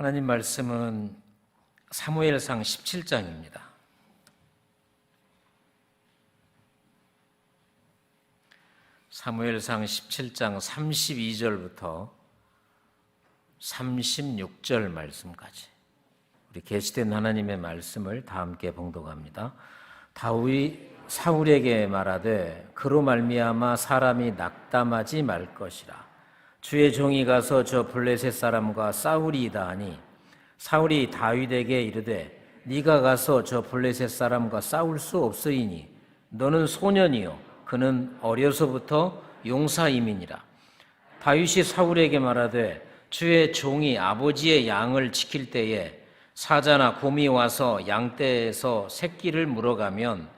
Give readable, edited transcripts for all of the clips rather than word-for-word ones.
하나님 말씀은 사무엘상 17장입니다. 사무엘상 17장 32절부터 36절 말씀까지 우리 계시된 하나님의 말씀을 다 함께 봉독합니다. 다윗이 사울에게 말하되 그로 말미암아 사람이 낙담하지 말 것이라. 주의 종이 가서 저 블레셋 사람과 싸우리이다 하니 사울이 다윗에게 이르되 네가 가서 저 블레셋 사람과 싸울 수 없으리니 너는 소년이요 그는 어려서부터 용사임이니라. 다윗이 사울에게 말하되 주의 종이 아버지의 양을 지킬 때에 사자나 곰이 와서 양떼에서 새끼를 물어가면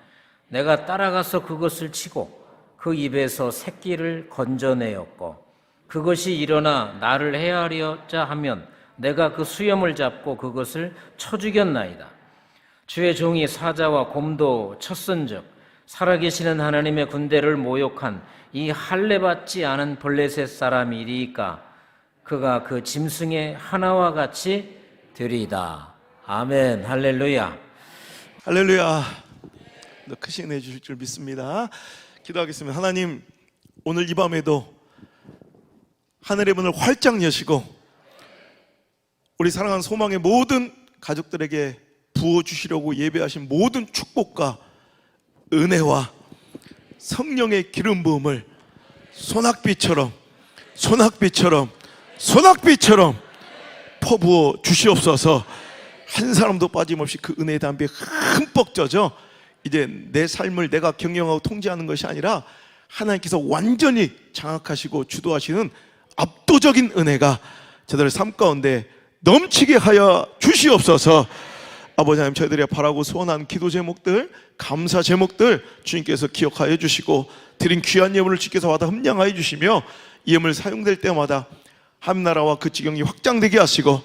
내가 따라가서 그것을 치고 그 입에서 새끼를 건져내었고 그것이 일어나 나를 해하려자 하면 내가 그 수염을 잡고 그것을 쳐 죽였나이다. 주의 종이 사자와 곰도 쳤은즉 살아계시는 하나님의 군대를 모욕한 이 할례받지 않은 블레셋 사람이리이까 그가 그 짐승의 하나와 같이 되리이다. 아멘. 할렐루야. 할렐루야. 더 크신 은혜 주실 줄 믿습니다. 기도하겠습니다. 하나님, 오늘 이 밤에도 하늘의 문을 활짝 여시고 우리 사랑하는 소망의 모든 가족들에게 부어주시려고 예배하신 모든 축복과 은혜와 성령의 기름 부음을 소낙비처럼 퍼부어 주시옵소서. 한 사람도 빠짐없이 그 은혜의 담비에 흠뻑 젖어 이제 내 삶을 내가 경영하고 통제하는 것이 아니라 하나님께서 완전히 장악하시고 주도하시는 압도적인 은혜가 저들의 삶 가운데 넘치게 하여 주시옵소서. 아버지 하나님, 저희들이 바라고 소원한 기도 제목들, 감사 제목들 주님께서 기억하여 주시고 드린 귀한 예물을 주께서 받아 흠량하여 주시며 이 예물 사용될 때마다 하나님나라와 그 지경이 확장되게 하시고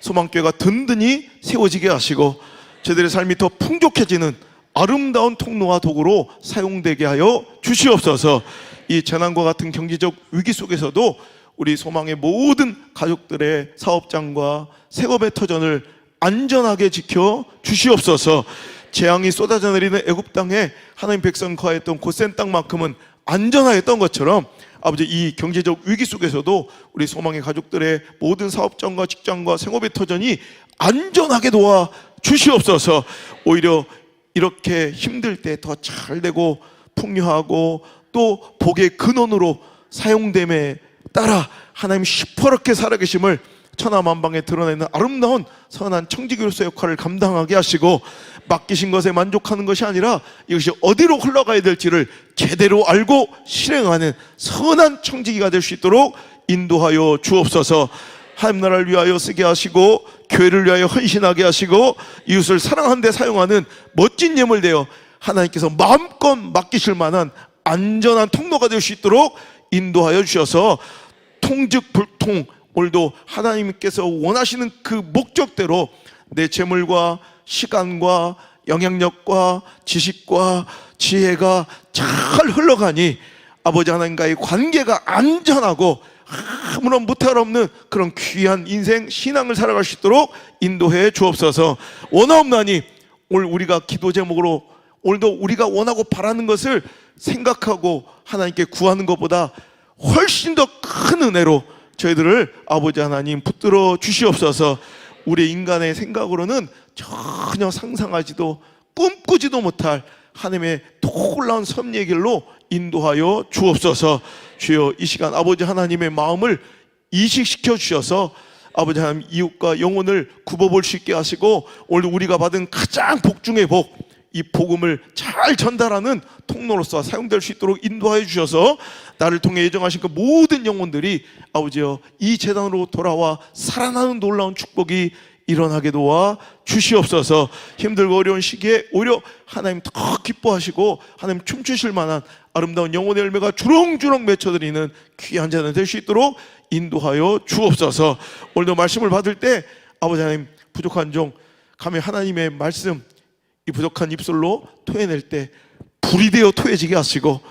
소망교회가 든든히 세워지게 하시고 저희들의 삶이 더 풍족해지는 아름다운 통로와 도구로 사용되게 하여 주시옵소서. 이 재난과 같은 경제적 위기 속에서도 우리 소망의 모든 가족들의 사업장과 생업의 터전을 안전하게 지켜 주시옵소서. 재앙이 쏟아져 내리는 애굽 땅에 하나님 백성 거하였던 고센 땅만큼은 안전하였던 것처럼 아버지, 이 경제적 위기 속에서도 우리 소망의 가족들의 모든 사업장과 직장과 생업의 터전이 안전하게 도와 주시옵소서. 오히려 이렇게 힘들 때 더 잘되고 풍요하고 또 복의 근원으로 사용됨에 따라 하나님 시퍼렇게 살아계심을 천하만방에 드러내는 아름다운 선한 청지기로서의 역할을 감당하게 하시고 맡기신 것에 만족하는 것이 아니라 이것이 어디로 흘러가야 될지를 제대로 알고 실행하는 선한 청지기가 될 수 있도록 인도하여 주옵소서. 하나님 나라를 위하여 쓰게 하시고 교회를 위하여 헌신하게 하시고 이웃을 사랑하는 데 사용하는 멋진 예물 되어 하나님께서 마음껏 맡기실 만한 안전한 통로가 될 수 있도록 인도하여 주셔서 통즉불통 오늘도 하나님께서 원하시는 그 목적대로 내 재물과 시간과 영향력과 지식과 지혜가 잘 흘러가니 아버지 하나님과의 관계가 안전하고 아무런 무탈 없는 그런 귀한 인생 신앙을 살아갈 수 있도록 인도해 주옵소서. 원하옵나니 오늘 우리가 기도 제목으로 오늘도 우리가 원하고 바라는 것을 생각하고 하나님께 구하는 것보다 훨씬 더 큰 은혜로 저희들을 아버지 하나님 붙들어 주시옵소서. 우리 인간의 생각으로는 전혀 상상하지도 꿈꾸지도 못할 하나님의 놀라운 섭리의 길로 인도하여 주옵소서. 주여, 이 시간 아버지 하나님의 마음을 이식시켜 주셔서 아버지 하나님 이웃과 영혼을 굽어볼 수 있게 하시고 오늘 우리가 받은 가장 복 중의 복, 이 복음을 잘 전달하는 통로로서 사용될 수 있도록 인도하여 주셔서 나를 통해 예정하신 그 모든 영혼들이 아버지여 이 재단으로 돌아와 살아나는 놀라운 축복이 일어나게 도와 주시옵소서. 힘들고 어려운 시기에 오히려 하나님 더 기뻐하시고 하나님 춤추실 만한 아름다운 영혼의 열매가 주렁주렁 맺혀드리는 귀한 재단 될 수 있도록 인도하여 주옵소서. 오늘도 말씀을 받을 때 아버지 하나님 부족한 종 감히 하나님의 말씀 이 부족한 입술로 토해낼 때 불이 되어 토해지게 하시고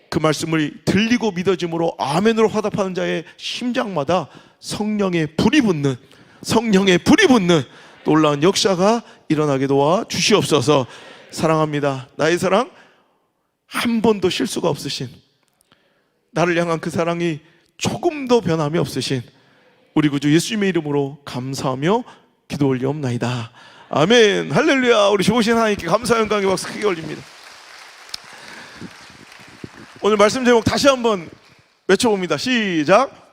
그 말씀을 들리고 믿어짐으로 아멘으로 화답하는 자의 심장마다 성령의 불이 붙는 성령의 불이 붙는 놀라운 역사가 일어나게 도와 주시옵소서. 사랑합니다. 나의 사랑 한 번도 실수가 없으신, 나를 향한 그 사랑이 조금도 변함이 없으신 우리 구주 예수님의 이름으로 감사하며 기도 올리옵나이다. 아멘. 할렐루야. 우리 좋으신 하나님께 감사 영광의 박수 크게 올립니다. 오늘 말씀 제목 다시 한번 외쳐봅니다. 시작.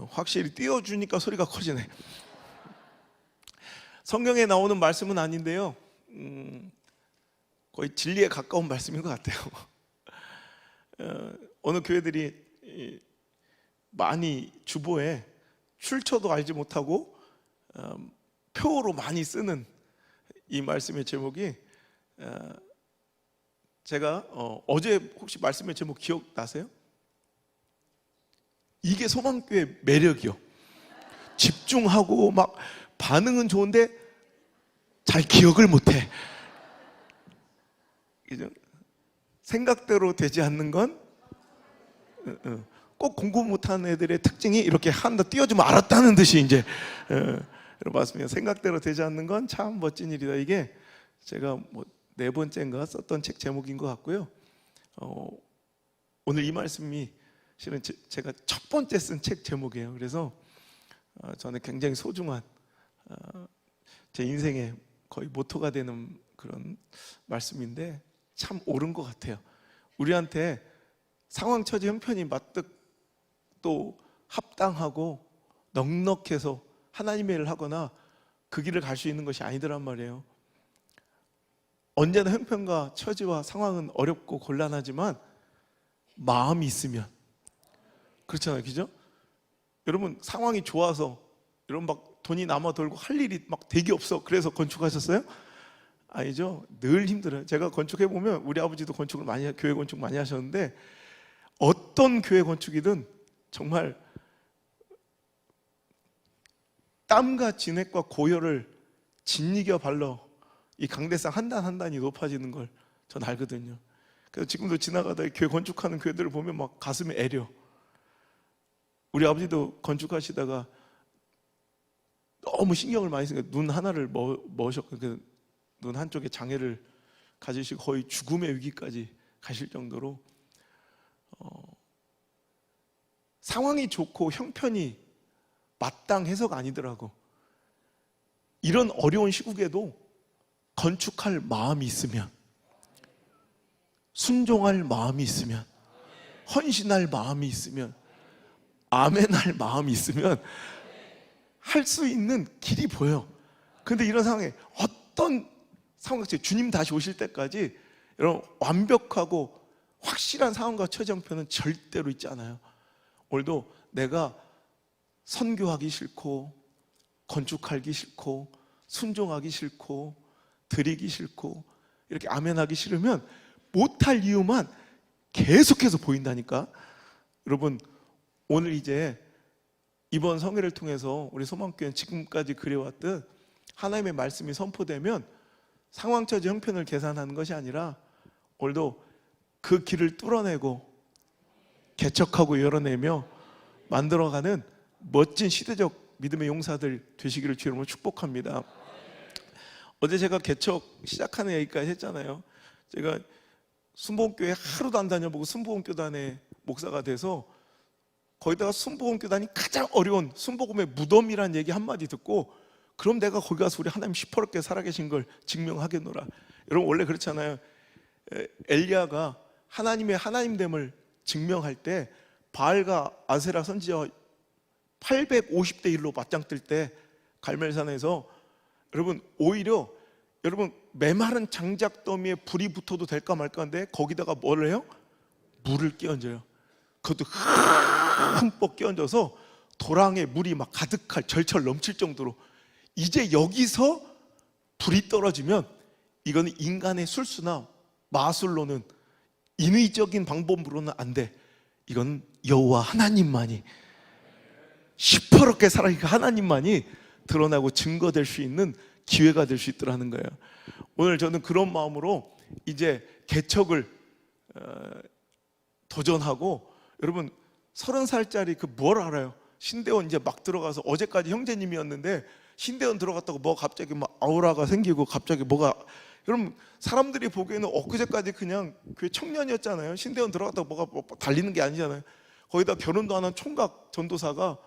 확실히 띄워주니까 소리가 커지네. 성경에 나오는 말씀은 아닌데요, 거의 진리에 가까운 말씀인 것 같아요. 어느 교회들이 많이 주보에 출처도 알지 못하고 표로 많이 쓰는 이 말씀의 제목이, 제가 어제 혹시 말씀의 제목 기억나세요? 이게 소망교회 매력이요. 집중하고 막 반응은 좋은데 잘 기억을 못해. 생각대로 되지 않는 건 꼭 공부 못하는 애들의 특징이 이렇게 한다 띄워주면 알았다는 듯이 이제 여러분 봤습니다. 생각대로 되지 않는 건 참 멋진 일이다. 이게 제가 뭐 4번째인가 썼던 책 제목인 것 같고요. 오늘 이 말씀이 실은 제가 첫 번째 쓴 책 제목이에요. 그래서 저는 굉장히 소중한 제 인생의 거의 모토가 되는 그런 말씀인데 참 옳은 것 같아요. 우리한테 상황, 처지, 형편이 맞득 또 합당하고 넉넉해서 하나님의 일을 하거나 그 길을 갈 수 있는 것이 아니더란 말이에요. 언제나 형편과 처지와 상황은 어렵고 곤란하지만 마음이 있으면, 그렇잖아요, 그죠? 여러분 상황이 좋아서 여러분 막 돈이 남아 돌고 할 일이 막 되게 없어 그래서 건축하셨어요? 아니죠. 늘 힘들어요. 제가 건축해 보면 우리 아버지도 건축을 많이, 교회 건축 많이 하셨는데 어떤 교회 건축이든 정말 땀과 진액과 고열을 짓이겨 발라 이 강대상 한 단 한 단이 높아지는 걸 전 알거든요. 그래서 지금도 지나가다 교회 건축하는 교회들을 보면 막 가슴이 애려. 우리 아버지도 건축하시다가 너무 신경을 많이 쓰니까 눈 하나를 머셨고 눈 한쪽에 장애를 가지시고 거의 죽음의 위기까지 가실 정도로 상황이 좋고 형편이 마땅해서가 아니더라고. 이런 어려운 시국에도 건축할 마음이 있으면, 순종할 마음이 있으면, 헌신할 마음이 있으면, 아멘할 마음이 있으면 할 수 있는 길이 보여. 그런데 이런 상황에 어떤 상황같이 주님 다시 오실 때까지 여러분 완벽하고 확실한 상황과 처지 형편은 절대로 있지 않아요. 오늘도 내가 선교하기 싫고 건축하기 싫고 순종하기 싫고 드리기 싫고 이렇게 아멘하기 싫으면 못할 이유만 계속해서 보인다니까. 여러분 오늘 이제 이번 성회를 통해서 우리 소망교회는 지금까지 그려왔듯 하나님의 말씀이 선포되면 상황, 처지, 형편을 계산하는 것이 아니라 오늘도 그 길을 뚫어내고 개척하고 열어내며 만들어가는 멋진 시대적 믿음의 용사들 되시기를 주님으로 축복합니다. 어제 제가 개척 시작하는 얘기까지 했잖아요. 제가 순복음교회 하루도 안 다녀보고 순복음교단의 목사가 돼서 거기다가 순복음교단이 가장 어려운 순복음의 무덤이라는 얘기 한마디 듣고 그럼 내가 거기 가서 우리 하나님 시퍼렇게 살아계신 걸 증명하겠노라. 여러분 원래 그렇잖아요. 엘리야가 하나님의 하나님됨을 증명할 때 바알과 아세라 선지자와 850대 1로 맞짱 뜰 때 갈멜산에서 여러분 오히려 여러분 메마른 장작더미에 불이 붙어도 될까 말까 한데 거기다가 뭘 해요? 물을 끼얹어요. 그것도 흠뻑 끼얹어서 도랑에 물이 막 가득할 절철 넘칠 정도로 이제 여기서 불이 떨어지면 이거는 인간의 술수나 마술로는 인위적인 방법으로는 안 돼. 이건 여호와 하나님만이 시퍼렇게 살아있는 하나님만이 드러나고 증거될 수 있는 기회가 될 수 있더라는 거예요. 오늘 저는 그런 마음으로 이제 개척을 도전하고, 여러분 30살짜리 그 뭘 알아요? 신대원 이제 막 들어가서, 어제까지 형제님이었는데 신대원 들어갔다고 뭐 갑자기 막 아우라가 생기고 갑자기 뭐가, 여러분 사람들이 보기에는 엊그제까지 그냥 교회 청년이었잖아요. 신대원 들어갔다고 뭐가 뭐 달리는 게 아니잖아요. 거기다 결혼도 안 한 총각 전도사가,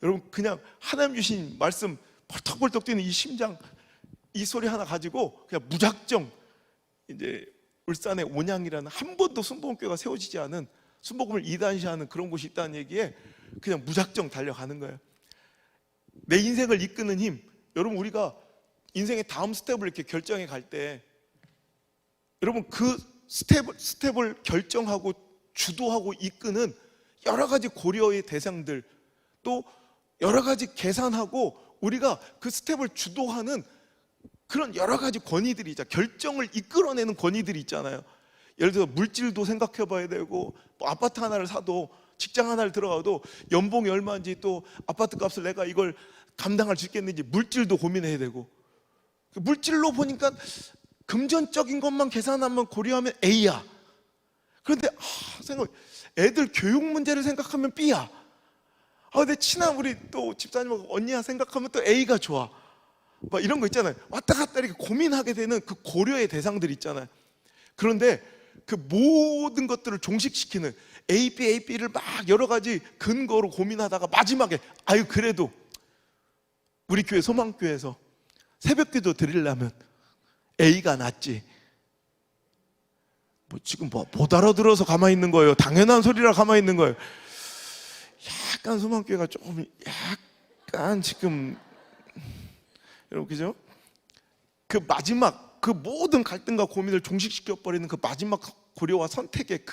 여러분 그냥 하나님 주신 말씀 벌떡벌떡 뛰는 이 심장, 이 소리 하나 가지고 그냥 무작정 이제 울산의 온양이라는 한 번도 순복음교회가 세워지지 않은, 순복음을 이단시하는 그런 곳이 있다는 얘기에 그냥 무작정 달려가는 거예요. 내 인생을 이끄는 힘, 여러분 우리가 인생의 다음 스텝을 이렇게 결정해 갈 때, 여러분 그 스텝을 결정하고 주도하고 이끄는 여러 가지 고려의 대상들, 또 여러 가지 계산하고 우리가 그 스텝을 주도하는 그런 여러 가지 권위들이 있잖아요. 결정을 이끌어내는 권위들이 있잖아요. 예를 들어 물질도 생각해 봐야 되고, 뭐 아파트 하나를 사도, 직장 하나를 들어가도 연봉이 얼마인지, 또 아파트 값을 내가 이걸 감당할 수 있겠는지 물질도 고민해야 되고, 물질로 보니까 금전적인 것만 계산하면, 고려하면 A야. 그런데 애들 교육 문제를 생각하면 B야. 근데 친한 우리 또 집사님하고 언니야 생각하면 또 A가 좋아. 막 이런 거 있잖아요. 왔다 갔다 이렇게 고민하게 되는 그 고려의 대상들이 있잖아요. 그런데 그 모든 것들을 종식시키는 AB를 막 여러 가지 근거로 고민하다가 마지막에, 아유 그래도 우리 교회 소망교회에서 새벽기도 드리려면 A가 낫지. 뭐 지금 못 알아들어서 가만히 있는 거예요. 당연한 소리라 가만히 있는 거예요. 약간 소망교회가 조금 약간 지금, 여러분 그죠? 그 마지막, 그 모든 갈등과 고민을 종식시켜 버리는 그 마지막 고려와 선택의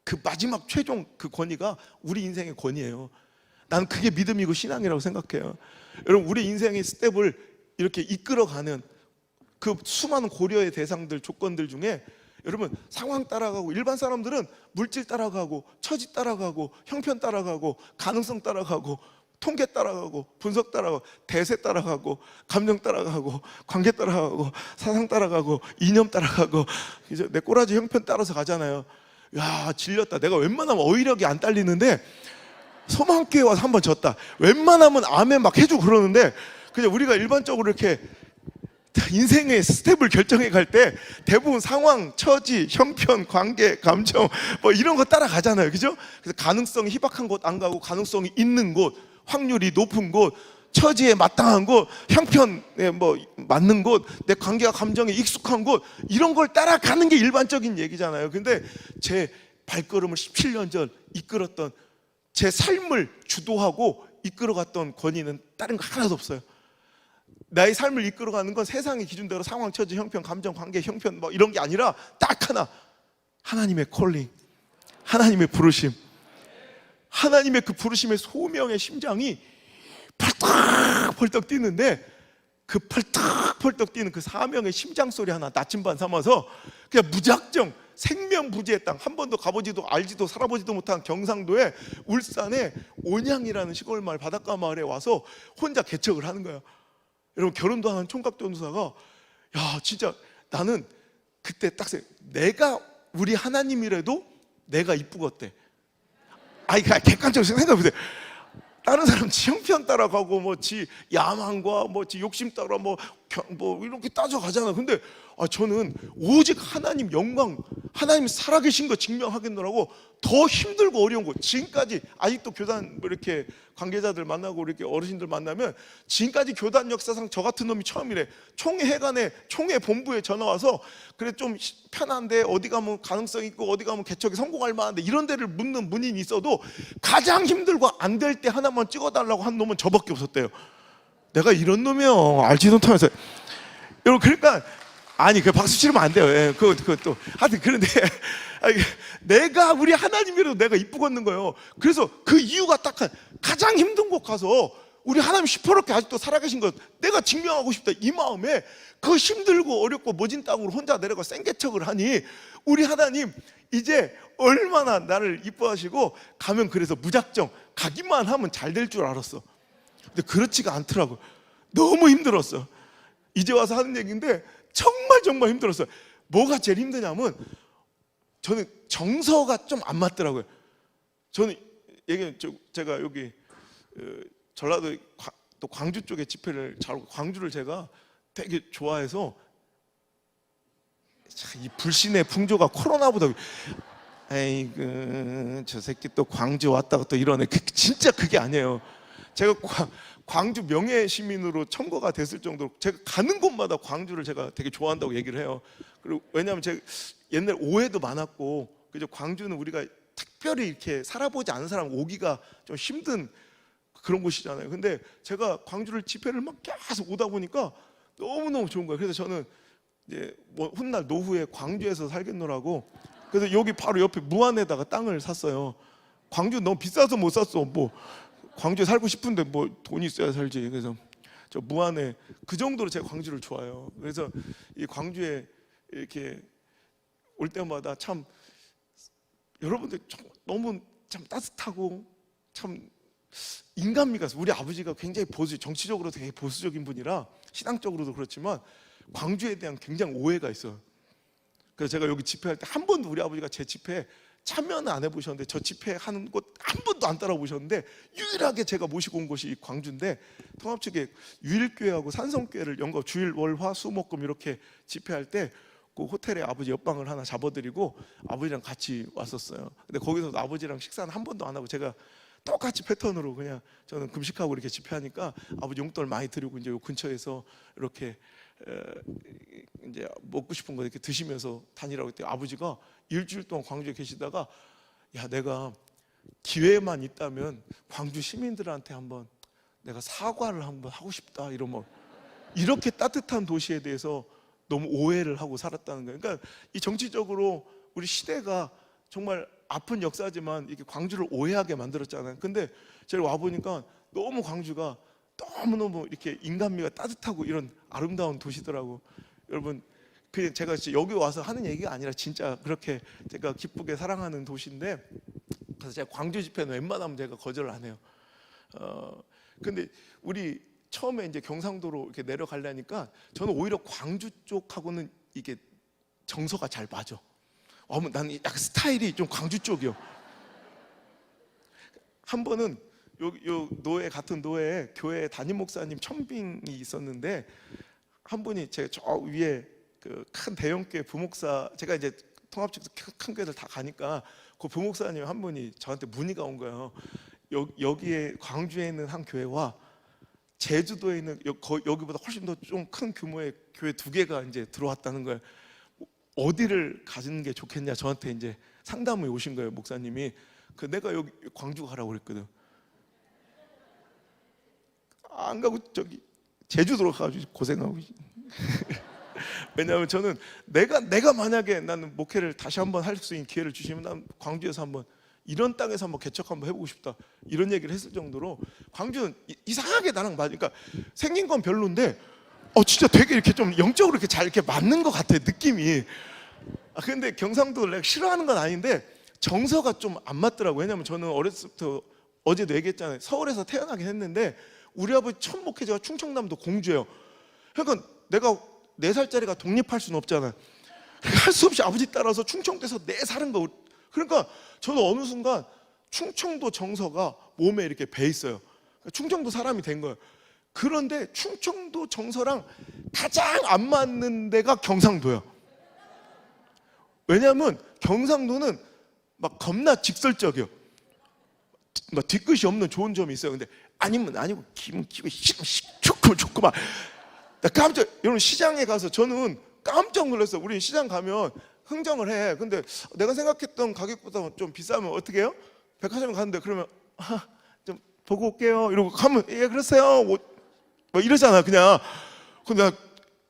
그 마지막 최종 그 권위가 우리 인생의 권위예요. 나는 그게 믿음이고 신앙이라고 생각해요. 여러분 우리 인생의 스텝을 이렇게 이끌어가는 그 수많은 고려의 대상들, 조건들 중에, 여러분 상황 따라가고, 일반 사람들은 물질 따라가고, 처지 따라가고, 형편 따라가고, 가능성 따라가고, 통계 따라가고, 분석 따라가고, 대세 따라가고, 감정 따라가고, 관계 따라가고, 사상 따라가고, 이념 따라가고, 이제 내 꼬라지 형편 따라서 가잖아요. 야 질렸다. 내가 웬만하면 어휘력이 안 딸리는데 소망교회 와서 한번 졌다. 웬만하면 아멘 막 해주고 그러는데, 그냥 우리가 일반적으로 이렇게 인생의 스텝을 결정해 갈 때 대부분 상황, 처지, 형편, 관계, 감정 뭐 이런 거 따라가잖아요. 그죠? 그래서 가능성이 희박한 곳 안 가고, 가능성이 있는 곳, 확률이 높은 곳, 처지에 마땅한 곳, 형편에 뭐 맞는 곳, 내 관계와 감정에 익숙한 곳, 이런 걸 따라가는 게 일반적인 얘기잖아요. 근데 제 발걸음을 17년 전 이끌었던, 제 삶을 주도하고 이끌어갔던 권위는 다른 거 하나도 없어요. 나의 삶을 이끌어가는 건 세상의 기준대로 상황, 처지, 형편, 감정, 관계, 형편 뭐 이런 게 아니라 딱 하나, 하나님의 콜링, 하나님의 부르심, 하나님의 그 부르심의 소명의 심장이 펄떡펄떡 뛰는데, 그 펄떡펄떡 뛰는 그 사명의 심장 소리 하나 나침반 삼아서 그냥 무작정 생명부지의 땅, 한 번도 가보지도 알지도 살아보지도 못한 경상도의 울산의 온양이라는 시골 마을, 바닷가 마을에 와서 혼자 개척을 하는 거예요. 여러분 결혼도 하는 총각 전도사가, 야 진짜 나는 그때 딱 내가 우리 하나님이라도 내가 이쁘겠대. 아니 객관적으로 생각해보세요. 다른 사람 지 형편 따라가고, 뭐 지 야망과 뭐 지 욕심 따라 뭐 이렇게 따져가잖아. 근데 저는 오직 하나님 영광, 하나님 살아계신 거 증명하겠노라고 더 힘들고 어려운 거, 지금까지 아직도 교단 뭐 이렇게 관계자들 만나고 이렇게 어르신들 만나면, 지금까지 교단 역사상 저 같은 놈이 처음이래. 총회 회관에, 총회 본부에 전화 와서, 그래 좀 편한데 어디 가면 가능성 있고, 어디 가면 개척이 성공할 만한데, 이런 데를 묻는 문인이 있어도 가장 힘들고 안 될 때 하나만 찍어달라고 한 놈은 저밖에 없었대요. 내가 이런 놈이요, 알지도 못하면서. 여러분 그러니까, 아니 그 박수 치면 안 돼요. 예, 그것도 하여튼. 그런데 내가 우리 하나님이라도 내가 이쁘겠는 거예요. 그래서 그 이유가 딱 가장 힘든 곳 가서 우리 하나님 시퍼렇게 아직도 살아계신 것 내가 증명하고 싶다, 이 마음에 그 힘들고 어렵고 모진 땅으로 혼자 내려가 생개척을 하니, 우리 하나님 이제 얼마나 나를 이뻐하시고 가면, 그래서 무작정 가기만 하면 잘 될 줄 알았어. 근데 그렇지가 않더라고. 너무 힘들었어. 이제 와서 하는 얘기인데 정말 힘들었어요. 뭐가 제일 힘드냐면, 저는 정서가 좀 안 맞더라고요. 저는 제가 여기 전라도 또 광주 쪽에 집회를 잘하고, 광주를 제가 되게 좋아해서, 이 불신의 풍조가 코로나보다, 에이그 저 새끼 또 광주 왔다가 또 이러네. 진짜 그게 아니에요. 제가 광주 명예 시민으로 청구가 됐을 정도로 제가 가는 곳마다 광주를 제가 되게 좋아한다고 얘기를 해요. 그리고 왜냐하면 제가 옛날 오해도 많았고, 그죠? 광주는 우리가 특별히 이렇게 살아보지 않은 사람 오기가 좀 힘든 그런 곳이잖아요. 근데 제가 광주를 집회를 막 계속 오다 보니까 너무너무 좋은 거예요. 그래서 저는 이제 뭐 훗날 노후에 광주에서 살겠노라고, 그래서 여기 바로 옆에 무안에다가 땅을 샀어요. 광주 너무 비싸서 못 샀어. 뭐 광주에 살고 싶은데 뭐 돈이 있어야 살지. 그래서 저 무안에, 그 정도로 제가 광주를 좋아해요. 그래서 이 광주에 이렇게 올 때마다 참 여러분들 너무 참 따뜻하고 참 인간미가 있어요. 우리 아버지가 굉장히 정치적으로 되게 보수적인 분이라 신앙적으로도 그렇지만 광주에 대한 굉장히 오해가 있어요. 그래서 제가 여기 집회할 때 한 번도 우리 아버지가 제 집회에 참여는 안 해보셨는데, 저 집회하는 곳 한 번도 안 따라보셨는데, 유일하게 제가 모시고 온 곳이 이 광주인데, 통합 측에 유일교회하고 산성교회를 연거 주일 월화 수목금 이렇게 집회할 때 그 호텔에 아버지 옆방을 하나 잡아드리고 아버지랑 같이 왔었어요. 근데 거기서 아버지랑 식사는 한 번도 안 하고, 제가 똑같이 패턴으로 그냥 저는 금식하고 이렇게 집회하니까 아버지 용돈을 많이 드리고 이제 요 근처에서 이렇게 이제 먹고 싶은 거 이렇게 드시면서 다니라고 했더니 아버지가 일주일 동안 광주에 계시다가, 야, 내가 기회만 있다면 광주 시민들한테 한번 내가 사과를 한번 하고 싶다, 이러면, 이렇게 따뜻한 도시에 대해서 너무 오해를 하고 살았다는 거예요. 그러니까 이 정치적으로 우리 시대가 정말 아픈 역사지만 이렇게 광주를 오해하게 만들었잖아요. 근데 제가 와 보니까 너무 광주가 너무너무 이렇게 인간미가 따뜻하고 이런 아름다운 도시더라고. 여러분, 그 제가 여기 와서 하는 얘기가 아니라 진짜 그렇게 제가 기쁘게 사랑하는 도시인데, 그래서 제가 광주 집회는 웬만하면 제가 거절을 안 해요. 근데 우리 처음에 이제 경상도로 이렇게 내려가려니까 저는 오히려 광주 쪽하고는 이게 정서가 잘 맞아. 나는 약간 스타일이 좀 광주 쪽이요. 한 번은 요 노예, 같은 노예에 교회 담임 목사님 천빙이 있었는데, 한 분이 제가 저 위에 그 큰 대형교회 부목사, 제가 이제 통합측에서 큰 교회들 다 가니까 그 부목사님 한 분이 저한테 문의가 온 거예요. 여기에 광주에 있는 한 교회와 제주도에 있는 여기보다 훨씬 더 좀 큰 규모의 교회 두 개가 이제 들어왔다는 거예요. 어디를 가지는 게 좋겠냐, 저한테 이제 상담을 오신 거예요, 목사님이. 내가 여기 광주 가라고 그랬거든. 안 가고 저기 제주도로 가가지고 고생하고. 왜냐하면 저는 내가 만약에 나는 목회를 다시 한번 할 수 있는 기회를 주시면 난 광주에서 한번 이런 땅에서 한번 개척 한번 해보고 싶다, 이런 얘기를 했을 정도로 광주는 이상하게 나랑 맞으니까, 생긴 건 별론데 진짜 되게 이렇게 좀 영적으로 이렇게 잘 이렇게 맞는 것 같아, 느낌이. 근데 경상도를 내가 싫어하는 건 아닌데 정서가 좀 안 맞더라고. 왜냐면 저는 어렸을 때부터, 어제도 얘기했잖아요, 서울에서 태어나긴 했는데 우리 아버지 첫 목회지가 충청남도 공주예요. 그러니까 내가 4살짜리가 독립할 수는 없잖아요. 할 수 없이 아버지 따라서 충청도에서 사는 거. 그러니까 저는 어느 순간 충청도 정서가 몸에 이렇게 배 있어요. 충청도 사람이 된 거예요. 그런데 충청도 정서랑 가장 안 맞는 데가 경상도예요. 왜냐하면 경상도는 막 겁나 직설적이에요. 막 뒤끝이 없는 좋은 점이 있어요. 근데 아니면 아니고, 기면 기고, 좋구만 좋구만. 나 여러분, 시장에 가서 저는 깜짝 놀랐어요. 우리 시장 가면 흥정을 해. 근데 내가 생각했던 가격보다 좀 비싸면 어떻게 해요? 백화점에 가는데 그러면 좀 보고 올게요 이러고 가면, 예 그러세요 뭐 이러잖아 그냥. 근데 나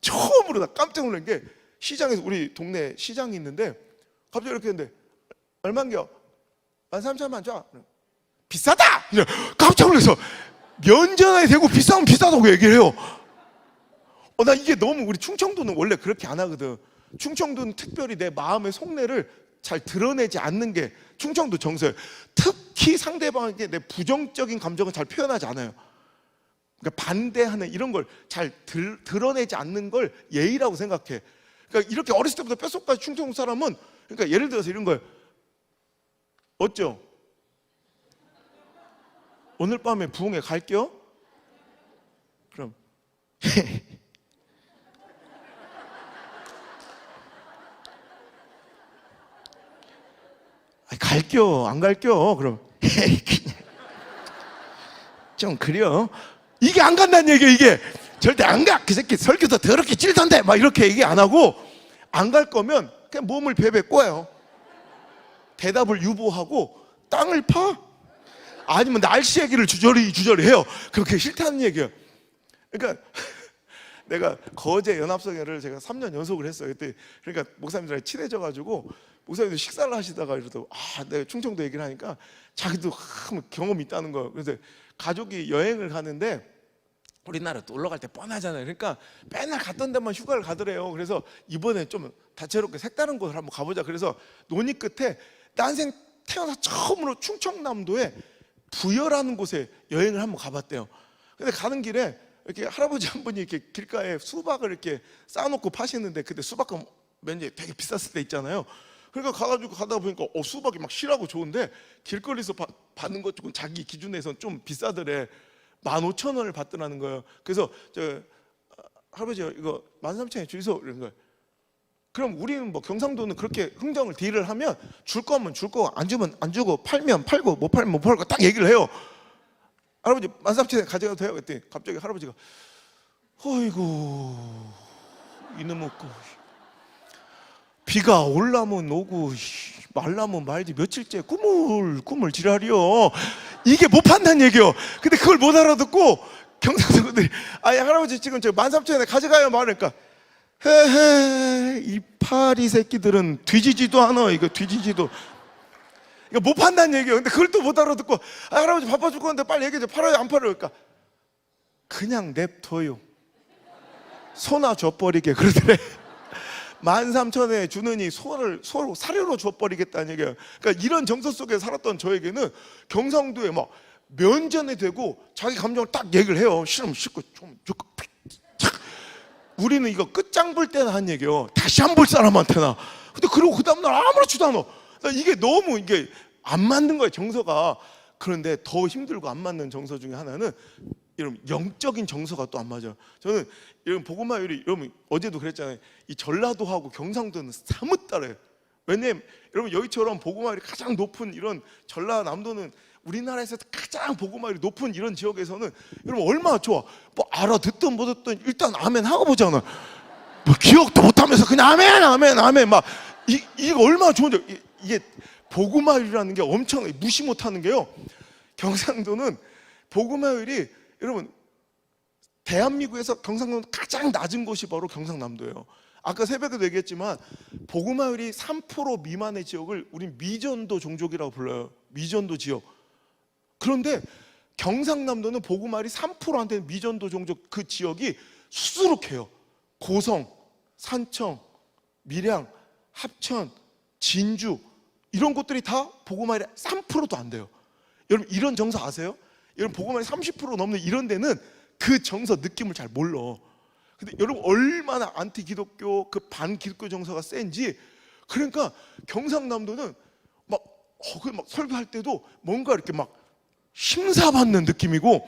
처음으로 나 깜짝 놀란 게, 시장에서, 우리 동네 시장이 있는데 갑자기 이렇게 했는데, 얼마인겨? 13,000원 줘. 비싸다! 깜짝 놀라서, 면전에 대고 비싸면 비싸다고 얘기를 해요. 나 이게 너무, 우리 충청도는 원래 그렇게 안 하거든. 충청도는 특별히 내 마음의 속내를 잘 드러내지 않는 게 충청도 정서예요. 특히 상대방에게 내 부정적인 감정을 잘 표현하지 않아요. 그러니까 반대하는 이런 걸 잘 드러내지 않는 걸 예의라고 생각해. 그러니까 이렇게 어렸을 때부터 뼛속까지 충청도 사람은 그러니까 예를 들어서 이런 거예요. 어쩌? 오늘 밤에 부흥회 갈게요? 그럼 갈게요? 안 갈게요? 그럼 좀 그래요. 이게 안 간다는 얘기예요. 이게 절대 안 가. 그 새끼 설교도 더럽게 찔던데 막 이렇게 얘기 안 하고, 안 갈 거면 그냥 몸을 베베 꼬아요. 대답을 유보하고 땅을 파. 아니면 날씨 얘기를 주저리 해요. 그렇게 싫다는 얘기예요. 그러니까 내가 거제 연합성회를 제가 3년 연속을 했어요. 그때 그러니까 목사님들하고 친해져가지고 목사님들 식사를 하시다가 이러더라고. 내가 충청도 얘기를 하니까 자기도 경험이 있다는 거예요. 그래서 가족이 여행을 가는데 우리나라 놀러 갈 때 뻔하잖아요. 그러니까 맨날 갔던 데만 휴가를 가더래요. 그래서 이번에 좀 다채롭게 색다른 곳을 한번 가보자. 그래서 논의 끝에 난생 태어나서 처음으로 충청남도에 부여라는 곳에 여행을 한번 가봤대요. 근데 가는 길에 이렇게 할아버지 한 분이 이렇게 길가에 수박을 이렇게 쌓아놓고 파시는데, 그때 수박은 왠지 되게 비쌌을 때 있잖아요. 그러니까 가가지고 가다 보니까 수박이 막 실하고 좋은데 길거리에서 받는 것 조금 자기 기준에서는 좀 비싸더래. 15,000원을 받더라는 거예요. 그래서 할아버지 이거 13,000원에 주이소 이런 거예요. 그럼 우리는 뭐 경상도는 그렇게 흥정을 딜을 하면 줄 거면 줄 거고 안 주면 안 주고 팔면 팔고 못 팔면 못 팔고 딱 얘기를 해요. 할아버지 13,000원에 가져가도 돼요? 그랬더니 갑자기 할아버지가 어이구 이놈의 거 비가 올라면 오고 말라면 말지 며칠째 꿈을 지랄이요. 이게 못 판다는 얘기요. 근데 그걸 못 알아듣고 경상도 분들이 할아버지 지금 저 13,000원에 가져가요 말하니까 헤헤 이 파리 새끼들은 뒤지지도 않아. 이거 뒤지지도 이거 못 판다는 얘기예요. 근데 그걸 또 못 알아듣고 할아버지 바빠 죽겠는데 빨리 얘기해 줘. 팔아요 안 팔아요? 그러니까 그냥 냅둬요. 소나 줘버리게 그러더래. 13,000원에 주느니 소를 사료로 줘버리겠다는 얘기예요. 그러니까 이런 정서 속에 살았던 저에게는 경상도에 막 면전에 대고 자기 감정을 딱 얘기를 해요. 싫으면 싫고 좀 좋고. 우리는 이거 끝장 볼 때나 한 얘기예요. 다시 안 볼 사람한테나. 근데 그러고 그 다음날 아무렇지도 않아. 이게 너무 이게 안 맞는 거예요, 정서가. 그런데 더 힘들고 안 맞는 정서 중에 하나는 여러분 영적인 정서가 또 안 맞아요. 저는 여러분 복음화율이 여러분 어제도 그랬잖아요. 이 전라도하고 경상도는 사뭇 달라요. 왜냐면 여러분 여기처럼 복음화율이 가장 높은 이런 전라남도는 우리나라에서 가장 복음화율이 높은 이런 지역에서는 여러분 얼마나 좋아. 뭐 알아듣든 못 듣든 일단 아멘 하고 보잖아. 뭐 기억도 못하면서 그냥 아멘 막 이게 얼마나 좋은데. 이게 복음화율이라는 게 엄청 무시 못하는 게요. 경상도는 복음화율이 여러분 대한민국에서 경상도는 가장 낮은 곳이 바로 경상남도예요. 아까 새벽에도 얘기했지만 복음화율이 3% 미만의 지역을 우린 미전도 종족이라고 불러요. 미전도 지역. 그런데 경상남도는 복음화율이 3% 안 되는 미전도 종족 그 지역이 수두룩해요. 고성, 산청, 밀양, 합천, 진주 이런 곳들이 다 복음화율이 3%도 안 돼요. 여러분 이런 정서 아세요? 여러분 복음화율이 30% 넘는 이런 데는 그 정서 느낌을 잘 몰라. 근데 여러분 얼마나 안티 기독교 그 반 기독교 정서가 센지. 그러니까 경상남도는 막 설교할 때도 뭔가 이렇게 막 심사받는 느낌이고,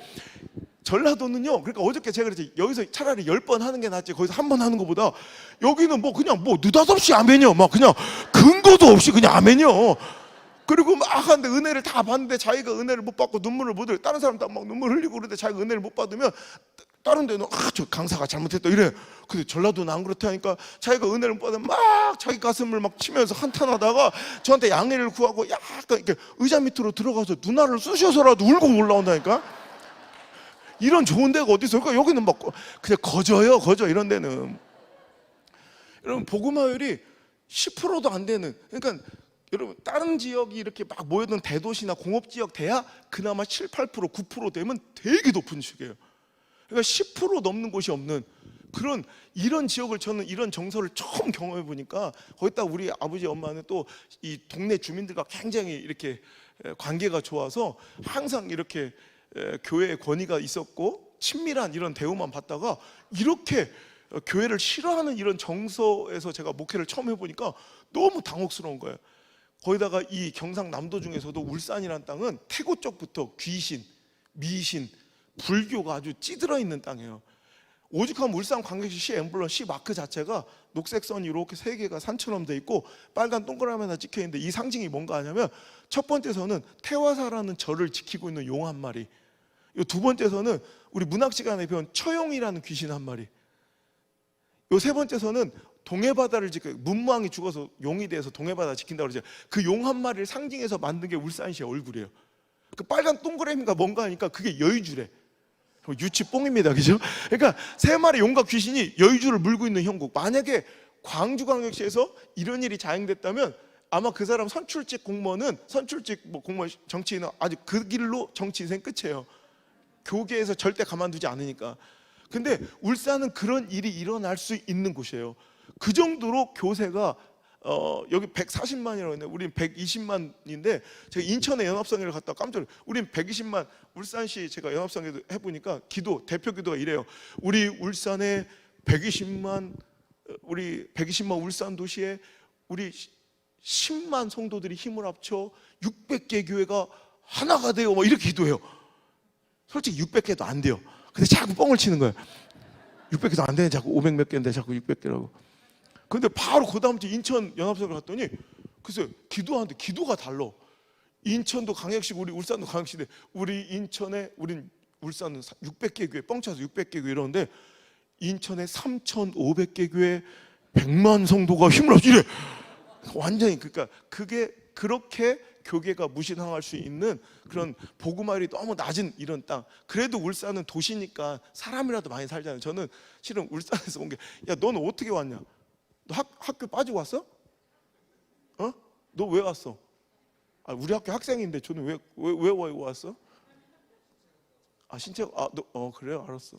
전라도는요. 그러니까 어저께 제가 그랬지 여기서 차라리 10번 하는 게 낫지 거기서 한 번 하는 것보다 여기는 뭐 그냥 뭐 느닷없이 아멘이요. 막 그냥 근거도 없이 그냥 아멘이요. 그리고 막 하는데 은혜를 다 받는데 자기가 은혜를 못 받고 눈물을 못 흘려. 다른 사람 다 막 눈물 흘리고 그러는데 자기가 은혜를 못 받으면 다른 데는 저 강사가 잘못했다 이래. 근데 전라도는 안 그렇다 하니까 자기가 은혜를 못 받으면 막 자기 가슴을 막 치면서 한탄하다가 저한테 양해를 구하고 약간 이렇게 의자 밑으로 들어가서 눈알을 쑤셔서라도 울고 올라온다니까. 이런 좋은 데가 어디 있어요? 그러니까 여기는 막 그냥 거저 이런 데는. 여러분 복음화율이 10%도 안 되는, 그러니까 여러분 다른 지역이 이렇게 막 모여든 대도시나 공업지역 돼야 그나마 7, 8%, 9% 되면 되게 높은 지역이에요. 그러니까 10% 넘는 곳이 없는 그런 이런 지역을 저는 이런 정서를 처음 경험해 보니까, 거기다 우리 아버지 엄마는 또 이 동네 주민들과 굉장히 이렇게 관계가 좋아서 항상 이렇게 교회의 권위가 있었고 친밀한 이런 대우만 받다가 이렇게 교회를 싫어하는 이런 정서에서 제가 목회를 처음 해보니까 너무 당혹스러운 거예요. 거기다가 이 경상남도 중에서도 울산이라는 땅은 태고 쪽부터 귀신, 미신, 불교가 아주 찌들어 있는 땅이에요. 오죽하면 울산광역시 엠블럼 시 마크 자체가 녹색 선이 이렇게 세 개가 산처럼 돼 있고 빨간 동그라미 하나 찍혀 있는데 이 상징이 뭔가 하냐면 첫 번째 선은 태화사라는 절을 지키고 있는 용 한 마리, 두 번째 선은 우리 문학 시간에 배운 처용이라는 귀신 한 마리, 요 세 번째 선은 동해바다를 지켜, 문무왕이 죽어서 용이 돼서 동해바다 지킨다고 그러죠. 그 용 한 마리를 상징해서 만든 게 울산시의 얼굴이에요. 그 빨간 동그라미가 뭔가 하니까 그게 여의주래. 유치 뽕입니다, 그죠? 그러니까 세 마리 용과 귀신이 여의주를 물고 있는 형국. 만약에 광주광역시에서 이런 일이 자행됐다면 아마 그 사람 선출직 공무원은 공무원 정치인은 아주 그 길로 정치 인생 끝이에요. 교계에서 절대 가만두지 않으니까. 근데 울산은 그런 일이 일어날 수 있는 곳이에요. 그 정도로 교세가 여기 140만이라고 했는데 우린 120만인데 제가 인천에 연합성회를 갔다 깜짝 놀랐어요. 우린 120만, 울산시 제가 연합성회 해보니까 기도, 대표 기도가 이래요. 우리 울산에 120만, 우리 120만 울산 도시에 우리 10만 성도들이 힘을 합쳐 600개 교회가 하나가 돼요. 뭐 이렇게 기도해요. 솔직히 600개도 안 돼요. 근데 자꾸 뻥을 치는 거예요. 600개도 안 되네. 자꾸 500 몇 개인데 자꾸 600개라고. 근데 바로 그 다음 주 인천 연합성을 갔더니 글쎄 기도하는데 기도가 달라. 인천도 광역시고 우리 울산도 광역시인데 우리 인천에 우린 울산은 600개 교회 뻥쳐서 600개 교회 이러는데 인천에 3,500개 교회 100만 성도가 힘을 합쳐 이래. 완전히 그러니까 그게 그렇게 교계가 무신항할 수 있는 그런 복음화율이 너무 낮은 이런 땅. 그래도 울산은 도시니까 사람이라도 많이 살잖아요. 저는 실은 울산에서 온 게 야 너는 어떻게 왔냐? 너 학교 빠지고 왔어? 너 왜 왔어? 아, 우리 학교 학생인데 저는 왜 왔어? 아 신체 너 그래요? 알았어.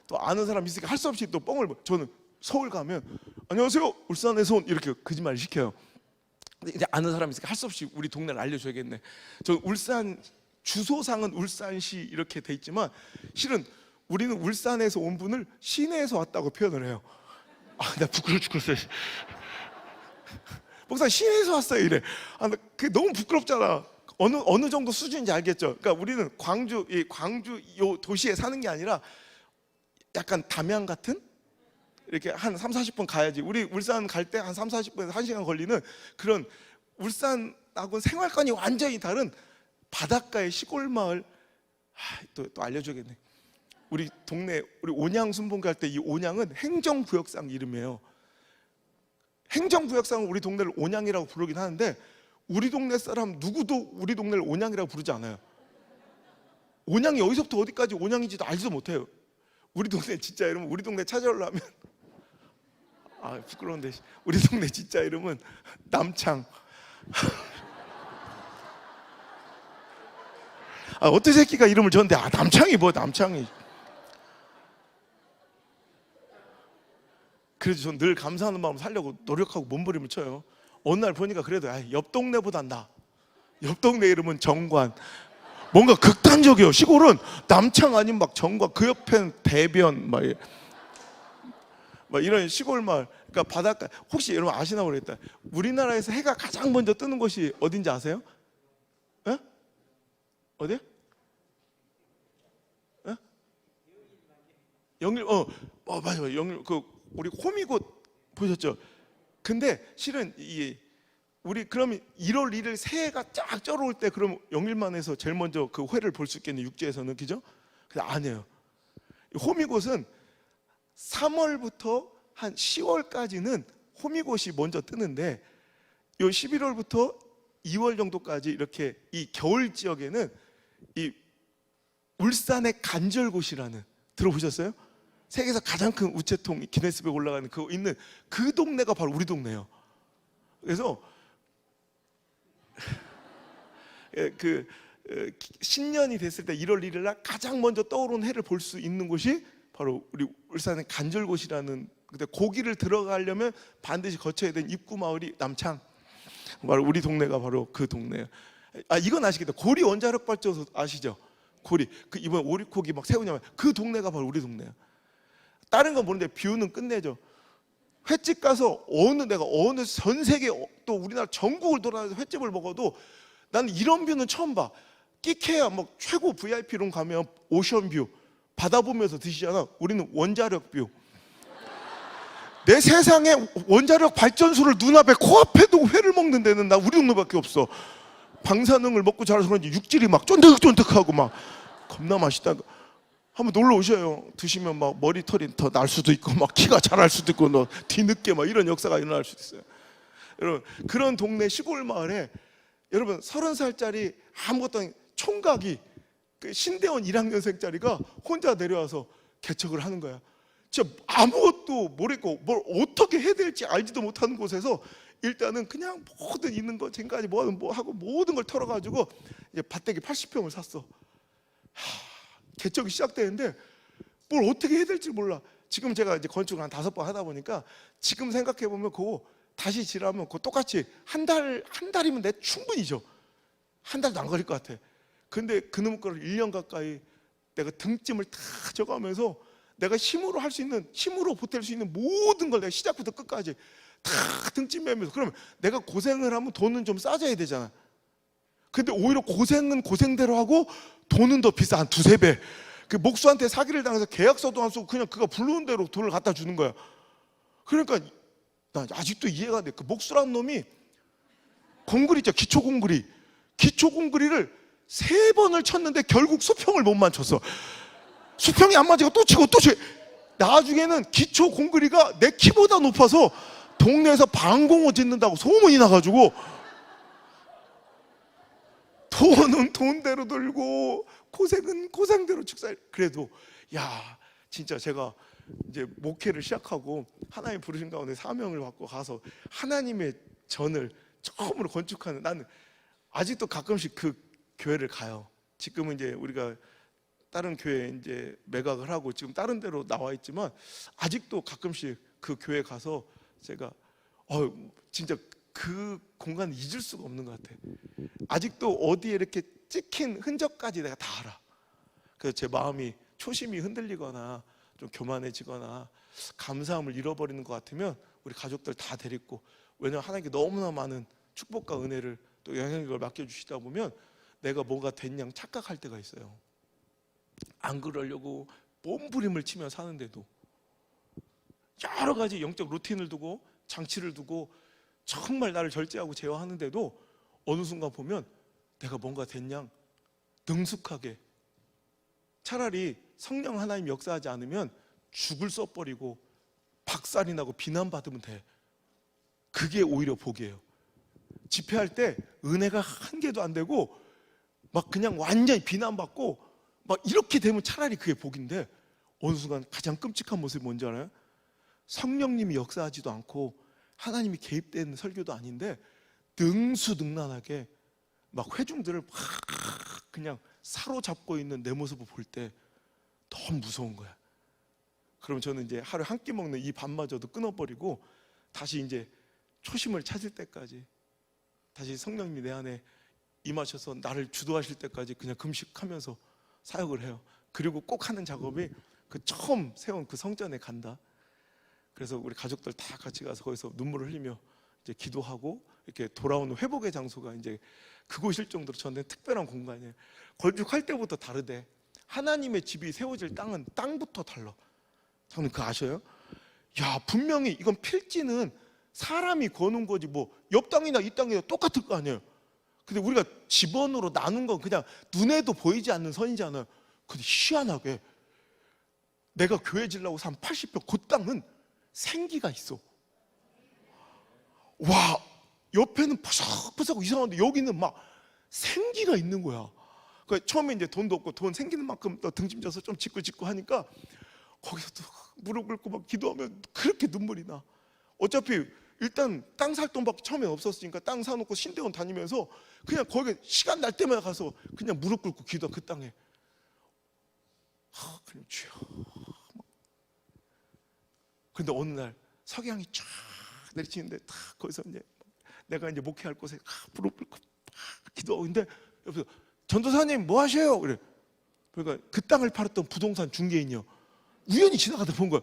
또 아는 사람 있으니까 할 수 없이 또 뻥을. 저는 서울 가면 안녕하세요 울산에서 온 이렇게 거짓말 시켜요. 근데 이제 아는 사람 있으니까 할 수 없이 우리 동네를 알려줘야겠네. 저 울산 주소상은 울산시 이렇게 돼 있지만 실은 우리는 울산에서 온 분을 시내에서 왔다고 표현을 해요. 아, 나 부끄러워 죽겠어요. 목사 시내에서 왔어요 이래. 아, 그게 너무 부끄럽잖아. 어느 정도 수준인지 알겠죠? 그러니까 우리는 광주 요 도시에 사는 게 아니라 약간 담양 같은 이렇게 한 30-40분 가야지. 우리 울산 갈 때 한 30-40분에서 1시간 걸리는 그런 울산하고는 생활관이 완전히 다른 바닷가의 시골 마을. 또 알려줘야겠네. 우리 동네 우리 온양 순봉 갈 때 이 온양은 행정구역상 이름이에요. 행정구역상 우리 동네를 온양이라고 부르긴 하는데 우리 동네 사람 누구도 우리 동네를 온양이라고 부르지 않아요. 온양이 어디서부터 어디까지 온양인지도 알지도 못해요. 우리 동네 진짜 이름은 우리 동네 찾아오려면 아 부끄러운데 우리 동네 진짜 이름은 남창. 아 어떤 새끼가 이름을 줬는데 아 남창이 뭐 남창이. 그래서 전 늘 감사하는 마음 살려고 노력하고 몸부림을 쳐요. 어느 날 보니까 그래도 옆 동네보단 나. 옆 동네 이름은 정관. 뭔가 극단적이에요. 시골은 남창 아니면 막 정관, 그 옆엔 대변 막 이런 시골 마을. 그러니까 바닷가. 혹시 여러분 아시나 모르겠다. 우리나라에서 해가 가장 먼저 뜨는 곳이 어딘지 아세요? 에? 어디? 에? 영일. 맞아요. 영일. 우리 호미곶 보셨죠? 근데 실은 우리 그러면 1월 1일 새해가 쫙 쩔어올 때 그럼 영일만에서 제일 먼저 그 회를 볼 수 있겠네 육지에서는. 그죠? 근데 아니에요. 호미곶은 3월부터 한 10월까지는 호미곶이 먼저 뜨는데 요 11월부터 2월 정도까지 이렇게 이 겨울 지역에는 이 울산의 간절곶이라는 들어보셨어요? 세계에서 가장 큰 우체통 기네스북에 올라가는 그 있는 그 동네가 바로 우리 동네예요. 그래서 신년이 됐을 때 1월 1일 날 가장 먼저 떠오르는 해를 볼 수 있는 곳이 바로 우리 울산의 간절곶이라는. 근데 고기를 들어가려면 반드시 거쳐야 되는 입구 마을이 남창. 바로 우리 동네가 바로 그 동네예요. 아 이건 아시겠다. 고리 원자력 발전소 아시죠? 고리. 그 이번 오리코기 막 세우냐면 그 동네가 바로 우리 동네예요. 다른 건 모르는데 뷰는 끝내죠. 횟집 가서 내가 어느 전 세계 또 우리나라 전국을 돌아다니면서 횟집을 먹어도 나는 이런 뷰는 처음 봐. 끼케야 뭐 최고 VIP룸 가면 오션뷰 바다 보면서 드시잖아. 우리는 원자력 뷰. 내 세상에 원자력 발전소를 눈앞에 코앞에 두고 회를 먹는 데는 나 우리 동네밖에 없어. 방사능을 먹고 자라서 그런지 육질이 막 쫀득쫀득하고 막 겁나 맛있다. 한번 놀러 오셔요. 드시면 막 머리털이 더 날 수도 있고 막 키가 자랄 수도 있고 너 뒤늦게 막 이런 역사가 일어날 수도 있어요. 여러분 그런 동네 시골 마을에 여러분 30살짜리 아무것도 아닌 총각이 그 신대원 1학년생짜리가 혼자 내려와서 개척을 하는 거야. 진짜 아무것도 모르겠고 뭘 어떻게 해야 될지 알지도 못하는 곳에서 일단은 그냥 모든 있는 거 지금까지 뭐 하고 모든 걸 털어가지고 이제 밭대기 80평을 샀어. 개척이 시작되는데 뭘 어떻게 해야 될지 몰라. 지금 제가 이제 건축을 한 5번 하다 보니까 지금 생각해 보면 그거 다시 지나면 그거 똑같이 한 달이면 내 충분히죠. 한 달도 안 걸릴 것 같아. 근데 그놈 거를 1년 가까이 내가 등짐을 다 져가면서 내가 힘으로 할 수 있는, 힘으로 보탤 수 있는 모든 걸 내가 시작부터 끝까지 다 등짐 매면서, 그러면 내가 고생을 하면 돈은 좀 싸져야 되잖아. 근데 오히려 고생은 고생대로 하고 돈은 더 비싸. 한 2~3배. 그 목수한테 사기를 당해서 계약서도 안 쓰고 그냥 그가 부르는 대로 돈을 갖다 주는 거야. 그러니까 나 아직도 이해가 안 돼. 그 목수라는 놈이 공구리 있죠, 기초공구리를 3번을 쳤는데 결국 수평을 못 맞췄어. 수평이 안 맞으니까 또 치고 또 치고. 나중에는 기초공구리가 내 키보다 높아서 동네에서 방공호 짓는다고 소문이 나가지고 돈은 돈대로 들고 고생은 고생대로 축사해. 그래도 야 진짜 제가 이제 목회를 시작하고 하나님 부르신 가운데 사명을 받고 가서 하나님의 전을 처음으로 건축하는, 나는 아직도 가끔씩 그 교회를 가요. 지금은 이제 우리가 다른 교회에 이제 매각을 하고 지금 다른 데로 나와 있지만 아직도 가끔씩 그 교회 가서 제가 진짜 그 공간을 잊을 수가 없는 것 같아. 아직도 어디에 이렇게 찍힌 흔적까지 내가 다 알아. 그래서 제 마음이 초심이 흔들리거나 좀 교만해지거나 감사함을 잃어버리는 것 같으면 우리 가족들 다 데리고, 왜냐하면 하나님께 너무나 많은 축복과 은혜를 또 영향력을 맡겨주시다 보면 내가 뭐가 된 양 착각할 때가 있어요. 안 그러려고 몸부림을 치며 사는데도 여러 가지 영적 루틴을 두고 장치를 두고 정말 나를 절제하고 제어하는데도 어느 순간 보면 내가 뭔가 된 양 능숙하게, 차라리 성령 하나님 역사하지 않으면 죽을 써버리고 박살이 나고 비난받으면 돼. 그게 오히려 복이에요. 집회할 때 은혜가 한 개도 안 되고 막 그냥 완전히 비난받고 막 이렇게 되면 차라리 그게 복인데, 어느 순간 가장 끔찍한 모습이 뭔지 알아요? 성령님이 역사하지도 않고 하나님이 개입된 설교도 아닌데 능수능란하게 막 회중들을 막 그냥 사로잡고 있는 내 모습을 볼 때 너무 무서운 거야. 그럼 저는 이제 하루에 한 끼 먹는 이 밥마저도 끊어버리고 다시 이제 초심을 찾을 때까지, 다시 성령님이 내 안에 임하셔서 나를 주도하실 때까지 그냥 금식하면서 사역을 해요. 그리고 꼭 하는 작업이 그 처음 세운 그 성전에 간다. 그래서 우리 가족들 다 같이 가서 거기서 눈물을 흘리며 이제 기도하고 이렇게 돌아오는 회복의 장소가 이제 그곳일 정도로 저한테 특별한 공간이에요. 건축할 때부터 다르대. 하나님의 집이 세워질 땅은 땅부터 달라. 저는 그거 아셔요? 야, 분명히 이건 필지는 사람이 거는 거지 뭐 옆 땅이나 이 땅이나 똑같을 거 아니에요. 근데 우리가 집원으로 나눈 건 그냥 눈에도 보이지 않는 선이잖아요. 근데 희한하게 내가 교회 지려고 산 80평 그 땅은 생기가 있어. 와, 옆에는 푸석푸석 이상한데 여기는 막 생기가 있는 거야. 그러니까 처음에 이제 돈도 없고 돈 생기는 만큼 또 등짐져서 좀 짓고 하니까 거기서 또 무릎 꿇고 막 기도하면 그렇게 눈물이 나. 어차피 일단 땅 살 돈밖에 처음엔 없었으니까 땅 사놓고 신대원 다니면서 그냥 거기 시간 날 때마다 가서 그냥 무릎 꿇고 기도, 그 땅에. 그냥 주여. 근데 어느 날 석양이 쫙 내리치는데 다 거기서 이제 내가 이제 목회할 곳에 무릎 꿇고 기도하고 있는데 전도사님 뭐 하셔요? 그래. 그러니까 그 땅을 팔았던 부동산 중개인이요. 우연히 지나가다 본 거야.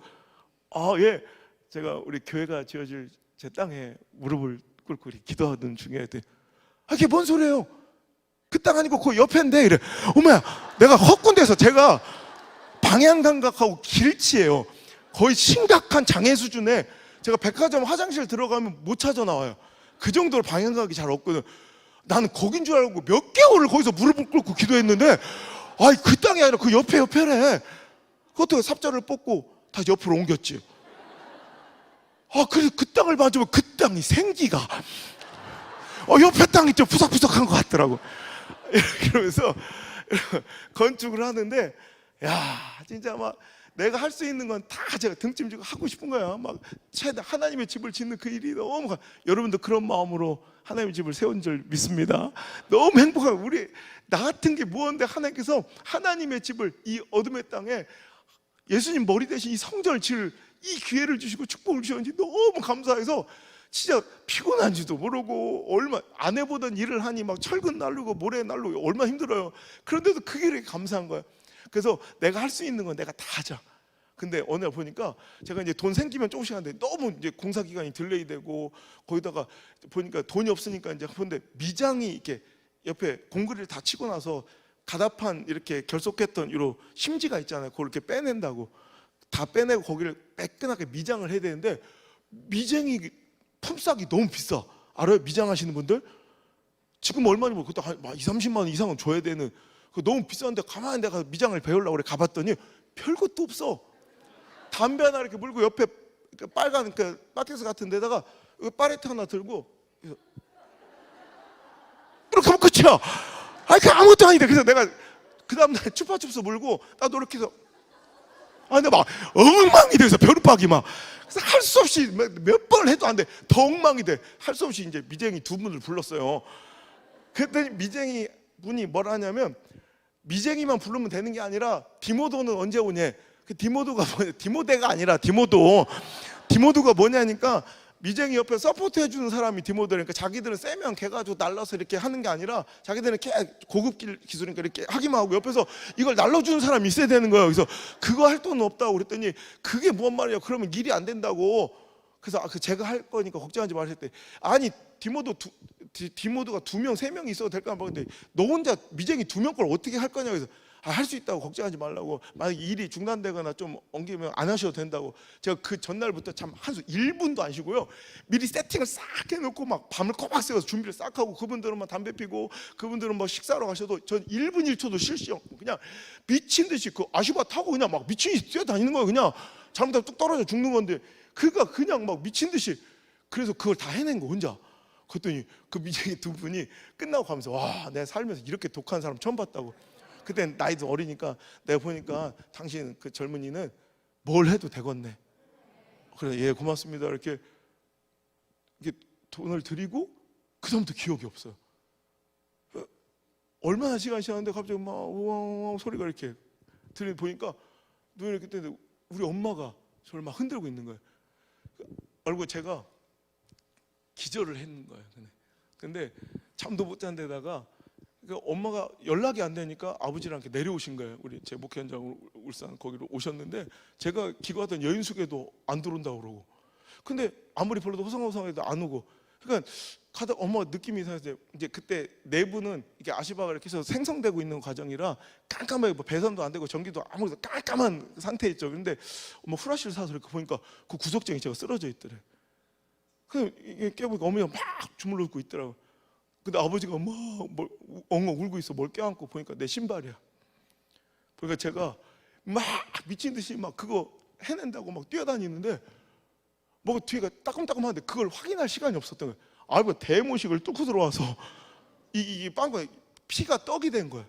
아, 예, 제가 우리 교회가 지어질 제 땅에 무릎을 꿇고 기도하던 중에 그게 뭔 소리예요? 그 땅 아니고 그 옆인데 이래. 어머야, 내가 헛군데서 제가 방향 감각하고 길치예요. 거의 심각한 장애 수준에 제가 백화점 화장실 들어가면 못 찾아 나와요. 그 정도로 방향 감각이 잘 없거든. 나는 거긴 줄 알고 몇 개월을 거기서 무릎을 꿇고 기도했는데, 아이 그 땅이 아니라 그 옆에래. 그것도 삽자를 뽑고 다시 옆으로 옮겼지. 아, 그래서 그 땅을 만지면 그 땅이 생기가 옆에 땅이 좀 푸석푸석한 것 같더라고. 이러면서 건축을 하는데, 야, 진짜 막 내가 할 수 있는 건 다 제가 등짐 지고 하고 싶은 거야. 막 최대 하나님의 집을 짓는 그 일이 너무 여러분도 그런 마음으로 하나님의 집을 세운 줄 믿습니다. 너무 행복하고, 우리 나 같은 게 무언데 하나님께서 하나님의 집을 이 어둠의 땅에 예수님 머리 대신 이 성전을 지을 이 기회를 주시고 축복을 주셨는지 너무 감사해서 진짜 피곤한지도 모르고, 얼마 안 해보던 일을 하니 막 철근 날르고 모래 날르고 얼마나 힘들어요. 그런데도 그게 이렇게 감사한 거야. 그래서 내가 할 수 있는 건 내가 다 하자. 근데 어느 날 보니까 제가 이제 돈 생기면 조금씩 하는데 너무 이제 공사 기간이 딜레이되고, 거기다가 보니까 돈이 없으니까 이제 근데 미장이 이렇게 옆에 공구리를 다 치고 나서 가다판 이렇게 결속했던 이런 심지가 있잖아요. 그걸 이렇게 빼낸다고 다 빼내고 거기를 매끈하게 미장을 해야 되는데, 미장이 품삯이 너무 비싸. 알아요? 미장하시는 분들 지금 얼마니 뭐 그때 한 20-30만 원 이상은 줘야 되는, 너무 비싼데 가만히 내가 미장을 배우려고 그래 가봤더니 별것도 없어. 담배 하나 이렇게 물고 옆에 빨간 그 바켓스 같은 데다가 파레트 하나 들고 이렇게 하면 끝이야. 아니 그 아무것도 아닌데. 그래서 내가 그 다음날 추파춥스 물고 나도 이렇게 해서 근데 막 엉망이 돼서 벼룩박이 막, 그래서 할 수 없이 몇 번 해도 안 돼. 더 엉망이 돼. 할 수 없이 이제 미쟁이 두 분을 불렀어요. 그랬더니 미쟁이 분이 뭐라 하냐면, 미쟁이만 부르면 되는 게 아니라 디모도는 언제 오냐. 그 디모도가 뭐냐, 디모데가 아니라 디모도가 뭐냐니까, 미쟁이 옆에 서포트 해주는 사람이 디모데니까, 자기들은 세면 걔 가지고 날라서 이렇게 하는 게 아니라 자기들은 고급 기술이니까 이렇게 하기만 하고 옆에서 이걸 날라주는 사람이 있어야 되는 거예요. 그래서 그거 할 돈 없다고 그랬더니, 그게 뭔 말이야, 그러면 일이 안 된다고. 그래서 제가 할 거니까 걱정하지 마실 때, 아니 디모도가 2명 3명이 있어도 될까 봐. 근데 너 혼자 미쟁이 2명 걸 어떻게 할 거냐. 그래서 할 수 있다고, 걱정하지 말라고. 만약 일이 중단되거나 좀 엉기면 안 하셔도 된다고. 제가 그 전날부터 참 한수 1분도 안 쉬고요, 미리 세팅을 싹 해놓고 막 밤을 꼬박 새워서 준비를 싹 하고, 그분들은 막 담배 피고 그분들은 뭐 식사하러 가셔도 전 1분 1초도 쉴 수 없고 그냥 미친 듯이 그 아슈바 타고 그냥 막 미친 듯이 뛰어다니는 거예요. 그냥 잘못하면 뚝 떨어져 죽는 건데 그가 그냥 막 미친 듯이. 그래서 그걸 다 해낸 거 혼자. 그랬더니 그 미쟁이 두 분이 끝나고 가면서, 와, 내가 살면서 이렇게 독한 사람 처음 봤다고. 그때 나이도 어리니까 내가 보니까 당신 그 젊은이는 뭘 해도 되겠네. 그래, 예, 고맙습니다. 이렇게 돈을 드리고 그 다음부터 기억이 없어요. 얼마나 시간이 지났는데 갑자기 막 우왕 소리가 이렇게 보니까 눈이 이렇게 뜨는데 우리 엄마가 저를 막 흔들고 있는 거예요. 얼굴 제가 기절을 했는 거예요. 근데 잠도 못 잔 데다가 엄마가 연락이 안 되니까 아버지랑 이렇게 내려오신 거예요. 우리 제 목회 현장 울산 거기로 오셨는데, 제가 기거하던 여인숙에도 안 들어온다고 그러고, 근데 아무리 불러도 호성호성해도 안 오고. 그러니까 가다 엄마가 느낌이 이상해서, 이제 그때 내부는 이렇게 아시바가 이렇게 해서 생성되고 있는 과정이라 깜깜하게 뭐 배선도 안 되고 전기도 아무것도 깜깜한 상태였죠. 근데 엄마 후라시를 사서 이렇게 보니까 그 구석쟁이 제가 쓰러져 있더래. 그래서 깨보니까 어머니가 막 주물르고 있더라고. 근데 아버지가 막 엉엉 울고 있어. 뭘 껴안고 보니까 내 신발이야. 그러니까 제가 막 미친 듯이 막 그거 해낸다고 막 뛰어다니는데, 뭐 뒤가 따끔따끔한데 그걸 확인할 시간이 없었던 거예요. 아이고, 대모식을 뚫고 들어와서 이 빵꾸에 피가 떡이 된 거예요.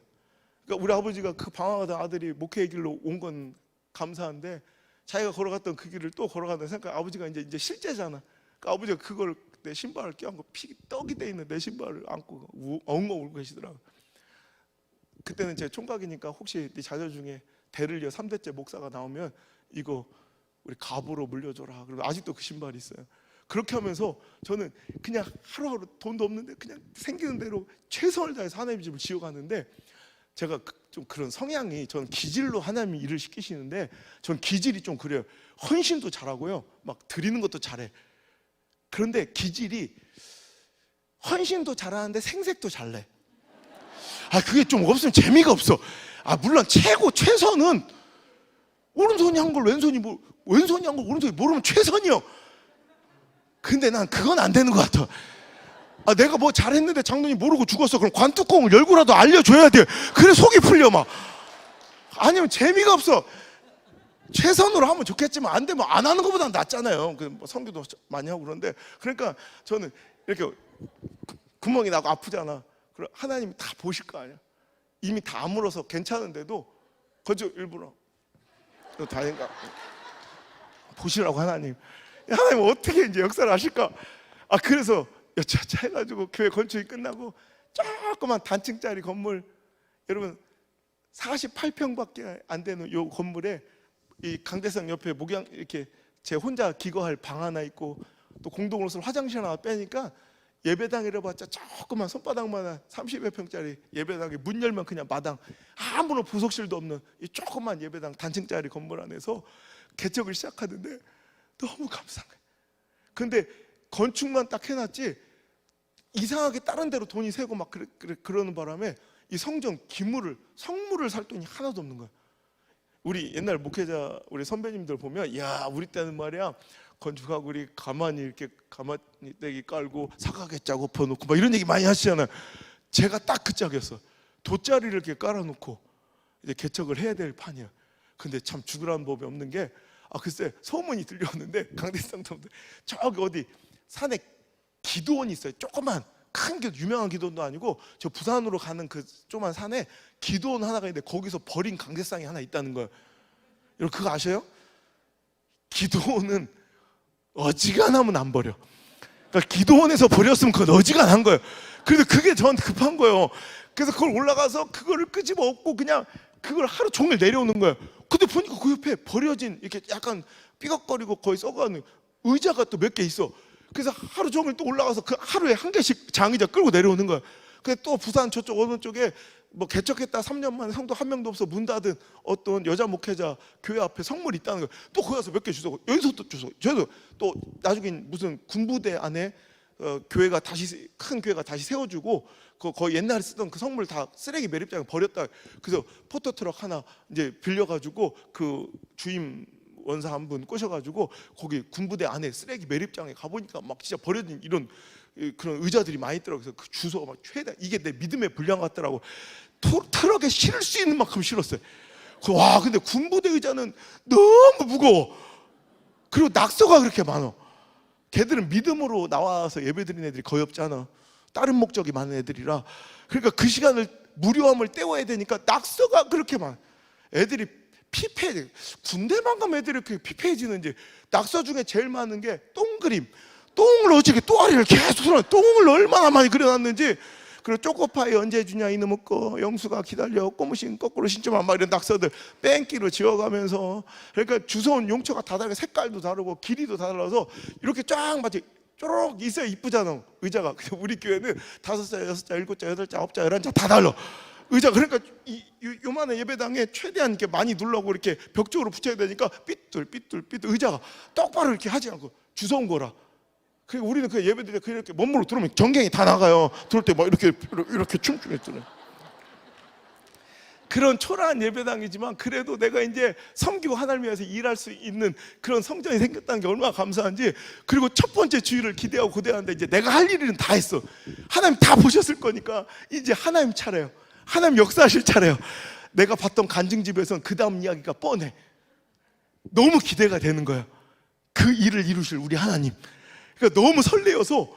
그러니까 우리 아버지가 그 방황하던 아들이 목회의 길로 온 건 감사한데, 자기가 걸어갔던 그 길을 또 걸어간다는 생각. 아버지가 이제 실제잖아. 그러니까 아버지가 그걸 내 신발을 껴안고 피 떡이 돼 있는 내 신발을 안고 엉엉 울고 계시더라고요. 그때는 제 총각이니까 혹시 네 자녀 중에 대를 이어 3대째 목사가 나오면 이거 우리 갑으로 물려줘라. 그리고 아직도 그 신발이 있어요. 그렇게 하면서 저는 그냥 하루하루 돈도 없는데 그냥 생기는 대로 최선을 다해서 하나님의 집을 지어가는데, 제가 좀 그런 성향이, 전 기질로 하나님이 일을 시키시는데 전 기질이 좀 그래요. 헌신도 잘하고요, 막 드리는 것도 잘해. 그런데 기질이 헌신도 잘하는데 생색도 잘내. 그게 좀 없으면 재미가 없어. 물론 최선은 오른손이 한 걸 왼손이 왼손이 한 걸 오른손이 모르면 최선이요. 근데 난 그건 안 되는 것 같아. 내가 뭐 잘했는데 장로님이 모르고 죽었어. 그럼 관뚜껑을 열고라도 알려줘야 돼. 그래 속이 풀려 막. 아니면 재미가 없어. 최선으로 하면 좋겠지만 안 되면 안 하는 것보다 낫잖아요. 뭐 선교도 많이 하고 그런데, 그러니까 저는 이렇게 구멍이 나고 아프잖아. 그럼 하나님이 다 보실 거 아니야. 이미 다 아물어서 괜찮은데도 거저 일부러 다행인가 보시라고 하나님 어떻게 이제 역사를 하실까. 그래서 여차차 해가지고 교회 건축이 끝나고 조그만 단층짜리 건물, 여러분 48평밖에 안 되는 요 건물에 이 강대상 옆에 목양 이렇게 제 혼자 기거할 방 하나 있고, 또 공동으로 쓸 화장실 하나 빼니까 예배당이라 봤자 조그만 손바닥만한 30여 평짜리 예배당에 문 열면 그냥 마당, 아무런 부속실도 없는 이 조그만 예배당 단층짜리 건물 안에서 개척을 시작하는데 너무 감사한 거예요. 근데 건축만 딱 해놨지 이상하게 다른 데로 돈이 새고 막 그러는 바람에 이 성전 기물을, 성물을 살 돈이 하나도 없는 거야. 우리 옛날 목회자 우리 선배님들 보면, 야 우리 때는 말이야 건축하고 우리 가만히 이렇게 가마떼기 깔고 사각에 짜고 퍼놓고 막 이런 얘기 많이 하시잖아요. 제가 딱 그 짝이었어. 돗자리를 이렇게 깔아놓고 이제 개척을 해야 될 판이야. 근데 참 죽으라는 법이 없는 게, 글쎄 소문이 들려오는데 강대상도 저기 어디 산에 기도원이 있어요. 조그만 큰 유명한 기도원도 아니고 저 부산으로 가는 그 조그만 산에 기도원 하나가 있는데 거기서 버린 강대상이 하나 있다는 거예요. 여러분 그거 아셔요? 기도원은 어지간하면 안 버려. 그러니까 기도원에서 버렸으면 그건 어지간한 거예요. 그래서 그게 저한테 급한 거예요. 그래서 그걸 올라가서 그거를 끄집어 엎고 그냥 그걸 하루 종일 내려오는 거예요. 근데 보니까 그 옆에 버려진 이렇게 약간 삐걱거리고 거의 썩어가는 의자가 또 몇 개 있어. 그래서 하루 종일 또 올라가서 그 하루에 한 개씩 장의자 끌고 내려오는 거야. 근데 또 부산 저쪽 어느 쪽에 뭐 개척했다 3년 만에 성도 한 명도 없어 문 닫은 어떤 여자 목회자 교회 앞에 성물이 있다는 거야. 또 거기 가서 몇 개 주워, 여기서 또 주워. 저도 또 나중에 무슨 군부대 안에 교회가 다시, 큰 교회가 다시 세워주고 거의 옛날에 쓰던 그 성물 다 쓰레기 매립장에 버렸다. 그래서 포토트럭 하나 이제 빌려가지고 그 주임 원사 한 분 꼬셔가지고 거기 군부대 안에 쓰레기 매립장에 가보니까 막 진짜 버려진 이런 그런 의자들이 많이 있더라고요. 그래서 그 주소가 막 최대, 이게 내 믿음의 분량 같더라고. 트럭에 실을 수 있는 만큼 실었어요. 와, 근데 군부대 의자는 너무 무거워. 그리고 낙서가 그렇게 많아. 걔들은 믿음으로 나와서 예배드리는 애들이 거의 없잖아. 다른 목적이 많은 애들이라. 그러니까 그 시간을, 무료함을 때워야 되니까 낙서가 그렇게 많아. 애들이 피폐해. 군대만 가면 애들이 이렇게 피폐해지는지. 낙서 중에 제일 많은 게 똥그림. 똥을 어떻게 또아리를 계속 풀어. 똥을 얼마나 많이 그려놨는지. 그리고 초코파이 언제 주냐 이놈의 거, 영수가 기다려, 꼬무신 거꾸로 신점아, 막 이런 낙서들 뺑기로 지어가면서. 그러니까 주워온 용처가 다 다르고 색깔도 다르고 길이도 다 달라서 이렇게 쫙 마치 쪼록 있어야 이쁘잖아 의자가. 근데 우리 교회는 5자, 6자, 7자, 8자, 9자, 11자 다 달라 의자. 그러니까 요만한 예배당에 최대한 이렇게 많이 누르고 이렇게 벽 쪽으로 붙여야 되니까 삐뚤 의자가 똑바로 이렇게 하지 않고 주워온 거라. 그리고 우리는 그 예배드릴 때 이렇게 몸으로 들어오면 전갱이 다 나가요. 들어올 때 막 이렇게 춤추겠잖아요. 그런 초라한 예배당이지만 그래도 내가 이제 섬기고 하나님 위해서 일할 수 있는 그런 성전이 생겼다는 게 얼마나 감사한지. 그리고 첫 번째 주일을 기대하고 고대하는데 이제 내가 할 일은 다 했어. 하나님 다 보셨을 거니까 이제 하나님 차례요. 하나님 역사하실 차례요. 내가 봤던 간증집에서는 그 다음 이야기가 뻔해. 너무 기대가 되는 거야. 그 일을 이루실 우리 하나님. 그러니까 너무 설레어서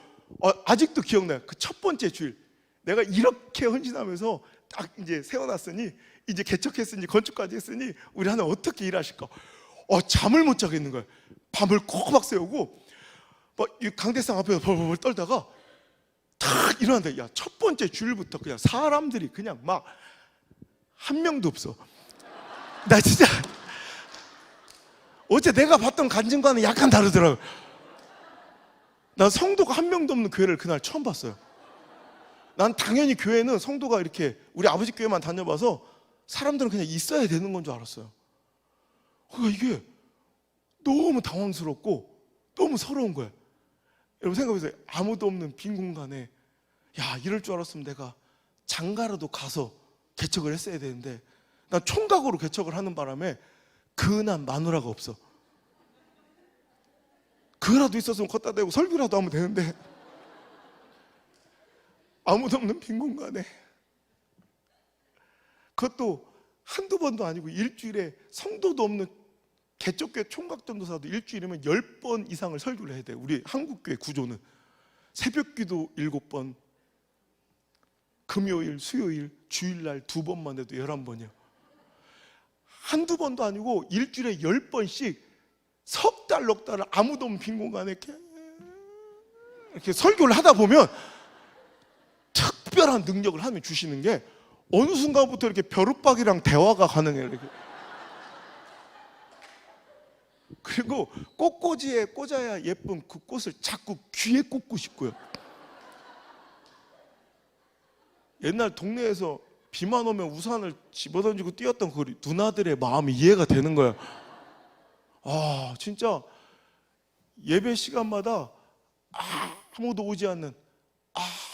아직도 기억나요. 그 첫 번째 주일 내가 이렇게 헌신하면서 딱 이제 세워놨으니, 이제 개척했으니, 건축까지 했으니 우리 하나님 어떻게 일하실까. 잠을 못 자겠는 거야. 밤을 꼬박 세우고 막 이 강대상 앞에서 벌벌 떨다가 탁 일어난다. 야, 첫 번째 주일부터 그냥 사람들이 그냥 막 한 명도 없어. 나 진짜 어제 내가 봤던 간증과는 약간 다르더라고. 난 성도가 한 명도 없는 교회를 그날 처음 봤어요. 난 당연히 교회는 성도가 이렇게 우리 아버지 교회만 다녀봐서 사람들은 그냥 있어야 되는 건 줄 알았어요. 그러니까 이게 너무 당황스럽고 너무 서러운 거예요. 여러분 생각해보세요. 아무도 없는 빈 공간에, 야, 이럴 줄 알았으면 내가 장가라도 가서 개척을 했어야 되는데, 난 총각으로 개척을 하는 바람에 근한 마누라가 없어. 그거라도 있었으면 걷다 대고 설교라도 하면 되는데, 아무도 없는 빈 공간에, 그것도 한두 번도 아니고 일주일에 성도도 없는 개척교회 총각전도사도 일주일이면 10번 이상을 설교를 해야 돼요. 우리 한국교회 구조는 새벽기도 7번, 금요일, 수요일, 주일날 2번만 해도 11번이요. 한두 번도 아니고 일주일에 10번씩 석 달, 넉 달을 아무도 없는 빈 공간에 이렇게 설교를 하다 보면 특별한 능력을 하나님이 주시는 게 어느 순간부터 이렇게 벼룩박이랑 대화가 가능해요. 이렇게. 그리고 꽃꽂이에 꽂아야 예쁜 그 꽃을 자꾸 귀에 꽂고 싶고요. 옛날 동네에서 비만 오면 우산을 집어던지고 뛰었던 그 누나들의 마음이 이해가 되는 거예요. 아, 진짜 예배 시간마다 아무도 오지 않는,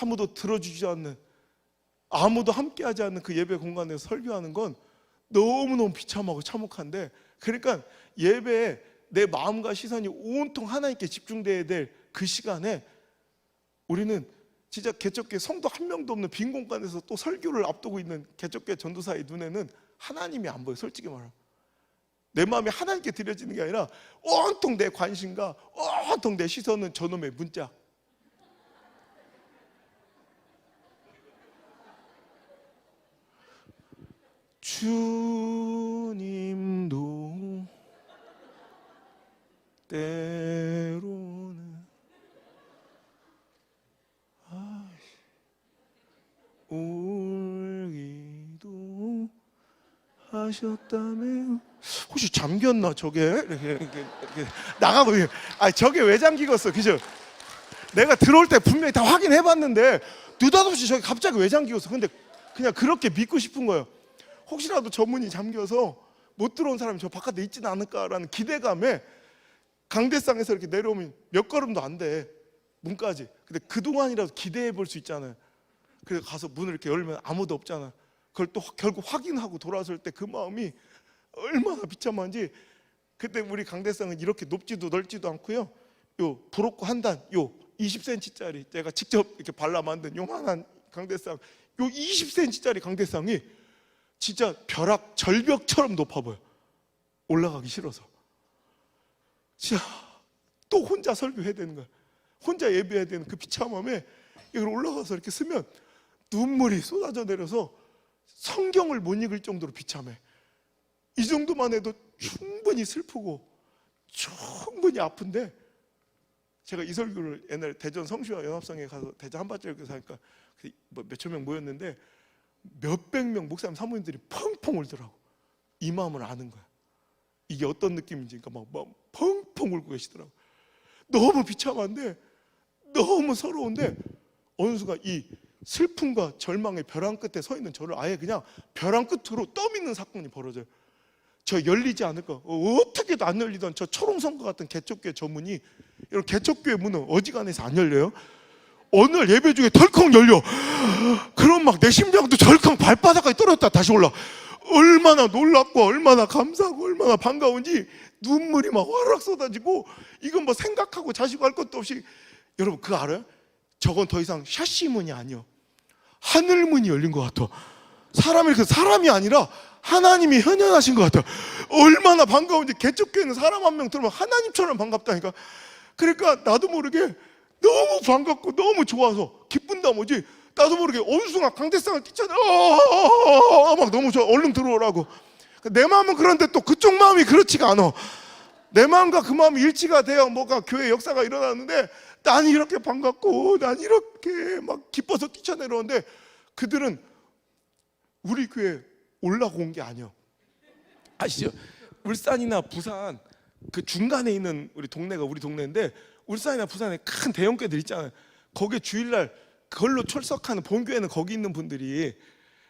아무도 들어주지 않는, 아무도 함께하지 않는 그 예배 공간에서 설교하는 건 너무너무 비참하고 참혹한데, 그러니까 예배에 내 마음과 시선이 온통 하나님께 집중돼야 될 그 시간에 우리는 진짜 개척교회 성도 한 명도 없는 빈 공간에서 또 설교를 앞두고 있는 개척교회 전도사의 눈에는 하나님이 안 보여. 솔직히 말하면 내 마음이 하나님께 드려지는 게 아니라 온통 내 관심과 온통 내 시선은 저놈의 문자. 주님도 때로는 울기도 하셨다며. 혹시 잠겼나 저게? 이렇게 나가고. 저게 왜 잠기겠어? 그죠? 내가 들어올 때 분명히 다 확인해봤는데 느닷없이 저게 갑자기 왜 잠기겠어? 근데 그냥 그렇게 믿고 싶은 거예요. 혹시라도 저 문이 잠겨서 못 들어온 사람이 저 바깥에 있지는 않을까라는 기대감에 강대상에서 이렇게 내려오면 몇 걸음도 안 돼, 문까지. 근데 그동안이라도 기대해 볼 수 있잖아요. 그래서 가서 문을 이렇게 열면 아무도 없잖아. 그걸 또 결국 확인하고 돌아설 때 그 마음이 얼마나 비참한지. 그때 우리 강대상은 이렇게 높지도 넓지도 않고요, 요 브로커 한 단, 요 20cm짜리 제가 직접 이렇게 발라 만든 요만한 강대상, 요 20cm짜리 강대상이 진짜 벼락 절벽처럼 높아 보여. 올라가기 싫어서. 진짜 또 혼자 설교해야 되는 거야. 혼자 예배해야 되는 그 비참함에 이걸 올라가서 이렇게 쓰면 눈물이 쏟아져 내려서 성경을 못 읽을 정도로 비참해. 이 정도만 해도 충분히 슬프고 충분히 아픈데, 제가 이 설교를 옛날에 대전 성시와 연합성에 가서 대전 한밭절교에서 하니까 몇천 명 모였는데 몇백 명 목사님 사모님들이 펑펑 울더라고. 이 마음을 아는 거야. 이게 어떤 느낌인지. 그러니까 막 펑펑 울고 계시더라고. 너무 비참한데, 너무 서러운데, 어느 순간 이 슬픔과 절망의 벼랑 끝에 서 있는 저를 아예 그냥 벼랑 끝으로 떠밀는 사건이 벌어져요. 저 열리지 않을까, 어떻게도 안 열리던 저 초롱성과 같은 개척교회 저 문이, 이런 개척교회 문은 어지간해서 안 열려요. 어느 날 예배 중에 덜컹 열려. 그럼 막 내 심장도 절컹 발바닥까지 떨어졌다 다시 올라. 얼마나 놀랍고 얼마나 감사하고 얼마나 반가운지 눈물이 막 화락 쏟아지고, 이건 뭐 생각하고 자시고 할 것도 없이. 여러분 그거 알아요? 저건 더 이상 샤시 문이 아니요, 하늘 문이 열린 것 같아. 사람이 아니라 하나님이 현현하신 것 같아. 얼마나 반가운지. 개척교회는 사람 한 명 들으면 하나님처럼 반갑다니까. 그러니까 나도 모르게 너무 반갑고 너무 좋아서 기쁜 나머지 나도 모르게 어느 순간 강대상을 뛰잖아. 막 너무 좋아. 얼른 들어오라고. 내 마음은 그런데 또 그쪽 마음이 그렇지가 않아. 내 마음과 그 마음이 일치가 돼야 뭐가 교회 역사가 일어나는데, 난 이렇게 반갑고 난 이렇게 막 기뻐서 뛰쳐내려오는데 그들은 우리 교회 올라고 온 게 아니야. 아시죠? 울산이나 부산 그 중간에 있는 우리 동네가 우리 동네인데, 울산이나 부산에 큰 대형 교회들 있잖아요. 거기에 주일날 그걸로 출석하는 본교회는 거기 있는 분들이,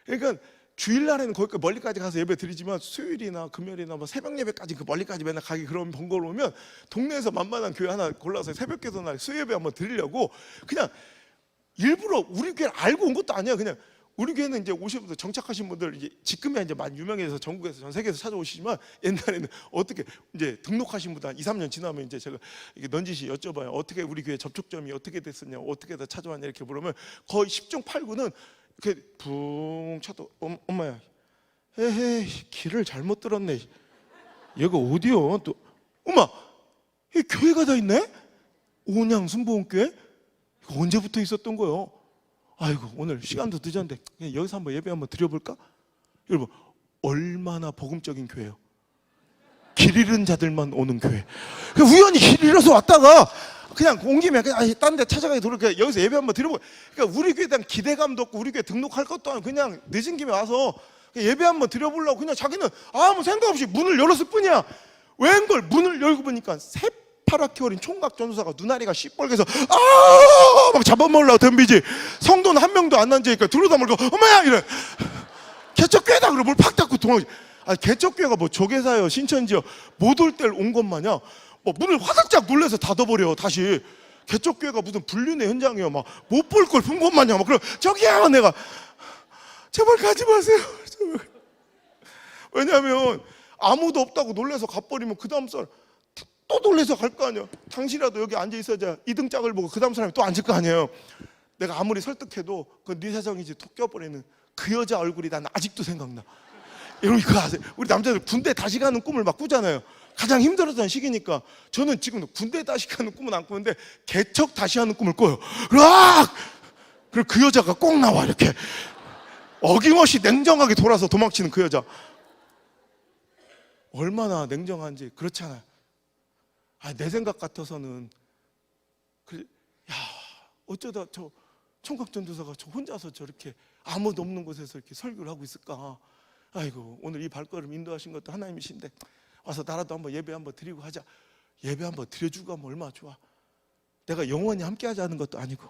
그러니까 주일날에는 거기 멀리까지 가서 예배 드리지만 수요일이나 금요일이나 뭐 새벽 예배까지 그 멀리까지 맨날 가기 그런 번거로우면 동네에서 만만한 교회 하나 골라서 새벽 기도날 수요 예배 한번 드리려고 그냥 일부러 우리 교회를 알고 온 것도 아니야. 그냥 우리 교회는 이제 오신 분들, 정착하신 분들 이제 지금이야 이제 많이 유명해서 전국에서 전 세계에서 찾아오시지만 옛날에는 어떻게 이제 등록하신 분들 한 2, 3년 지나면 이제 제가 이게 넌지시 여쭤봐요. 어떻게 우리 교회 접촉점이 어떻게 됐었냐, 어떻게 다 찾아왔냐 이렇게 물으면 거의 10중 8구는 이렇게 붕 쳐도 엄마야, 에헤이 길을 잘못 들었네. 얘가 어디요? 또 엄마, 이 교회가 다 있네? 온양 순복음교회? 이거 언제부터 있었던 거요? 아이고 오늘 시간도 늦었는데 그냥 여기서 한번 예배 한번 드려볼까? 여러분 얼마나 복음적인 교회예요. 길 잃은 자들만 오는 교회. 우연히 길 잃어서 왔다가 그냥 온 김에 그냥 딴 데 찾아가기 도로 여기서 예배 한번 드려보고. 그러니까 우리 교회에 대한 기대감도 없고 우리 교회 등록할 것도 아니고 그냥 늦은 김에 와서 예배 한번 드려보려고 그냥 자기는 아무 생각 없이 문을 열었을 뿐이야. 웬걸 문을 열고 보니까 새파랗게 어린 총각 전도사가 눈알이가 시뻘개서 막 잡아먹으려고 덤비지. 성도는 한 명도 안 앉으니까 들어다 말고 엄마야 이래. 개척교회다 그러고 뭘 팍 닫고 도망가지. 개척교회가 뭐 조계사요 신천지요 못 올 때 온 것 마냥 뭐 문을 화들짝 놀래서 닫아버려. 다시 개척교회가 무슨 불륜의 현장이에요. 막 못 볼 걸 본 것 마냥 막 그럼 저기야 내가 제발 가지 마세요. 제발. 왜냐하면 아무도 없다고 놀래서 가버리면 그 다음 사람 또 놀래서 갈 거 아니에요. 당신이라도 여기 앉아 있어야 이 등짝을 보고 그 다음 사람이 또 앉을 거 아니에요. 내가 아무리 설득해도 그 네 사정이지 톡 껴버리는 그 여자 얼굴이 난 아직도 생각나. 여러분 이거 아세요? 우리 남자들 군대 다시 가는 꿈을 막 꾸잖아요. 가장 힘들었던 시기니까. 저는 지금 군대 다시 가는 꿈은 안 꾸는데 개척 다시 하는 꿈을 꿔요. 으악! 그리고 그 여자가 꼭 나와 이렇게 어김없이 냉정하게 돌아서 도망치는 그 여자. 얼마나 냉정한지. 그렇잖아요. 내 생각 같아서는 어쩌다 저 총각전도사가 저 혼자서 저렇게 아무도 없는 곳에서 이렇게 설교를 하고 있을까. 아이고 오늘 이 발걸음 인도하신 것도 하나님이신데 와서 나라도 한번 예배 한번 드리고 하자. 예배 한번 드려주고 하면 얼마나 좋아. 내가 영원히 함께 하자는 것도 아니고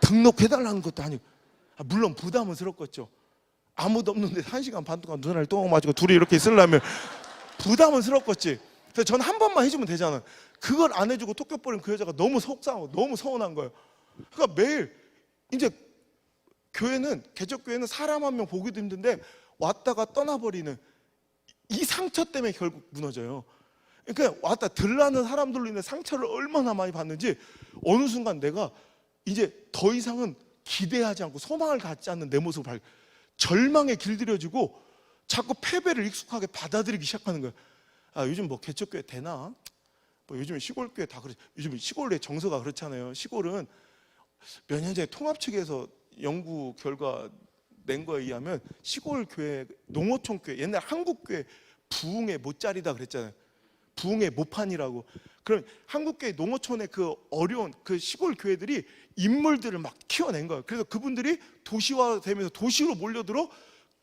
등록해달라는 것도 아니고. 물론 부담은 스럽겠죠. 아무도 없는데 1시간 반 동안 눈알 똥 맞고 둘이 이렇게 있으려면 부담은 스럽겠지. 그래서 전 한 번만 해주면 되잖아. 그걸 안 해주고 톡 껴버린 그 여자가 너무 속상하고 너무 서운한 거예요. 그러니까 매일 이제 교회는 개척교회는 사람 한 명 보기도 힘든데 왔다가 떠나버리는 이 상처 때문에 결국 무너져요. 그러니까 왔다 들라는 사람들로 인해 상처를 얼마나 많이 받는지 어느 순간 내가 이제 더 이상은 기대하지 않고 소망을 갖지 않는 내 모습을 절망에 길들여지고 자꾸 패배를 익숙하게 받아들이기 시작하는 거예요. 요즘 뭐 개척교회 되나? 뭐 요즘 시골교회 다 그렇지. 요즘 시골의 정서가 그렇잖아요. 시골은 몇 년 전에 통합 측에서 연구 결과 낸 거에 의하면 시골 교회, 농어촌 교회, 옛날 한국 교회 부흥의 못자리다 그랬잖아요. 부흥의 모판이라고. 그럼 한국 교회, 농어촌의 그 어려운 그 시골 교회들이 인물들을 막 키워낸 거예요. 그래서 그분들이 도시화되면서 도시로 몰려들어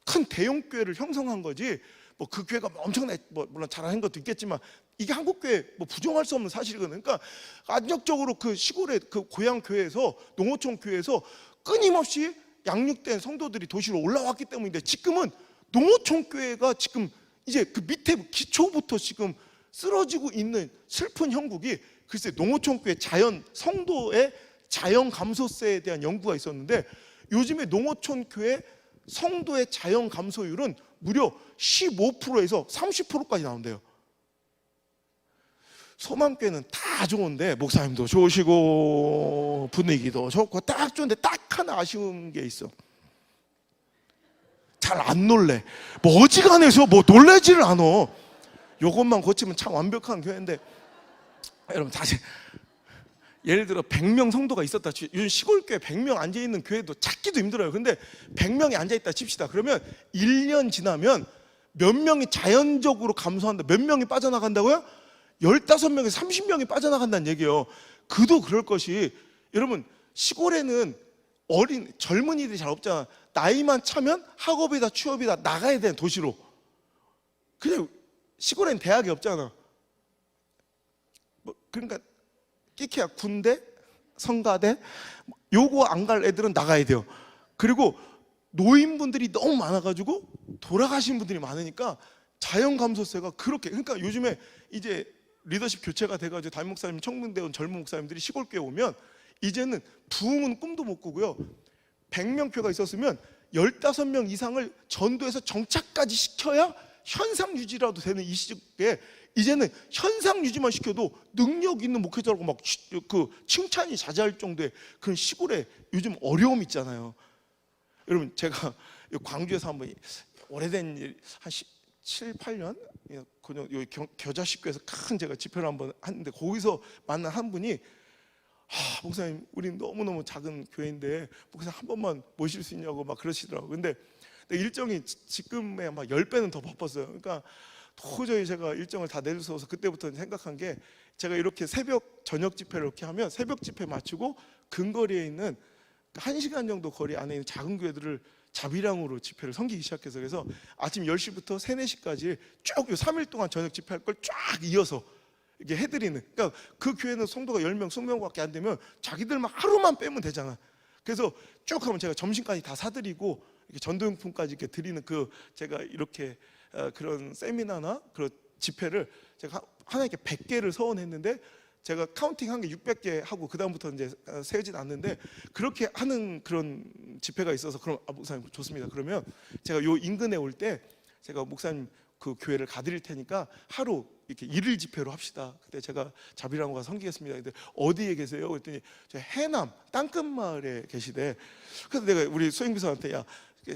큰 대형 교회를 형성한 거지. 뭐 그 교회가 엄청나게 뭐 물론 잘하는 것도 있겠지만 이게 한국 교회 뭐 부정할 수 없는 사실이거든요. 그러니까 안정적으로 그 시골의 그 고향 교회에서 농어촌 교회에서 끊임없이 양육된 성도들이 도시로 올라왔기 때문인데 지금은 농어촌 교회가 지금 이제 그 밑에 기초부터 지금 쓰러지고 있는 슬픈 형국이 글쎄 농어촌 교회 자연 성도의 자연 감소세에 대한 연구가 있었는데 요즘에 농어촌 교회 성도의 자연 감소율은 무려 15%에서 30%까지 나온대요. 소망교회는 다 좋은데 목사님도 좋으시고 분위기도 좋고 딱 좋은데 딱 하나 아쉬운 게 있어. 잘 안 놀래. 뭐 어지간해서 뭐 놀래지를 않아. 요것만 고치면 참 완벽한 교회인데 여러분 다시 예를 들어 100명 성도가 있었다. 요즘 시골교회 100명 앉아있는 교회도 찾기도 힘들어요. 근데 100명이 앉아있다 칩시다. 그러면 1년 지나면 몇 명이 자연적으로 감소한다. 몇 명이 빠져나간다고요? 15명에서 30명이 빠져나간다는 얘기예요. 그도 그럴 것이 여러분 시골에는 어린 젊은이들이 잘 없잖아. 나이만 차면 학업이다 취업이다 나가야 되는 도시로. 그냥 시골엔 대학이 없잖아. 뭐 그러니까 끼키야 군대, 성가대 요거 안 갈 애들은 나가야 돼요. 그리고 노인분들이 너무 많아가지고 돌아가신 분들이 많으니까 자연 감소세가 그렇게, 그러니까 요즘에 이제 리더십 교체가 돼가지고 담임 목사님, 청문대 온 젊은 목사님들이 시골교회 오면 이제는 부흥은 꿈도 못 꾸고요. 100명표가 있었으면 15명 이상을 전도해서 정착까지 시켜야 현상 유지라도 되는 이 시기에 이제는 현상 유지만 시켜도 능력 있는 목회자라고 막 그 칭찬이 자자할 정도의 그런 시골에 요즘 어려움 있잖아요. 여러분, 제가 광주에서 한번 오래된 일, 한 7, 8년 그냥 겨자식교에서 큰 제가 집회를 한번 했는데 거기서 만난 한 분이 목사님, 우리 너무너무 작은 교회인데 목사님 한 번만 모실 수 있냐고 막 그러시더라고요. 근데 일정이 지금에 막 10배는 더 바빴어요. 그러니까 도저히 제가 일정을 다 내줄 수 없어서 그때부터 생각한 게, 제가 이렇게 새벽 저녁 집회를 이렇게 하면 새벽 집회 마치고 근거리에 있는 1시간 정도 거리 안에 있는 작은 교회들을 자비량으로 집회를 섬기기 시작해서, 그래서 아침 10시부터 3, 4시까지 쭉 3일 동안 저녁 집회할 걸 쫙 이어서 이게 해드리는, 그러니까 그 교회는 성도가 10명, 20명밖에 안 되면 자기들만 하루만 빼면 되잖아. 그래서 쭉 하면 제가 점심까지 다 사드리고 이렇게 전도용품까지 이렇게 드리는 그, 제가 이렇게 그런 세미나나 그런 집회를 제가 하나님께 100개를 서원했는데 제가 카운팅한 게 600개 하고 그 다음부터 이제 세우진 않는데, 그렇게 하는 그런 집회가 있어서, 그럼 목사님 좋습니다. 그러면 제가 요 인근에 올 때 제가 목사님 그 교회를 가드릴 테니까 하루 이렇게 일일 집회로 합시다. 그때 제가 자비랑고 가서 섬기겠습니다. 근데 어디에 계세요? 그랬더니 저 해남 땅끝마을에 계시대. 그래서 내가 우리 소행비서한테, 야,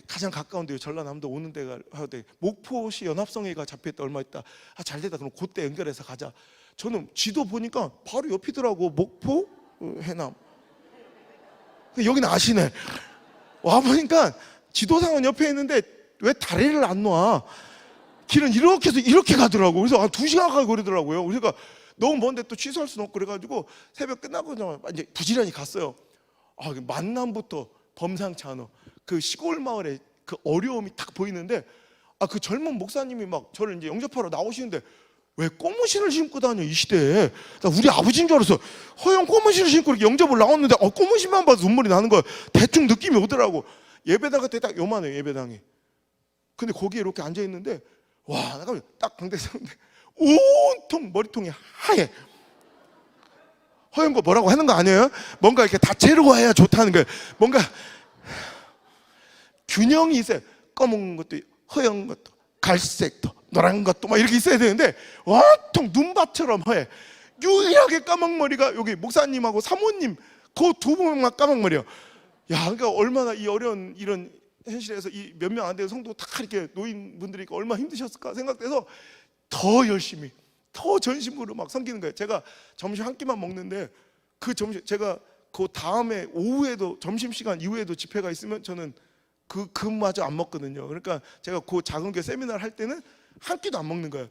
가장 가까운데 전라남도 오는 데가 하되 목포시 연합성회가 잡혀있다, 얼마 있다. 잘 됐다. 그럼 그때 연결해서 가자. 저는 지도 보니까 바로 옆이더라고. 목포, 해남. 여기는 아시네. 와 보니까 지도상은 옆에 있는데 왜 다리를 안 놔? 길은 이렇게 해서 이렇게 가더라고. 그래서 2시간 가고 그러더라고요. 그러니까 너무 먼데 또 취소할 수는 없고 그래가지고 새벽 끝나고 이제 부지런히 갔어요. 만남부터 범상치 않아. 그 시골 마을에 그 어려움이 딱 보이는데, 그 젊은 목사님이 막 저를 이제 영접하러 나오시는데 왜 고무신을 신고 다녀 이 시대에. 나 우리 아버지인 줄 알았어. 허영 고무신을 신고 이렇게 영접을 나왔는데 고무신만 봐도 눈물이 나는 거야. 대충 느낌이 오더라고. 예배당 같아 딱 요만해요, 예배당이. 근데 거기에 이렇게 앉아 있는데, 와, 내가 딱 강대 섰는데 온통 머리통이 하얘. 허영 거 뭐라고 하는 거 아니에요? 뭔가 이렇게 다채로워 해야 좋다는 거예요. 뭔가 균형이 있어요. 검은 것도 허연 것도 갈색도 노란 것도 막 이렇게 있어야 되는데 온통 눈밭처럼 허해. 유일하게 까막머리가 여기 목사님하고 사모님 그 두 분만 까막머리야. 야, 그러니까 얼마나 이 어려운 이런 현실에서 이 몇 명 안 되는 성도 다 이렇게 노인분들이 얼마나 힘드셨을까 생각돼서 더 열심히, 더 전심으로 막 섬기는 거예요. 제가 점심 한 끼만 먹는데 그 점심, 제가 그 다음에 오후에도 점심시간 이후에도 집회가 있으면 저는 그마저 안 먹거든요. 그러니까 제가 그 작은 교회 세미나를 할 때는 한 끼도 안 먹는 거예요.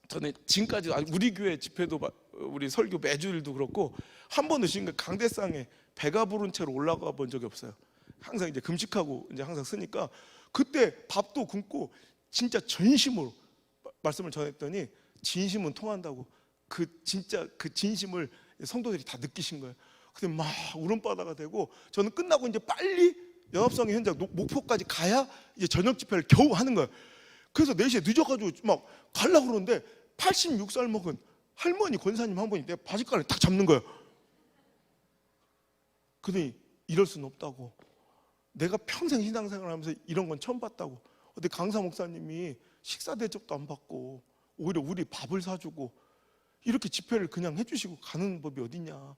저는 지금까지 우리 교회 집회도 우리 설교 매주일도 그렇고 한 번도 지금 강대상에 배가 부른 채로 올라가 본 적이 없어요. 항상 이제 금식하고 이제 항상 쓰니까 그때 밥도 굶고 진짜 전심으로 말씀을 전했더니 진심은 통한다고, 그 진짜 그 진심을 성도들이 다 느끼신 거예요. 근데 막 울음바다가 되고, 저는 끝나고 이제 빨리 연합성회 현장 목포까지 가야 이제 저녁 집회를 겨우 하는 거예요. 그래서 4시에 늦어가지고 막 가려고 그러는데 86살 먹은 할머니 권사님 한 분이 내 바지가를 딱 잡는 거예요. 그러더니 이럴 수는 없다고, 내가 평생 신앙생활 하면서 이런 건 처음 봤다고. 근데 강사 목사님이 식사 대접도 안 받고 오히려 우리 밥을 사주고 이렇게 집회를 그냥 해주시고 가는 법이 어딨냐.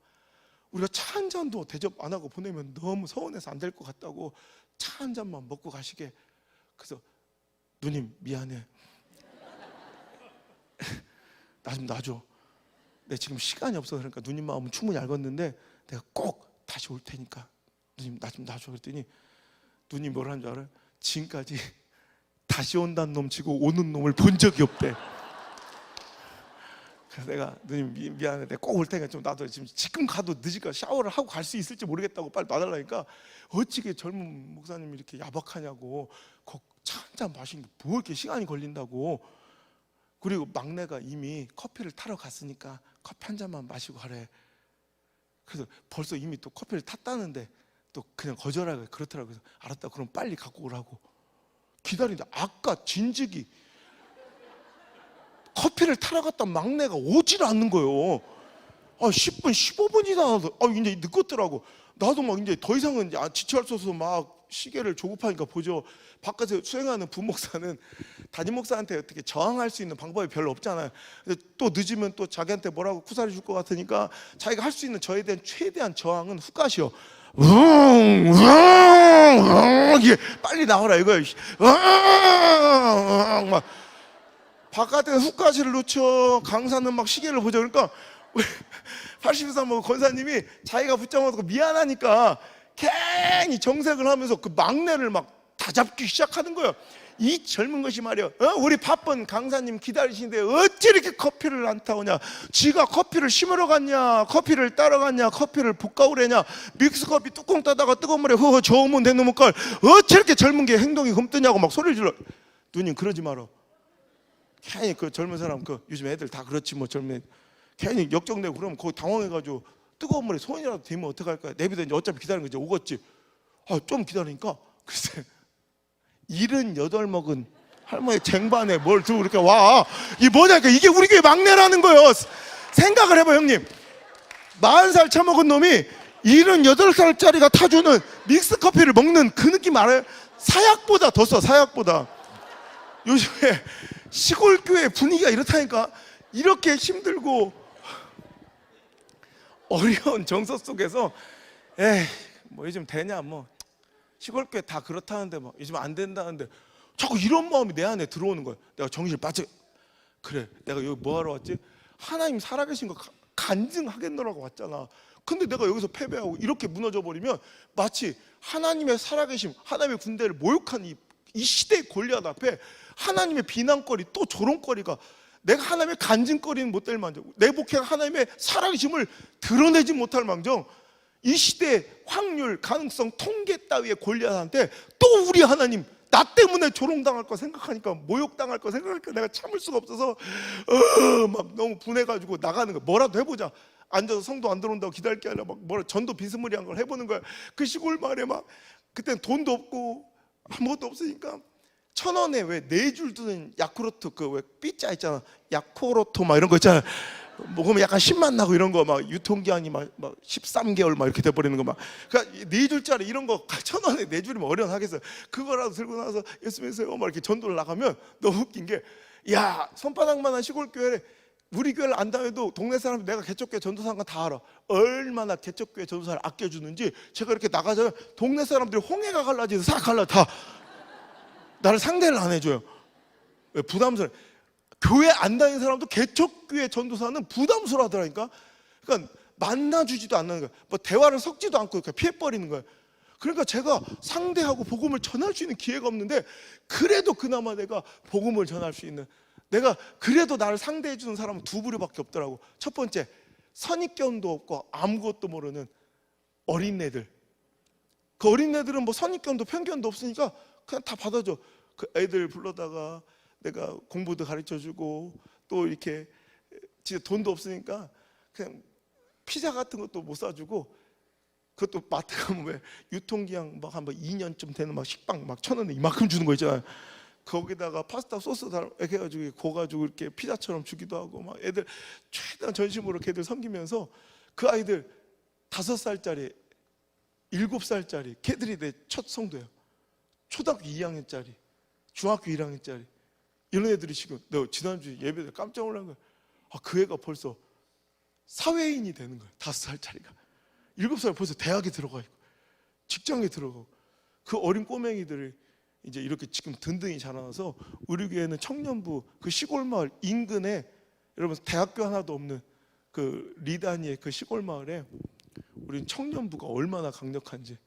우리가 차 한 잔도 대접 안 하고 보내면 너무 서운해서 안 될 것 같다고 차 한 잔만 먹고 가시게. 그래서 누님 미안해. 나 좀 놔줘. 내가 지금 시간이 없어서 그러니까 누님 마음은 충분히 알겠는데 내가 꼭 다시 올 테니까 누님 나 좀 놔줘. 그랬더니 누님 뭐라는 줄 알아요? 지금까지 다시 온다는 놈 치고 오는 놈을 본 적이 없대. 그래서 내가 누님 미안해, 내가 꼭 올 테니까 좀 놔둬. 지금 가도 늦을까, 샤워를 하고 갈 수 있을지 모르겠다고 빨리 놔달라니까, 어찌게 젊은 목사님이 이렇게 야박하냐고. 차 한 잔 마시는 게 뭐 이렇게 시간이 걸린다고. 그리고 막내가 이미 커피를 타러 갔으니까 커피 한 잔만 마시고 가래. 그래서 벌써 이미 또 커피를 탔다는데 또 그냥 거절하고 그렇더라고요. 그래서 알았다, 그럼 빨리 갖고 오라고 기다리는데 아까 진즉이 커피를 타러 갔던 막내가 오질 않는 거예요. 10분 15분이 지나서 이제 늦었더라고. 나도 막 이제 더 이상은 이제 지체할 수 없어서 막 시계를 조급하니까 보죠. 바깥에 수행하는 부목사는 담임 목사한테 어떻게 저항할 수 있는 방법이 별로 없잖아요. 또 늦으면 또 자기한테 뭐라고 쿠사리 줄 것 같으니까 자기가 할 수 있는 저에 대한 최대한 저항은 훅가시오. 이게 빨리 나와라 이거예요. 막 바깥에 훅가시를 놓쳐. 강사는 막 시계를 보죠. 그러니까 82살 권사님이 자기가 붙잡아서 미안하니까 괜히 정색을 하면서 그 막내를 막 다잡기 시작하는 거예요. 이 젊은 것이 말이야, 우리 바쁜 강사님 기다리시는데 어찌 이렇게 커피를 안 타오냐. 지가 커피를 심으러 갔냐, 커피를 따러 갔냐, 커피를 볶아오래냐, 믹스커피 뚜껑 따다가 뜨거운 물에 허허 저으면 되는 걸 어찌 이렇게 젊은 게 행동이 흠뜨냐고 막 소리를 질러. 누님 그러지 마라. 괜히 그 젊은 사람, 그 요즘 애들 다 그렇지 뭐, 젊은 애들 괜히 역정내고 그러면 거기 당황해가지고 뜨거운 물에 손이라도 대면 어떡할까. 내비도 이제 어차피 기다리는 거 이제 오겠지. 좀 기다리니까 글쎄 78 먹은 할머니 쟁반에 뭘 두고 이렇게 와. 이게 뭐냐니까, 이게 우리 교회 막내라는 거예요. 생각을 해봐 형님. 40살 처먹은 놈이 78살짜리가 타주는 믹스커피를 먹는 그 느낌 알아요? 사약보다 더 써, 사약보다. 요즘에 시골교회 분위기가 이렇다니까. 이렇게 힘들고 어려운 정서 속에서 뭐 요즘 되냐, 뭐 시골교회 다 그렇다는데 뭐 요즘 안 된다는데 자꾸 이런 마음이 내 안에 들어오는 거야. 내가 정신을 빠져. 그래, 내가 여기 뭐하러 왔지? 하나님 살아계신 거 간증하겠노라고 왔잖아. 근데 내가 여기서 패배하고 이렇게 무너져 버리면 마치 하나님의 살아계심, 하나님의 군대를 모욕한 이 시대의 골리앗 앞에 하나님의 비난거리, 또 조롱거리가, 내가 하나님의 간증거리는 못 될 망정, 내 목회가 하나님의 살아계심을 드러내지 못할 망정, 이 시대의 확률, 가능성, 통계 따위의 골리앗한테 또 우리 하나님 나 때문에 조롱당할 거 생각하니까, 모욕당할 거 생각하니까 내가 참을 수가 없어서 막 너무 분해가지고 나가는 거야. 뭐라도 해보자. 앉아서 성도 안 들어온다고 기다릴 게 아니라 막 뭐라 전도 비스무리한 걸 해보는 거야. 그 시골 마을에 막 그땐 돈도 없고 아무것도 없으니까 1,000원에 왜 4줄 드는 야쿠르트 그 왜 삐짜 있잖아. 야쿠르트 막 이런 거 있잖아. 먹으면 약간 신맛 나고 이런 거 막 유통기한이 막 13개월 막 이렇게 돼버리는 거 막. 그러니까 4줄짜리 이런 거 1,000원에 4줄이면 어련하겠어요. 그거라도 들고 나서 예수 믿으세요 막 이렇게 전도를 나가면 너무 웃긴 게, 야 손바닥만한 시골 교회에 우리 교회를 안 다녀도 동네 사람, 내가 개척교회 전도사가 다 알아. 얼마나 개척교회 전도사를 아껴주는지. 제가 이렇게 나가잖아요. 동네 사람들이 홍해가 갈라지서 싹 갈라 다 나를 상대를 안 해줘요. 왜? 부담스러워. 교회 안 다니는 사람도 개척교회 전도사는 부담스러워하더라니까. 그러니까 만나주지도 않는 거야. 뭐 대화를 섞지도 않고 그냥 피해버리는 거야. 그러니까 제가 상대하고 복음을 전할 수 있는 기회가 없는데, 그래도 그나마 내가 복음을 전할 수 있는, 내가 그래도 나를 상대해 주는 사람은 두 부류밖에 없더라고. 첫 번째, 선입견도 없고 아무것도 모르는 어린애들. 그 어린애들은 뭐 선입견도 편견도 없으니까 그냥 다 받아줘. 그 애들 불러다가 내가 공부도 가르쳐주고, 또 이렇게 진짜 돈도 없으니까 그냥 피자 같은 것도 못 사주고, 그것도 마트 가면 왜 유통기한 막 한 2년쯤 되는 막 식빵 막 1,000원에 이만큼 주는 거 있잖아요. 거기다가 파스타 소스 이렇게 해가지고 고가지고 이렇게 피자처럼 주기도 하고, 막 애들 최대한 전심으로 걔들 섬기면서, 그 아이들 5살짜리 7살짜리 걔들이 내 첫 성도예요. 초등학교 2학년짜리 중학교 1학년짜리 이런 애들이 지금, 내가 지난주에 예배 때 깜짝 놀란 거야. 그 애가 벌써 사회인이 되는 거야. 5살짜리가 7살 벌써 대학에 들어가 있고 직장에 들어가고. 그 어린 꼬맹이들을 이제 이렇게 지금 든든히 자라나서, 우리 교회는 청년부 그 시골 마을 인근에, 여러분 대학교 하나도 없는 그 리다니의 그 시골 마을에 우리 청년부가 얼마나 강력한지,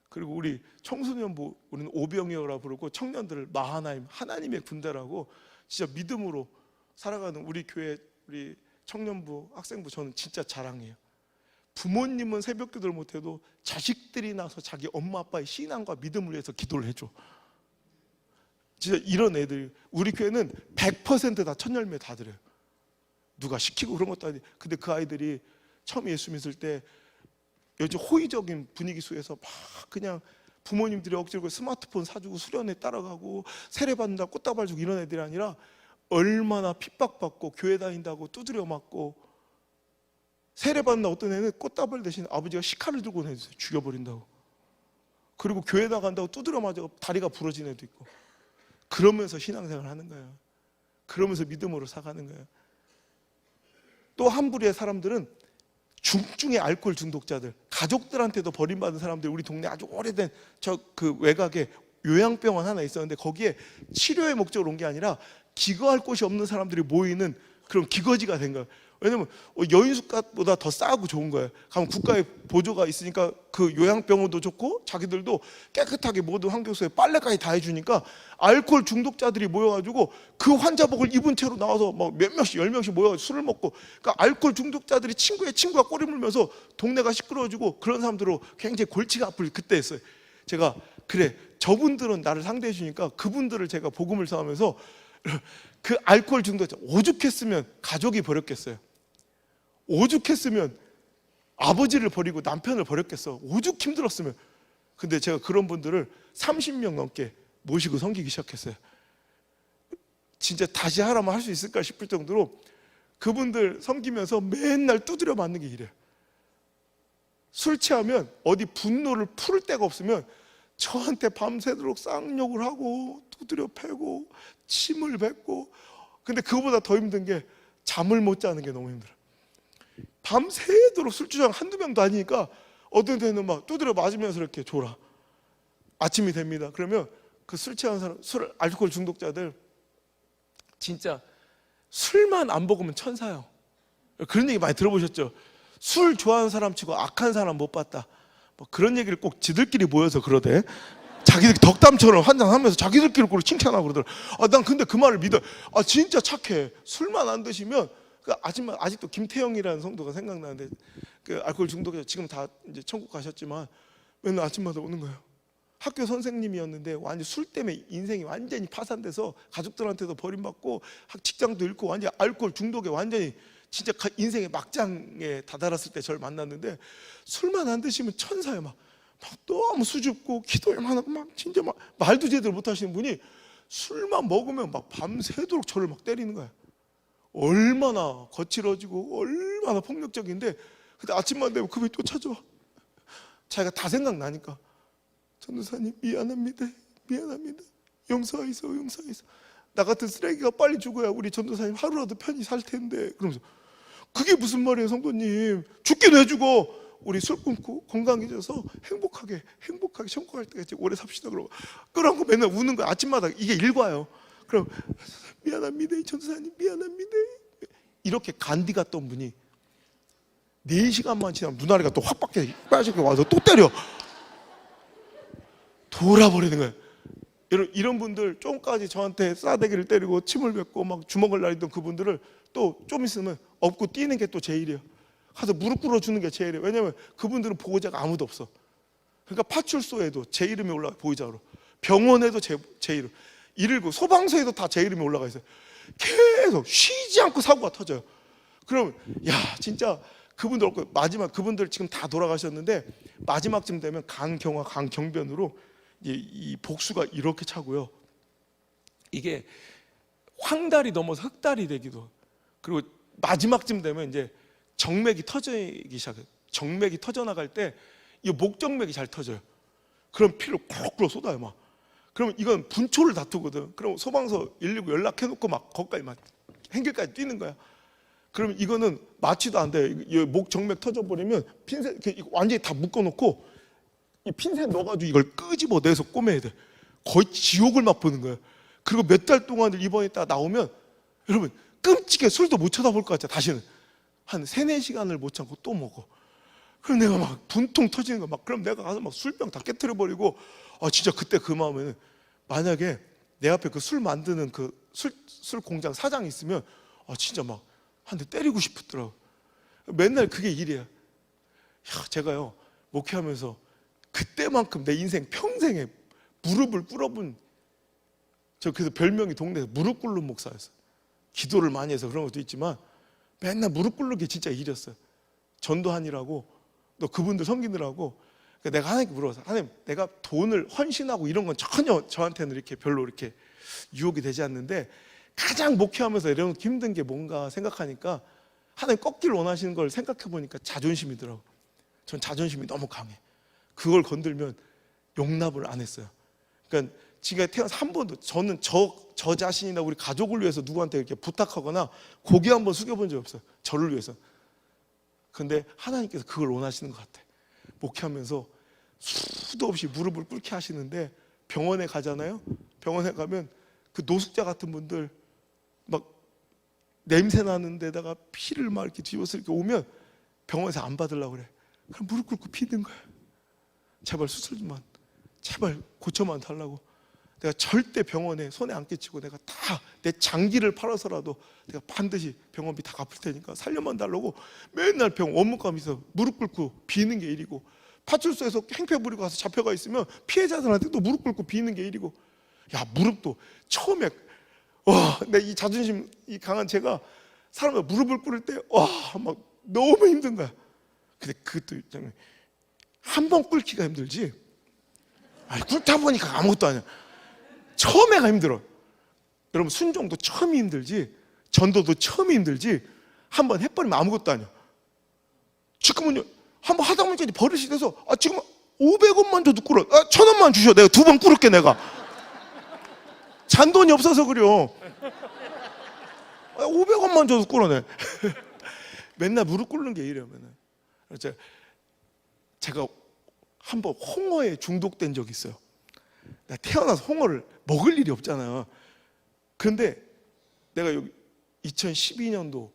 그리고 우리 청소년부, 우리는 오병이어라 부르고 청년들을 마하나임, 하나님의 군대라고 진짜 믿음으로 살아가는 우리 교회, 우리 청년부, 학생부, 저는 진짜 자랑해요. 부모님은 새벽기도를 못해도 자식들이 나서 자기 엄마 아빠의 신앙과 믿음을 위해서 기도를 해줘. 진짜 이런 애들, 우리 교회는 100% 다 첫 열매 다 드려요. 누가 시키고 그런 것도 아니에요. 근데 그 아이들이 처음 예수 믿을 때 요즘 호의적인 분위기 속에서 막 그냥 부모님들이 억지로 스마트폰 사주고 수련회 따라가고 세례받는다 꽃다발 주고 이런 애들이 아니라 얼마나 핍박받고 교회 다닌다고 두드려 맞고 세례받는다 어떤 애는 꽃다발 대신 아버지가 식칼을 들고 내주세요. 죽여버린다고. 그리고 교회 나간다고 두드려 맞아 다리가 부러진 애도 있고 그러면서 신앙생활 하는 거예요. 그러면서 믿음으로 살아가는 거예요. 또 한 부류의 사람들은 중증의 알코올 중독자들, 가족들한테도 버림받은 사람들, 우리 동네 아주 오래된 그 외곽에 요양병원 하나 있었는데 거기에 치료의 목적으로 온 게 아니라 기거할 곳이 없는 사람들이 모이는 그런 기거지가 된 거예요. 왜냐면 여인숙갓보다 더 싸고 좋은 거예요. 가면 국가의 보조가 있으니까 그 요양병원도 좋고 자기들도 깨끗하게 모든 환경소에 빨래까지 다 해주니까 알코올 중독자들이 모여가지고 그 환자복을 입은 채로 나와서 막 몇 명씩 10명씩 모여가지고 술을 먹고, 그러니까 알코올 중독자들이 친구의 친구가 꼬리 물면서 동네가 시끄러워지고 그런 사람들로 굉장히 골치가 아플 그때 했어요. 제가 그래 저분들은 나를 상대해 주니까 그분들을 제가 복음을 전하면서 그 알코올 중독자 오죽했으면 가족이 버렸겠어요. 오죽했으면 아버지를 버리고 남편을 버렸겠어. 오죽 힘들었으면. 근데 제가 그런 분들을 30명 넘게 모시고 섬기기 시작했어요. 진짜 다시 하라면 할 수 있을까 싶을 정도로 그분들 섬기면서 맨날 두드려 맞는 게 이래요. 술 취하면 어디 분노를 풀 데가 없으면 저한테 밤새도록 쌍욕을 하고 두드려 패고 침을 뱉고, 근데 그거보다 더 힘든 게 잠을 못 자는 게 너무 힘들어요. 밤새도록 술주정 한두 명도 아니니까 어떤 데는 막 두드려 맞으면서 이렇게 졸아. 아침이 됩니다. 그러면 그 술 취한 사람, 알코올 중독자들 진짜 술만 안 먹으면 천사요. 그런 얘기 많이 들어보셨죠? 술 좋아하는 사람 치고 악한 사람 못 봤다. 뭐 그런 얘기를 꼭 지들끼리 모여서 그러대. 자기들 덕담처럼 한잔하면서 자기들끼리 꼭 칭찬하고 그러더라. 난 근데 그 말을 믿어. 진짜 착해. 술만 안 드시면 그 아직도 김태형이라는 성도가 생각나는데 그 알코올 중독자 지금 다 이제 천국 가셨지만 맨날 아침마다 오는 거예요. 학교 선생님이었는데 완전 술 때문에 인생이 완전히 파산돼서 가족들한테도 버림받고 직장도 잃고 완전 알코올 중독에 완전히 진짜 인생의 막장에 다다랐을 때 저를 만났는데 술만 안 드시면 천사예요. 막 너무 수줍고 기도 얼마나고 막 진짜 막 말도 제대로 못 하시는 분이 술만 먹으면 막 밤새도록 저를 막 때리는 거예요. 얼마나 거칠어지고 얼마나 폭력적인데, 근데 아침만 되면 그분이 또 찾아와. 자기가 다 생각나니까 전도사님 미안합니다. 용서하이소. 나 같은 쓰레기가 빨리 죽어야 우리 전도사님 하루라도 편히 살 텐데. 그러면서 그게 무슨 말이에요 성도님, 죽긴 왜 죽어. 우리 술 끊고 건강해져서 행복하게 천국할 때까지 오래 삽시다. 그러고 끌어안고 맨날 우는 거야. 아침마다 이게 일과예요. 그럼 미안합니다 전도사님 미안합니다. 이렇게 간디 갔던 분이 4시간만 지나면 눈알이가 또 확 빠지게 와서 또 때려. 돌아버리는 거예요. 이런 분들 좀까지 저한테 싸대기를 때리고 침을 뱉고 막 주먹을 날리던 그분들을 또 좀 있으면 업고 뛰는 게 또 제일이에요. 가서 무릎 꿇어주는 게 제일이에요. 왜냐하면 그분들은 보호자가 아무도 없어. 그러니까 파출소에도 제 이름이 올라가 보호자로, 병원에도 제 이름, 119 소방서에도 다 제 이름이 올라가 있어요. 계속 쉬지 않고 사고가 터져요. 그럼 야 진짜 그분들 없고, 마지막 그분들 지금 다 돌아가셨는데 마지막쯤 되면 강경화 강경변으로 이 복수가 이렇게 차고요. 이게 황달이 넘어서 흑달이 되기도, 그리고 마지막쯤 되면 이제 정맥이 터지기 시작해요. 정맥이 터져 나갈 때 이 목정맥이 잘 터져요. 그럼 피를 콜록 쏟아요 막. 그러면 이건 분초를 다투거든. 그럼 소방서 119 연락해놓고 막 거기까지 막 행길까지 뛰는 거야. 그럼 이거는 마취도 안 돼. 목 정맥 터져버리면 핀셋 완전히 다 묶어놓고 이 핀셋 넣어가지고 이걸 끄집어내서 꼬매야 돼. 거의 지옥을 맛보는 거야. 그리고 몇 달 동안을 입원에 있다가 나오면 여러분 끔찍해. 술도 못 쳐다볼 것 같아. 다시는 한 3-4시간을 못 참고 또 먹어. 그럼 내가 막 분통 터지는 거야. 막 그럼 내가 가서 막 술병 다 깨트려버리고, 진짜 그때 그 마음에는 만약에 내 앞에 그 술 만드는 그 술 공장 사장이 있으면 진짜 막 한 대 때리고 싶더라고. 맨날 그게 일이야. 제가요 목회하면서 그때만큼 내 인생 평생에 무릎을 꿇어본, 저 그래서 별명이 동네에서 무릎 꿇는 목사였어요. 기도를 많이 해서 그런 것도 있지만 맨날 무릎 꿇는 게 진짜 일이었어요. 전도하니라고 너 그분들 섬기느라고. 그러니까 내가 하나님께 물어봤어. 하나님, 내가 돈을 헌신하고 이런 건 전혀 저한테는 이렇게 별로 이렇게 유혹이 되지 않는데 가장 목회하면서 이런 힘든 게 뭔가 생각하니까 하나님 꺾기를 원하시는 걸 생각해 보니까 자존심이더라고. 전 자존심이 너무 강해. 그걸 건들면 용납을 안 했어요. 그러니까 지가 태어나서 한 번도 저는 저 자신이나 우리 가족을 위해서 누구한테 이렇게 부탁하거나 고개 한번 숙여본 적이 없어요. 저를 위해서. 근데 하나님께서 그걸 원하시는 것 같아. 목회하면서 수도 없이 무릎을 꿇게 하시는데 병원에 가잖아요. 병원에 가면 그 노숙자 같은 분들 막 냄새 나는 데다가 피를 막 이렇게 뒤집어서 이렇게 오면 병원에서 안 받으려고 그래. 그럼 무릎 꿇고 피는 거야. 제발 수술만, 제발 고쳐만 달라고. 내가 절대 병원에 손에 안 끼치고 내가 다 내 장기를 팔아서라도 내가 반드시 병원비 다 갚을 테니까 살려만 달라고 맨날 병원 원무과에서 무릎 꿇고 비는 게 일이고, 파출소에서 행패 부리고 가서 잡혀가 있으면 피해자들한테 또 무릎 꿇고 비는 게 일이고. 야, 무릎도 처음에 내 이 자존심 이 강한 제가 사람들 무릎을 꿇을 때 막 너무 힘든 거야. 근데 그것도 한 번 꿇기가 힘들지. 꿇다 보니까 아무것도 아니야. 처음에가 힘들어. 여러분, 순종도 처음이 힘들지, 전도도 처음이 힘들지, 한 번 해버리면 아무것도 아니야. 지금은요, 한 번 하다 보니까 버릇이 돼서 지금 500원만 줘도 꿇어. 1,000원만 주셔. 내가 2번 꿇을게. 내가 잔돈이 없어서 그래요. 500원만 줘도 꿇어내. 맨날 무릎 꿇는 게 이래요. 맨날. 제가 한 번 홍어에 중독된 적이 있어요. 내가 태어나서 홍어를 먹을 일이 없잖아요. 그런데 내가 여기 2012년도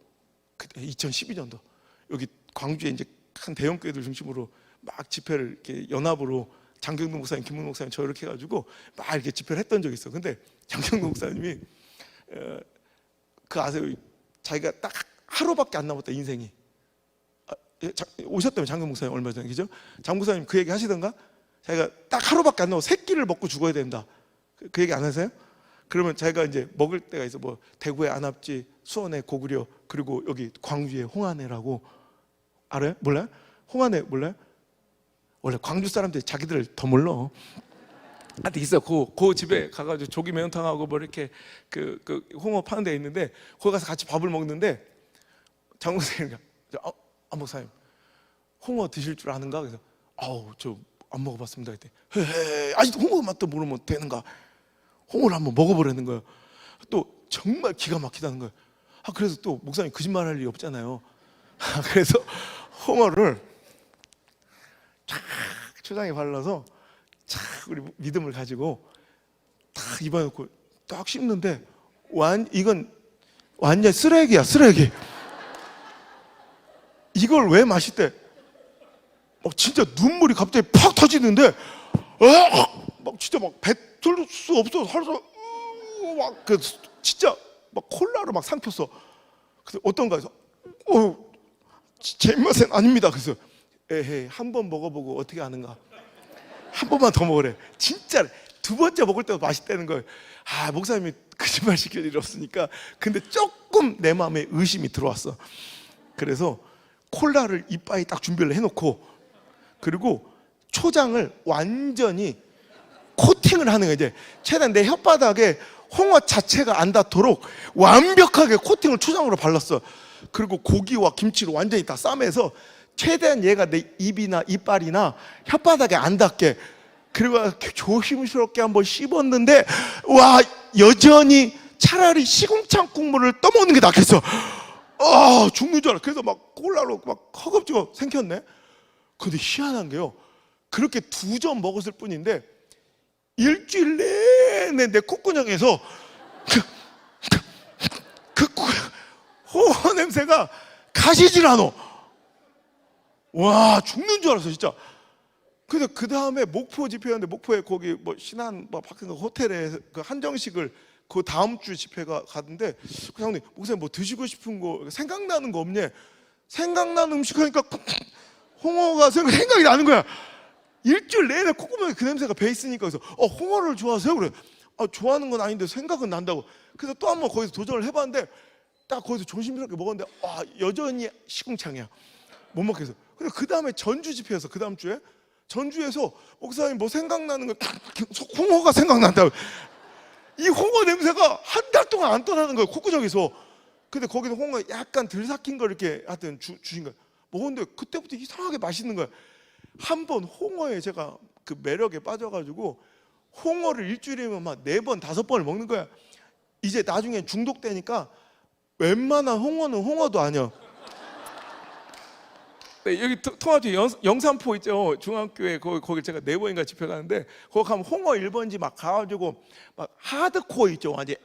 여기 광주에 이제 한 대형 교회들 중심으로 막 집회를 이렇게 연합으로 장경동 목사님, 김문 목사님 저 이렇게 해가지고 막 이렇게 집회를 했던 적이 있어. 근데 장경동 목사님이 그 아세요? 자기가 딱 하루밖에 안 남았다, 인생이. 오셨다며, 장경 목사님 얼마 전에, 그죠? 장 목사님 그 얘기 하시던가? 자기가 딱 하루밖에 안 남아 새끼를 먹고 죽어야 된다. 그 얘기 안 하세요? 그러면 자기가 이제 먹을 때가 있어. 뭐 대구의 안압지, 수원의 고구려, 그리고 여기 광주의 홍안회라고. 알아요? 몰라요? 홍안회 몰라요? 원래 광주 사람들이 자기들 더 몰라. 한테 있어. 그 집에 가가지고 조기 매운탕하고 뭐 이렇게 그 홍어 파는 데 있는데 거기 가서 같이 밥을 먹는데 장 목사님이 목사님 홍어 드실 줄 아는가? 그래서 저 안 먹어봤습니다. 그때 아직도 홍어 맛도 모르면 되는가? 홍어를 한번 먹어보라는 거예요. 또 정말 기가 막히다는 거예요. 그래서 또 목사님 거짓말할 일이 없잖아요. 그래서 홍어를 쫙 초장에 발라서 쫙 우리 믿음을 가지고 딱 입어놓고 딱 씹는데 이건 완전 쓰레기야, 쓰레기. 이걸 왜 마실 때 진짜 눈물이 갑자기 팍 터지는데 막 진짜 막 뱉을 수 없어. 살살 막 진짜 막 콜라로 막 삼켰어. 그래서 어떤가 해서 제 입맛엔 아닙니다. 그래서 에헤이, 한 번 먹어보고 어떻게 아는가? 한 번만 더 먹으래. 진짜 두 번째 먹을 때도 맛있다는 거예요. 목사님이 거짓말 시킬 일 없으니까. 근데 조금 내 마음에 의심이 들어왔어. 그래서 콜라를 이빠이 딱 준비를 해놓고, 그리고 초장을 완전히 코팅을 하는 거예요. 이제 최대한 내 혓바닥에 홍어 자체가 안 닿도록 완벽하게 코팅을 초장으로 발랐어. 그리고 고기와 김치로 완전히 다 싸매서 최대한 얘가 내 입이나 이빨이나 혓바닥에 안 닿게. 그리고 조심스럽게 한번 씹었는데 여전히 차라리 시궁창 국물을 떠먹는 게 낫겠어. 죽는 줄 알아. 그래서 막 콜라로 막 허겁지겁 생겼네. 근데 희한한 게요, 그렇게 2점 먹었을 뿐인데 일주일 내내 내 콧구멍에서 홍어 냄새가 가시질 않아. 죽는 줄 알았어, 진짜. 근데 그 다음에 목포 집회였는데, 목포에 거기 뭐 신안 밖에 호텔에 그 한정식을 그 다음 주 집회가 갔는데, 그 형님, 목사님 뭐 드시고 싶은 거 생각나는 거 없냐? 생각나는 음식 하니까 홍어가 생각이 나는 거야. 일주일 내내 콧구멍에 그 냄새가 배 있으니까. 그래서 홍어를 좋아하세요? 그래. 좋아하는 건 아닌데 생각은 난다고. 그래서 또 한 번 거기서 도전을 해봤는데 딱 거기서 조심스럽게 먹었는데 여전히 시궁창이야. 못 먹겠어. 근데 그 다음에 전주 집회에서 그 다음 주에 전주에서 목사님 뭐 생각나는 거 홍어가 생각난다고. 이 홍어 냄새가 한 달 동안 안 떠나는 거예요, 콧구멍에서. 근데 거기서 홍어 약간 덜 삭힌 걸 이렇게 하여튼 주신 거예요. 먹었는데 그때부터 이상하게 맛있는 거예요. 한 번 홍어에 제가 그 매력에 빠져가지고 홍어를 일주일이면 막 4번, 5번을 먹는 거야. 이제 나중에 중독되니까 웬만한 홍어는 홍어도 아니야. 네, 여기 통화주 영산포 있죠. 중학교에 거기 제가 4번인가 집회 가는데 거기 가면 홍어 1번지 막 가가지고 막 하드코어 있죠. 완전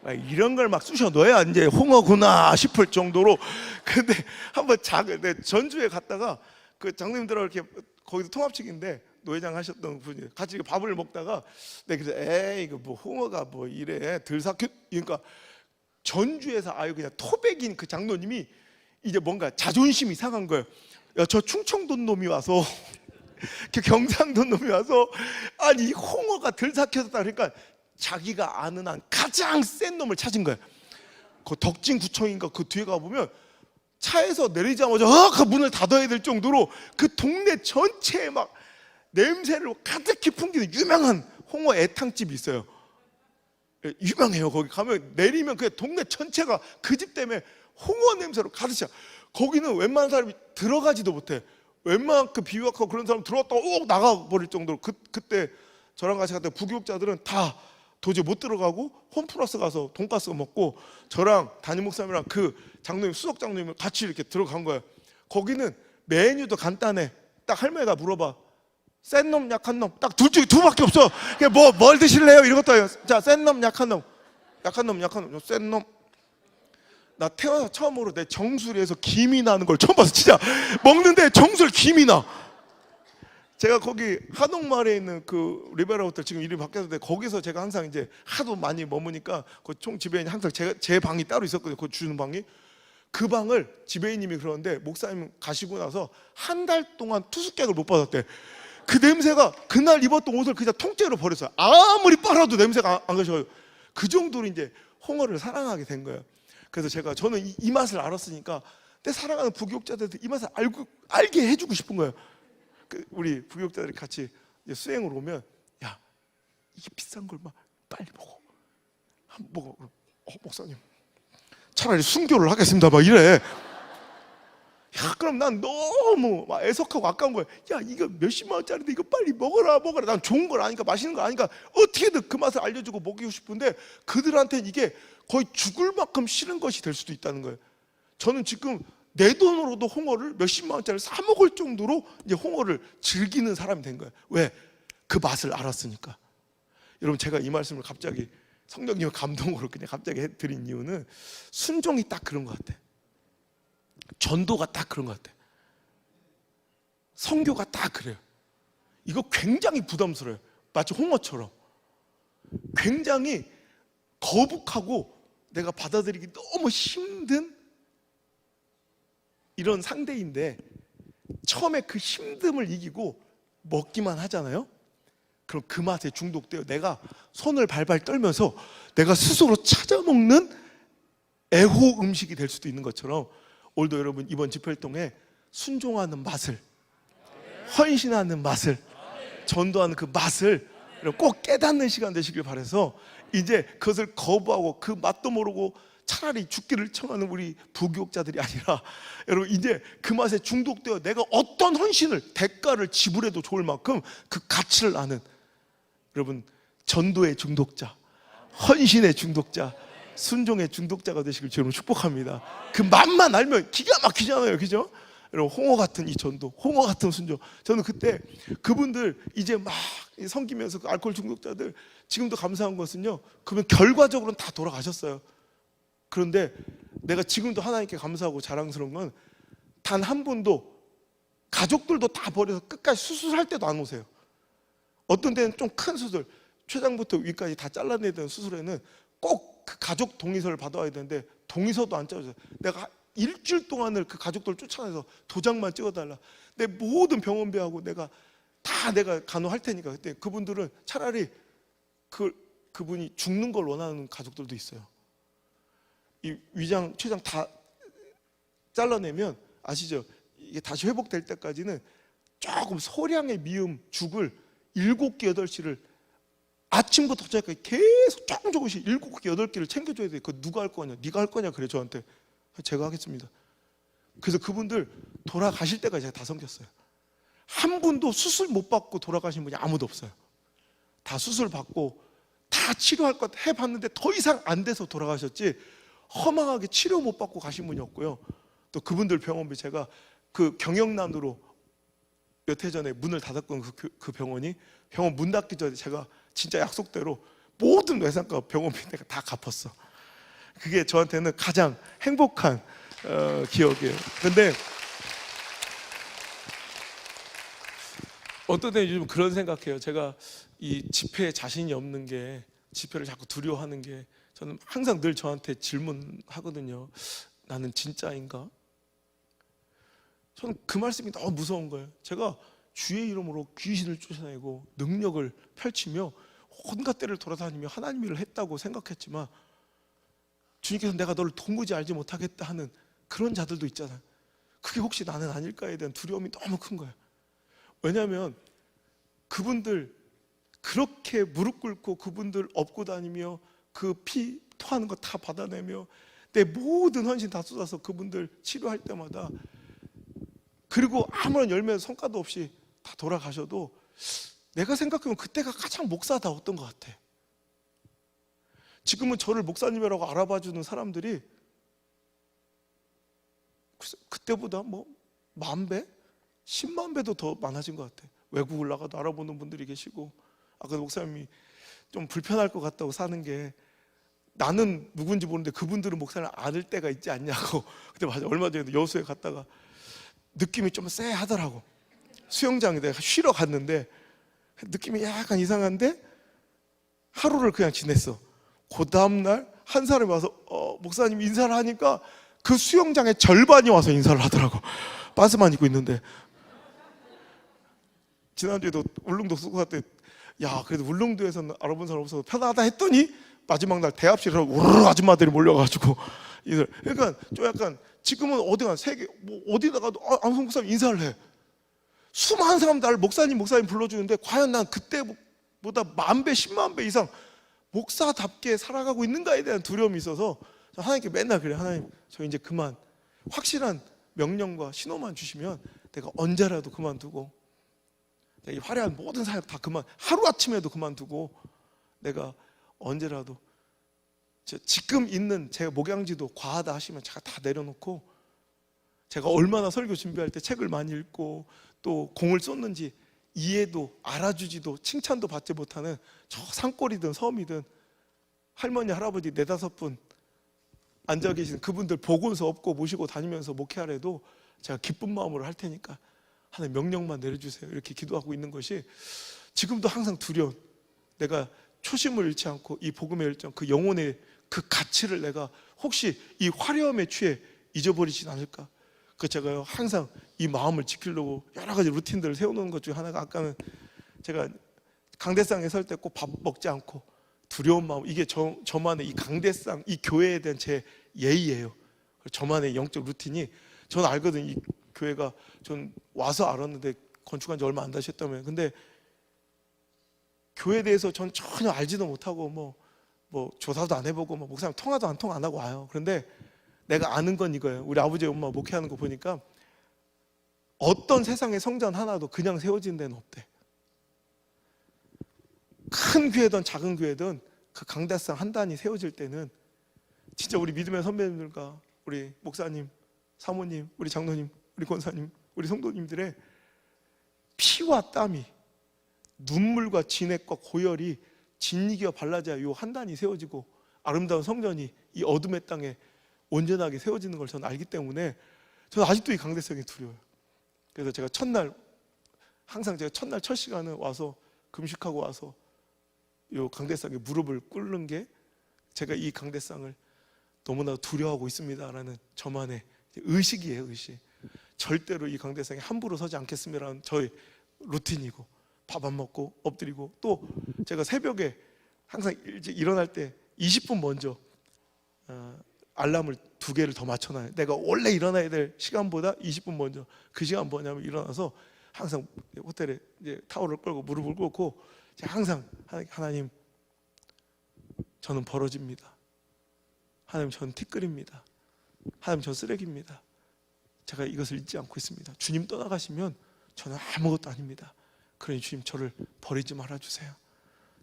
막 이런 걸 막 쑤셔 넣어야 이제 홍어구나 싶을 정도로. 근데 한번 전주에 갔다가 그 장로님들하고 이렇게 거기서 통합식인데 노회장 하셨던 분이 같이 밥을 먹다가 그래서 에이 이거 뭐 홍어가 뭐 이래 덜 삭혀. 그러니까 전주에서 아유 그냥 토백인 그 장로님이 이제 뭔가 자존심이 상한 거예요. 야, 저 충청도 놈이 와서 경상도 놈이 와서 아니 홍어가 덜 삭혀졌다 그러니까 자기가 아는 한 가장 센 놈을 찾은 거예요. 그 덕진구청인가 그 뒤에 가보면 차에서 내리자마자 그 문을 닫아야 될 정도로 그 동네 전체에 막 냄새를 가득히 풍기는 유명한 홍어 애탕집이 있어요. 유명해요. 거기 가면 내리면 그 동네 전체가 그 집 때문에 홍어 냄새로 가득 차. 거기는 웬만한 사람이 들어가지도 못해. 웬만한 그 비유학하고 그런 사람 들어왔다가 옥 나가버릴 정도로 그때 저랑 같이 갔던 부교육자들은 다 도저히 못 들어가고 홈플러스 가서 돈가스 먹고 저랑 담임 목사님이랑 그 장로님 수석 장로님을 같이 이렇게 들어간 거예요. 거기는 메뉴도 간단해. 딱 할머니가 물어봐. 센 놈, 약한 놈. 딱 둘 중에 두밖에 없어. 뭘 드실래요? 이런 것도 아니에요. 자, 센 놈, 약한 놈. 약한 놈, 약한 놈. 센 놈. 나 태어나서 처음으로 내 정수리에서 김이 나는 걸 처음 봤어. 진짜 먹는데 정수리 김이 나. 제가 거기 한옥마을에 있는 그 리베라 호텔 지금 이름이 바뀌었는데 거기서 제가 항상 이제 하도 많이 머무니까 그 총 지배인이 항상 제 방이 따로 있었거든요. 그 주는 방이. 그 방을 지배인님이 그러는데 목사님 가시고 나서 한 달 동안 투숙객을 못 받았대. 그 냄새가 그날 입었던 옷을 그냥 통째로 버렸어요. 아무리 빨아도 냄새가 안 가셔요. 그 정도로 이제 홍어를 사랑하게 된 거예요. 그래서 저는 이 맛을 알았으니까 내 사랑하는 부교육자들한테 이 맛을 알게 해주고 싶은 거예요. 우리 부교육자들이 같이 수행을 오면 야 이게 비싼 걸 막 빨리 먹어. 한번 먹어. 목사님 차라리 순교를 하겠습니다. 막 이래. 야 그럼 난 너무 막 애석하고 아까운 거야. 야 이거 몇십만 원짜리인데 이거 빨리 먹어라. 난 좋은 걸 아니까 맛있는 걸 아니까 어떻게든 그 맛을 알려주고 먹이고 싶은데 그들한테는 이게 거의 죽을 만큼 싫은 것이 될 수도 있다는 거예요. 저는 지금 내 돈으로도 홍어를 몇십만 원짜리 사 먹을 정도로 이제 홍어를 즐기는 사람이 된 거예요. 왜? 그 맛을 알았으니까. 여러분 제가 이 말씀을 갑자기 성령님의 감동으로 그냥 갑자기 해드린 이유는 순종이 딱 그런 것 같아. 전도가 딱 그런 것 같아. 선교가 딱 그래요. 이거 굉장히 부담스러워요. 마치 홍어처럼 굉장히 거북하고 내가 받아들이기 너무 힘든 이런 상대인데 처음에 그 힘듦을 이기고 먹기만 하잖아요. 그럼 그 맛에 중독되어 내가 손을 발발 떨면서 내가 스스로 찾아 먹는 애호 음식이 될 수도 있는 것처럼 오늘도 여러분 이번 집회활동에 순종하는 맛을, 헌신하는 맛을, 전도하는 그 맛을 꼭 깨닫는 시간 되시길 바라서 이제 그것을 거부하고 그 맛도 모르고 차라리 죽기를 청하는 우리 부교육자들이 아니라 여러분 이제 그 맛에 중독되어 내가 어떤 헌신을 대가를 지불해도 좋을 만큼 그 가치를 아는 여러분 전도의 중독자, 헌신의 중독자, 순종의 중독자가 되시길 주님 축복합니다. 그 맛만 알면 기가 막히잖아요, 그죠? 여러분 홍어 같은 이 전도, 홍어 같은 순종. 저는 그때 그분들 이제 막 섬기면서 그 알코올 중독자들 지금도 감사한 것은요. 그러면 결과적으로는 다 돌아가셨어요. 그런데 내가 지금도 하나님께 감사하고 자랑스러운 건 단 한 분도 가족들도 다 버려서 끝까지 수술할 때도 안 오세요. 어떤 데는 좀 큰 수술, 췌장부터 위까지 다 잘라내야 되는 수술에는 꼭 그 가족 동의서를 받아와야 되는데 동의서도 안 짜줘요. 내가 일주일 동안을 그 가족들 쫓아내서 도장만 찍어달라. 내 모든 병원비하고 내가 간호할 테니까. 그때 그분들은 차라리 그분이 죽는 걸 원하는 가족들도 있어요. 이 위장, 췌장 다 잘라내면 아시죠? 이게 다시 회복될 때까지는 조금 소량의 미음 죽을 7끼 8끼를 아침부터 저녁까지 계속 조금씩 7끼 8끼를 챙겨줘야 돼. 그거 누가 할 거냐? 네가 할 거냐? 그래 저한테. 제가 하겠습니다. 그래서 그분들 돌아가실 때까지 제가 다 섬겼어요. 한 분도 수술 못 받고 돌아가신 분이 아무도 없어요. 다 수술 받고 다 치료할 것 해봤는데 더 이상 안 돼서 돌아가셨지, 허망하게 치료 못 받고 가신 분이 없고요. 또 그분들 병원비, 제가 그 경영난으로 몇 해 전에 문을 닫았건 그 병원이, 병원 문 닫기 전에 제가 진짜 약속대로 모든 외상과 병원비 내가 다 갚았어. 그게 저한테는 가장 행복한 기억이에요. 근데 어떤 때 요즘 그런 생각해요. 제가 이 집회에 자신이 없는 게, 집회를 자꾸 두려워하는 게, 저는 항상 늘 저한테 질문하거든요. 나는 진짜인가? 저는 그 말씀이 너무 무서운 거예요. 제가 주의 이름으로 귀신을 쫓아내고 능력을 펼치며 온갖 데를 돌아다니며 하나님 일을 했다고 생각했지만, 주님께서 내가 너를 도무지 알지 못하겠다 하는 그런 자들도 있잖아요. 그게 혹시 나는 아닐까에 대한 두려움이 너무 큰 거예요. 왜냐하면 그분들 그렇게 무릎 꿇고 그분들 업고 다니며 그 피 토하는 거 다 받아내며 내 모든 헌신 다 쏟아서 그분들 치료할 때마다, 그리고 아무런 열매 성과도 없이 다 돌아가셔도 내가 생각하면 그때가 가장 목사다웠던 것 같아. 지금은 저를 목사님이라고 알아봐주는 사람들이 그때보다 뭐 10,000배? 10만 배도 더 많아진 것 같아. 외국을 나가도 알아보는 분들이 계시고, 아까 목사님이 좀 불편할 것 같다고 사는 게, 나는 누군지 모르는데 그분들은 목사를 아는 때가 있지 않냐고. 근데 맞아, 얼마 전에도 여수에 갔다가 느낌이 좀 쎄하더라고. 수영장에 내가 쉬러 갔는데 느낌이 약간 이상한데 하루를 그냥 지냈어. 그 다음날 한 사람이 와서 목사님 인사를 하니까 그 수영장의 절반이 와서 인사를 하더라고. 바스만 입고 있는데. 지난주에도 울릉도 쓰고 갔대. 야, 그래도 울릉도에서는 알아본 사람 없어서 편하다 했더니 마지막 날 대합실에서 우르르 아줌마들이 몰려가지고, 그러니까 좀 약간 지금은 어디가 세계 뭐 어디 나가도 안성 목사님 인사를 해. 수많은 사람 나를 목사님 불러주는데 과연 난 그때보다 10,000배 100,000배 이상 목사답게 살아가고 있는가에 대한 두려움이 있어서 하나님께 맨날 그래. 하나님, 저 이제 그만, 확실한 명령과 신호만 주시면 내가 언제라도 그만두고, 이 화려한 모든 사역 다 그만, 하루아침에도 그만두고, 내가 언제라도 지금 있는 제 목양지도 과하다 하시면 제가 다 내려놓고, 제가 얼마나 설교 준비할 때 책을 많이 읽고 또 공을 쏟는지 이해도 알아주지도 칭찬도 받지 못하는 저 산골이든 섬이든 할머니 할아버지 4-5분 앉아 계신 그분들 보건소 없고 모시고 다니면서 목회하래도 제가 기쁜 마음으로 할 테니까 하나님 명령만 내려주세요, 이렇게 기도하고 있는 것이 지금도 항상 두려운, 내가 초심을 잃지 않고 이 복음의 열정, 그 영혼의 그 가치를 내가 혹시 이 화려함에 취해 잊어버리진 않을까. 그 제가 항상 이 마음을 지키려고 여러 가지 루틴들을 세워놓은 것 중에 하나가, 아까는 제가 강대상에 설 때 꼭 밥 먹지 않고 두려운 마음, 이게 저만의 이 강대상, 이 교회에 대한 제 예의예요. 저만의 영적 루틴이, 저는 알거든요. 이 교회가, 전 와서 알았는데 건축한 지 얼마 안 되셨다면, 근데 교회에 대해서 전 전혀 알지도 못하고 뭐 조사도 안 해보고 목사님 통화도 안 하고 와요. 그런데 내가 아는 건 이거예요. 우리 아버지 엄마 목회하는 거 보니까 어떤 세상의 성전 하나도 그냥 세워진 데는 없대. 큰 교회든 작은 교회든 그 강대상 한 단이 세워질 때는 진짜 우리 믿음의 선배님들과 우리 목사님, 사모님, 우리 장로님, 우리 권사님, 우리 성도님들의 피와 땀이, 눈물과 진액과 고열이 진리기와 발라져야 요 한 단이 세워지고 아름다운 성전이 이 어둠의 땅에 온전하게 세워지는 걸 저는 알기 때문에 저는 아직도 이 강대성이 두려워요. 그래서 제가 첫날, 항상 제가 첫날 첫 시간은 와서 금식하고 와서 요 강대상에 무릎을 꿇는 게, 제가 이 강대상을 너무나 두려워하고 있습니다라는 저만의 의식이에요. 의식. 절대로 이 강대상에 함부로 서지 않겠습니다라는 저의 루틴이고, 밥 안 먹고 엎드리고, 또 제가 새벽에 항상 일찍 일어날 때 20분 먼저 알람을 2개를 더 맞춰놔요. 내가 원래 일어나야 될 시간보다 20분 먼저. 그 시간 뭐냐면 일어나서 항상 호텔에 이제 타월을 끌고 무릎을 꿇고 항상 하나님, 저는 벌어집니다. 하나님, 저는 티끌입니다. 하나님, 저는 쓰레기입니다. 제가 이것을 잊지 않고 있습니다. 주님 떠나가시면 저는 아무것도 아닙니다. 그러니 주님, 저를 버리지 말아주세요.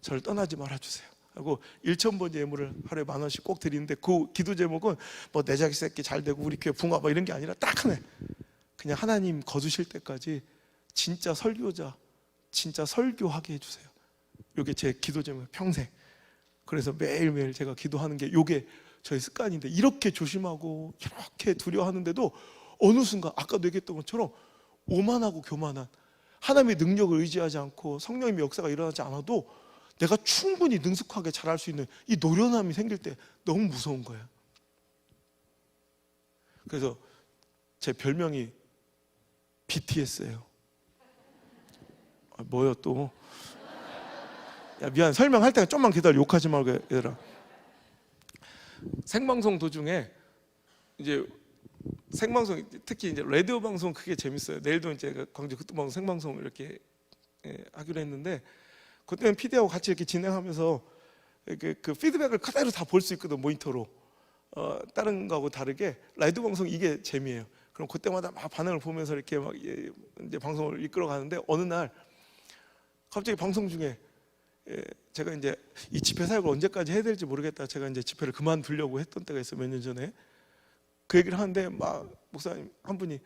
저를 떠나지 말아주세요. 하고 1,000번 예물을 하루에 10,000원씩 꼭 드리는데, 그 기도 제목은 뭐 내 자식 새끼 잘 되고 우리 교회 붕화 뭐 이런 게 아니라 딱 하나, 그냥 하나님 거두실 때까지 진짜 설교자, 진짜 설교하게 해주세요. 이게 제 기도 제목, 평생. 그래서 매일매일 제가 기도하는 게 이게 저의 습관인데, 이렇게 조심하고 이렇게 두려워하는데도 어느 순간 아까도 얘기했던 것처럼 오만하고 교만한, 하나님의 능력을 의지하지 않고 성령님의 역사가 일어나지 않아도 내가 충분히 능숙하게 잘할 수 있는 이 노련함이 생길 때 너무 무서운 거예요. 그래서 제 별명이 BTS예요. 뭐요 또? 야, 미안, 설명할 때가 좀만 기다려. 욕하지 말고 얘들아. 생방송 도중에 이제 생방송, 특히 이제 라디오 방송 그게 재밌어요. 내일도 이제 광주 극동방송 생방송 이렇게 하기로 했는데, 그때는 PD하고 같이 이렇게 진행하면서 그 피드백을 그대로 다 볼 수 있거든, 모니터로. 다른 거하고 다르게 라디오 방송 이게 재미예요. 그럼 그때마다 막 반응을 보면서 이렇게 막 이제 방송을 이끌어 가는데, 어느 날 갑자기 방송 중에 제가 이제 이 집회 사역을 언제까지 해야 될지 모르겠다, 제가 이제 집회를 그만두려고 했던 때가 있어요, 몇 년 전에. 그 얘기를 하는데 막 목사님 한 분이,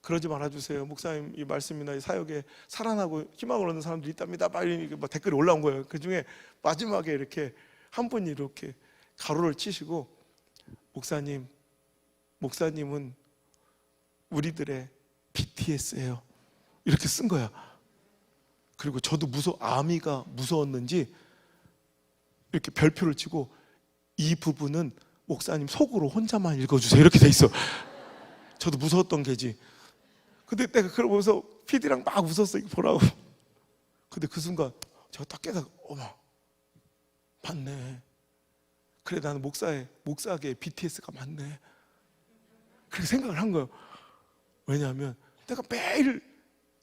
그러지 말아주세요. 목사님 이 말씀이나 이 사역에 살아나고 희망을 얻는 사람들이 있답니다. 막 이렇게 막 댓글이 올라온 거예요. 그 중에 마지막에 이렇게 한 분이 이렇게 가로를 치시고, 목사님은 우리들의 BTS예요. 이렇게 쓴 거야. 그리고 저도 아미가 무서웠는지 이렇게 별표를 치고, 이 부분은 목사님 속으로 혼자만 읽어주세요. 이렇게 돼 있어. 저도 무서웠던 게지. 근데 내가 그걸 보면서 PD랑 막 웃었어, 이거 보라고. 근데 그 순간 제가 딱 깨닫고, 어머, 맞네. 그래, 나는 목사계의 BTS가 맞네. 그렇게 생각을 한 거예요. 왜냐하면 내가 매일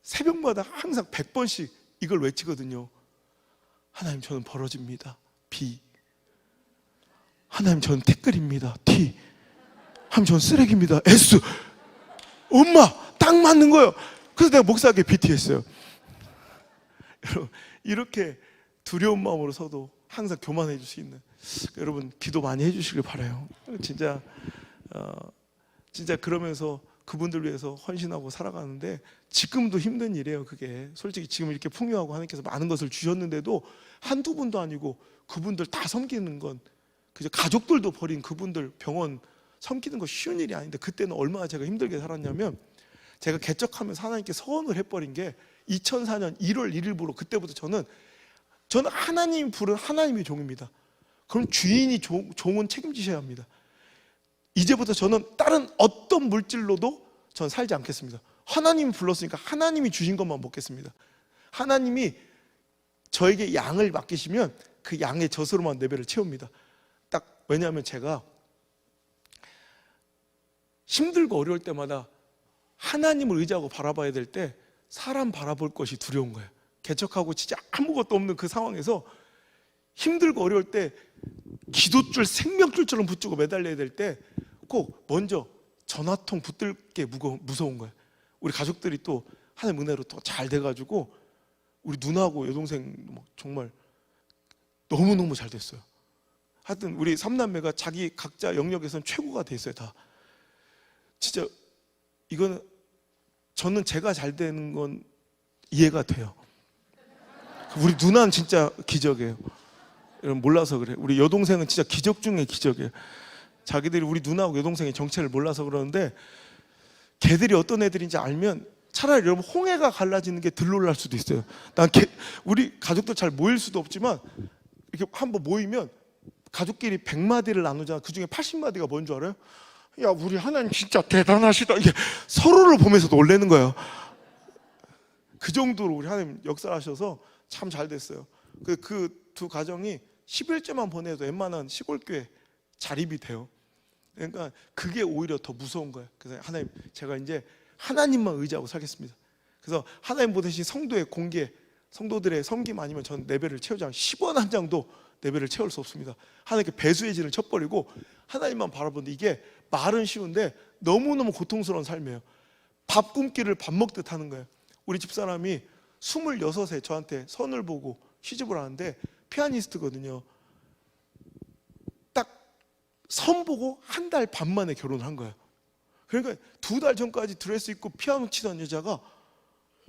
새벽마다 항상 100번씩 이걸 외치거든요. 하나님, 저는 벌어집니다. B. 하나님, 저는 티끌입니다. T. 하나님, 저는 쓰레기입니다. S. 엄마, 딱 맞는 거예요. 그래서 내가 목사에게 BTS예요. 여러분, 이렇게 두려운 마음으로 서도 항상 교만해 줄 수 있는, 여러분 기도 많이 해주시길 바라요. 진짜 그러면서 그분들 위해서 헌신하고 살아가는데, 지금도 힘든 일이에요. 그게 솔직히 지금 이렇게 풍요하고 하나님께서 많은 것을 주셨는데도 한두 분도 아니고 그분들 다 섬기는 건, 그저 가족들도 버린 그분들 병원 섬기는 거 쉬운 일이 아닌데, 그때는 얼마나 제가 힘들게 살았냐면, 제가 개척하면서 하나님께 서원을 해버린 게 2004년 1월 1일부로, 그때부터 저는 하나님 부른 하나님의 종입니다. 그럼 주인이 종은 책임지셔야 합니다. 이제부터 저는 다른 어떤 물질로도 전 살지 않겠습니다. 하나님이 불렀으니까 하나님이 주신 것만 먹겠습니다. 하나님이 저에게 양을 맡기시면 그 양의 젖으로만 내 배를 채웁니다. 딱, 왜냐하면 제가 힘들고 어려울 때마다 하나님을 의지하고 바라봐야 될 때 사람 바라볼 것이 두려운 거예요. 개척하고 진짜 아무것도 없는 그 상황에서 힘들고 어려울 때 기도줄, 생명줄처럼 붙들고 매달려야 될 때 꼭 먼저 전화통 붙들 게 무서운 거예요. 우리 가족들이 또 하나님 은혜로 또 잘 돼가지고 우리 누나하고 여동생 정말 너무너무 잘 됐어요. 하여튼 우리 3남매가 자기 각자 영역에서는 최고가 돼 있어요. 다 진짜 이거는, 저는 제가 잘 되는 건 이해가 돼요. 우리 누나는 진짜 기적이에요. 여러분 몰라서 그래. 우리 여동생은 진짜 기적 중에 기적이에요. 자기들이, 우리 누나하고 여동생의 정체를 몰라서 그러는데, 걔들이 어떤 애들인지 알면 차라리 여러분 홍해가 갈라지는 게 덜 놀랄 수도 있어요. 우리 가족들 잘 모일 수도 없지만 이렇게 한번 모이면 가족끼리 100마디를 나누잖아. 그 중에 80마디가 뭔 줄 알아요? 야, 우리 하나님 진짜 대단하시다. 이게 서로를 보면서 놀래는 거예요. 그 정도로 우리 하나님 역사하셔서 참 잘 됐어요. 그 두 가정이 11조만 보내도 웬만한 시골교회 자립이 돼요. 그러니까 그게 오히려 더 무서운 거예요. 그래서 하나님, 제가 이제 하나님만 의지하고 살겠습니다. 그래서 하나님 보내신 성도의 공개, 성도들의 섬김 아니면 전 내배를 채우지 않고 10원 한 장도 내배를 채울 수 없습니다. 하나님께 배수의 진을 쳐버리고 하나님만 바라보는데, 이게 말은 쉬운데 너무너무 고통스러운 삶이에요. 밥 굶기를 밥 먹듯 하는 거예요. 우리 집사람이 26에 저한테 선을 보고 시집을 하는데 피아니스트거든요. 딱 선 보고 한 달 반 만에 결혼을 한 거예요. 그러니까 2달 전까지 드레스 입고 피아노 치던 여자가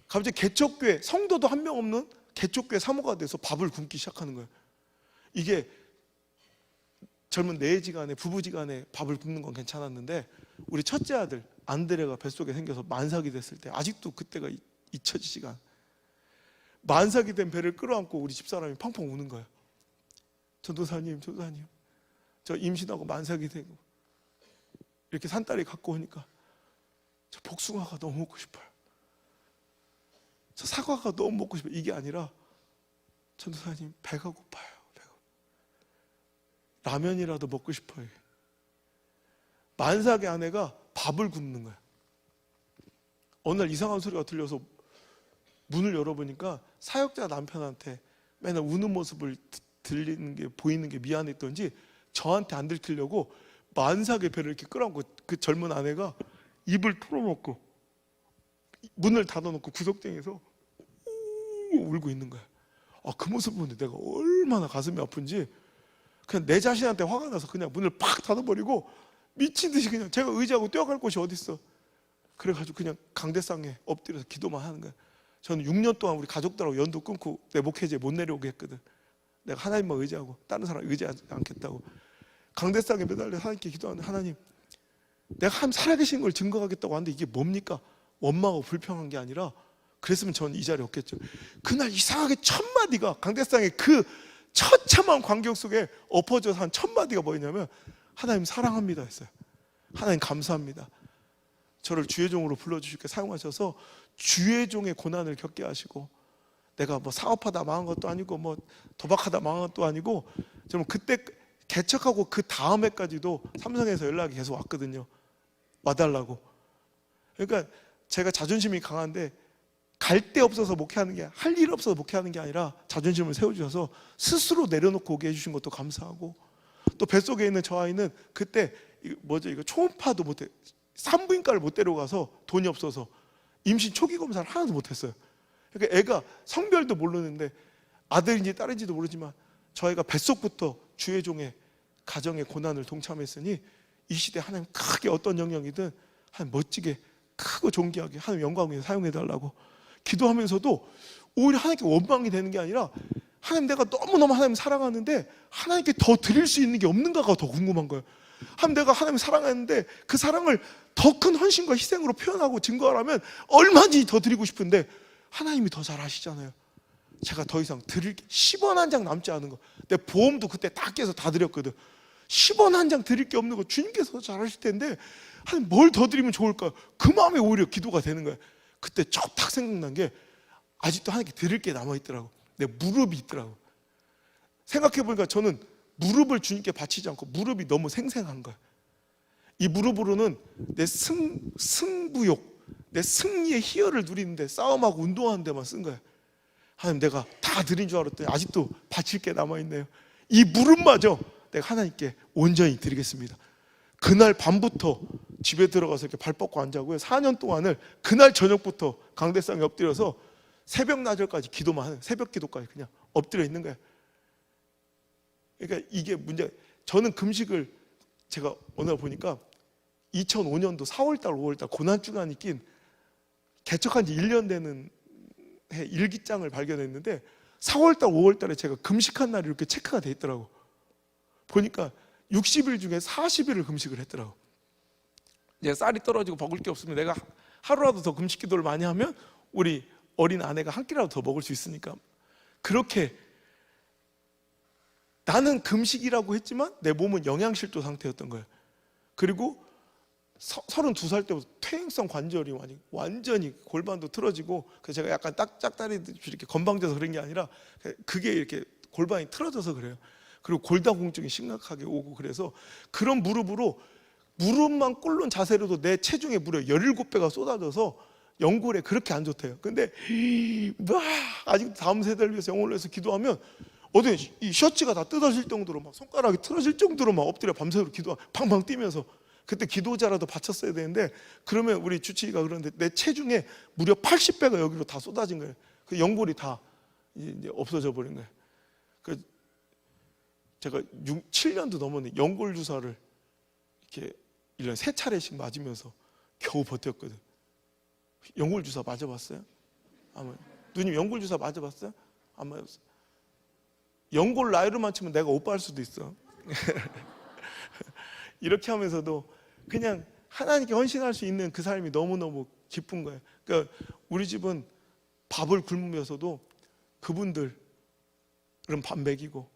갑자기 개척교회, 성도도 한 명 없는 개척교회 사모가 돼서 밥을 굶기 시작하는 거예요. 이게 젊은 내지간에, 부부지간에 밥을 굶는 건 괜찮았는데, 우리 첫째 아들 안드레가 뱃속에 생겨서 만삭이 됐을 때 아직도 그때가 잊혀지지가 않아요. 만삭이 된 배를 끌어안고 우리 집사람이 펑펑 우는 거예요. 전도사님, 저 임신하고 만삭이 되고 이렇게 산딸이 갖고 오니까 저 복숭아가 너무 먹고 싶어요. 저 사과가 너무 먹고 싶어요. 이게 아니라, 전도사님 배가 고파요. 라면이라도 먹고 싶어요. 만삭의 아내가 밥을 굶는 거예요. 어느 날 이상한 소리가 들려서 문을 열어보니까 사역자 남편한테 맨날 우는 모습을 들리는 게, 보이는 게 미안했던지 저한테 안 들키려고 만삭의 배를 이렇게 끌어안고 그 젊은 아내가 입을 털어놓고 문을 닫아놓고 구석탱이에서 울고 있는 거야. 그 모습 보는데 내가 얼마나 가슴이 아픈지, 그냥 내 자신한테 화가 나서 그냥 문을 팍 닫아버리고 미친 듯이 그냥, 제가 의지하고 뛰어갈 곳이 어딨어. 그래가지고 그냥 강대상에 엎드려서 기도만 하는 거야. 저는 6년 동안 우리 가족들하고 연도 끊고 내 목회지에 못 내려오게 했거든. 내가 하나님만 의지하고 다른 사람 의지하지 않겠다고 강대상에 매달려 하나님께 기도하는데, 하나님, 내가 하나님 살아계신 걸 증거하겠다고 하는데 이게 뭡니까? 원망하고 불평한 게 아니라, 그랬으면 저는 이 자리에 없겠죠. 그날 이상하게 첫 마디가, 강대상의 그 처참한 광경 속에 엎어져서 한 첫 마디가 뭐였냐면, 하나님 사랑합니다 했어요. 하나님 감사합니다. 저를 주의 종으로 불러주시게 사용하셔서 주의 종의 고난을 겪게 하시고, 내가 뭐 사업하다 망한 것도 아니고 뭐 도박하다 망한 것도 아니고, 저는 그때 개척하고 그 다음 해까지도 삼성에서 연락이 계속 왔거든요. 와달라고. 그러니까 제가 자존심이 강한데, 갈 데 없어서 목회하는 게, 할 일 없어서 목회하는 게 아니라 자존심을 세워주셔서 스스로 내려놓고 오게 해주신 것도 감사하고, 또 뱃속에 있는 저 아이는 그때 이거 초음파도 못해, 산부인과를 못 데려가서 돈이 없어서 임신 초기 검사를 하나도 못했어요. 그러니까 애가 성별도 모르는데, 아들인지 딸인지도 모르지만 저 아이가 뱃속부터 주의 종의 가정의 고난을 동참했으니, 이 시대 하나님 크게 어떤 영역이든 하나님 멋지게 크고 존귀하게 하나님 영광 위에 사용해달라고 기도하면서도, 오히려 하나님께 원망이 되는 게 아니라, 하나님 내가 너무너무 하나님 사랑하는데 하나님께 더 드릴 수 있는 게 없는가가 더 궁금한 거예요. 하나님, 내가 하나님 사랑하는데 그 사랑을 더 큰 헌신과 희생으로 표현하고 증거하라면 얼마든지 더 드리고 싶은데, 하나님이 더 잘 아시잖아요. 제가 더 이상 드릴 게 10원 한 장 남지 않은 거, 내 보험도 그때 다 깨서 다 드렸거든. 10원 한 장 드릴 게 없는 거 주님께서 잘 아실 텐데, 하나님 뭘 더 드리면 좋을까? 그 마음에 오히려 기도가 되는 거예요. 그때 딱 생각난 게, 아직도 하나님께 드릴 게 남아있더라고. 내 무릎이 있더라고. 생각해보니까 저는 무릎을 주님께 바치지 않고 무릎이 너무 생생한 거야. 이 무릎으로는 내 승부욕, 내 승리의 희열을 누리는데, 싸움하고 운동하는 데만 쓴 거야. 하나님, 내가 다 드린 줄 알았더니 아직도 바칠 게 남아있네요. 이 무릎마저 내가 하나님께 온전히 드리겠습니다. 그날 밤부터 집에 들어가서 이렇게 발 뻗고 앉아고요. 4년 동안을 그날 저녁부터 강대상에 엎드려서 새벽 낮을까지 기도만 하는, 새벽 기도까지 그냥 엎드려 있는 거예요. 그러니까 이게 문제. 저는 금식을, 제가 어느 날 보니까 2005년도 4월달 5월달 고난주간이 낀, 개척한 지 1년 되는 해 일기장을 발견했는데, 4월달 5월달에 제가 금식한 날이 이렇게 체크가 돼 있더라고. 보니까 60일 중에 40일을 금식을 했더라고. 내가 쌀이 떨어지고 먹을 게 없으면 내가 하루라도 더 금식 기도를 많이 하면 우리 어린 아내가 한 끼라도 더 먹을 수 있으니까. 그렇게 나는 금식이라고 했지만 내 몸은 영양실조 상태였던 거예요. 그리고 32살 때부터 퇴행성 관절이 완전히 골반도 틀어지고, 그래서 제가 약간 짝다리듯이 이렇게 건방져서 그런 게 아니라 그게 이렇게 골반이 틀어져서 그래요. 그리고 골다공증이 심각하게 오고, 그래서 그런 무릎으로 무릎만 꿇는 자세로도 내 체중의 무려 17배가 쏟아져서 연골에 그렇게 안 좋대요. 근데 막 아직 다음 세대를 위해서 영혼을 위해서 기도하면 어디 이 셔츠가 다 뜯어질 정도로 막 손가락이 틀어질 정도로 막 엎드려 밤새도록 기도 팡팡 뛰면서 그때 기도자라도 바쳤어야 되는데 그러면 우리 주치의가 그러는데 내 체중에 무려 80배가 여기로 다 쏟아진 거예요. 그 연골이 다 이제 없어져 버린 거예요. 그 제가 7년도 넘었는데 연골 주사를 이렇게 1년에 3차례씩 맞으면서 겨우 버텼거든. 연골 주사 맞아봤어요? 아마 누님 연골 주사 맞아봤어요? 안 맞았어요. 연골 나이로만 치면 내가 오빠 할 수도 있어. 이렇게 하면서도 그냥 하나님께 헌신할 수 있는 그 삶이 너무너무 기쁜 거예요. 그러니까 우리 집은 밥을 굶으면서도 그분들은 밥 먹이고,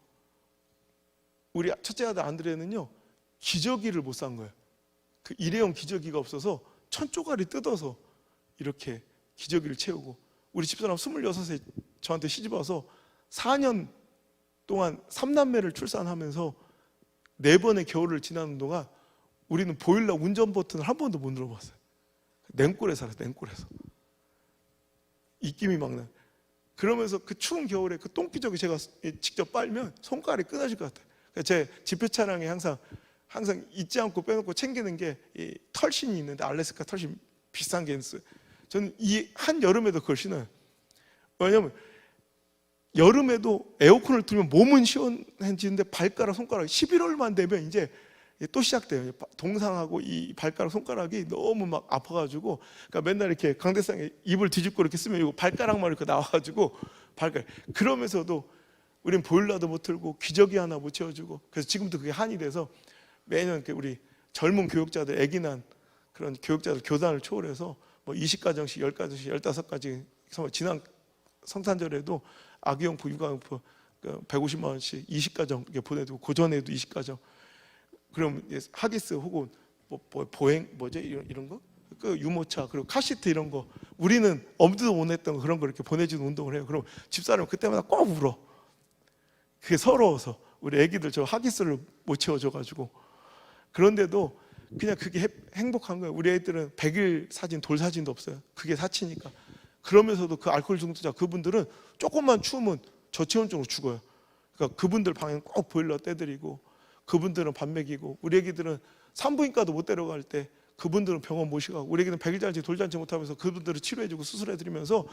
우리 첫째 아들 안드레는요 기저귀를 못 산 거예요. 그 일회용 기저귀가 없어서 천조가리 뜯어서 이렇게 기저귀를 채우고, 우리 집사람 26에 저한테 시집 와서 4년 동안 3남매를 출산하면서 4번의 겨울을 지나는 동안 우리는 보일러 운전 버튼을 한 번도 못 눌러봤어요. 냉골에 살았어요. 냉골에서 입김이 막 나요. 그러면서 그 추운 겨울에 그 똥기저귀 제가 직접 빨면 손가락이 끊어질 것 같아요. 제 지표 차량에 항상 잊지 않고 빼놓고 챙기는 게 이 털신이 있는데, 알래스카 털신 비싼 게 있어요. 저는 이 한 여름에도 그걸 신어요. 왜냐면 여름에도 에어컨을 틀면 몸은 시원해지는데 발가락 손가락이 11월만 되면 이제 또 시작돼요. 동상하고 이 발가락 손가락이 너무 막 아파가지고, 그러니까 맨날 이렇게 강대상에 입을 뒤집고 이렇게 쓰면 이거 발가락만 이렇게 나와가지고 그러면서도 우린 보일러도 못 틀고 기저귀 하나 못 채워주고, 그래서 지금도 그게 한이 돼서 매년 우리 젊은 교육자들, 아기 난 그런 교육자들 교단을 초월해서 뭐 20가정씩 10가정씩 15가지, 지난 성탄절에도 아기용품, 육아용품 150만 원씩 20가정 이렇게 보내주고, 고전에도 20가정. 그럼 하기스 혹은 보행 이런 거, 그 유모차, 그리고 카시트 이런 거, 우리는 엄두도 못 냈던 그런 거 이렇게 보내주는 운동을 해요. 그럼 집사람 그때마다 꼭 울어. 그게 서러워서 우리 애기들 저 하기스를 못 채워줘가지고. 그런데도 그냥 그게 행복한 거예요. 우리 애들은 100일 사진, 돌 사진도 없어요. 그게 사치니까. 그러면서도 그 알코올 중독자 그분들은 조금만 추우면 저체온증으로 죽어요. 그러니까 그분들 방에는 꼭 보일러 떼드리고, 그분들은 밥 먹이고, 우리 애기들은 산부인과도 못 데려갈 때 그분들은 병원 모시고, 우리 애기는 100일잔치 돌잔치 못하면서 그분들을 치료해주고 수술해드리면서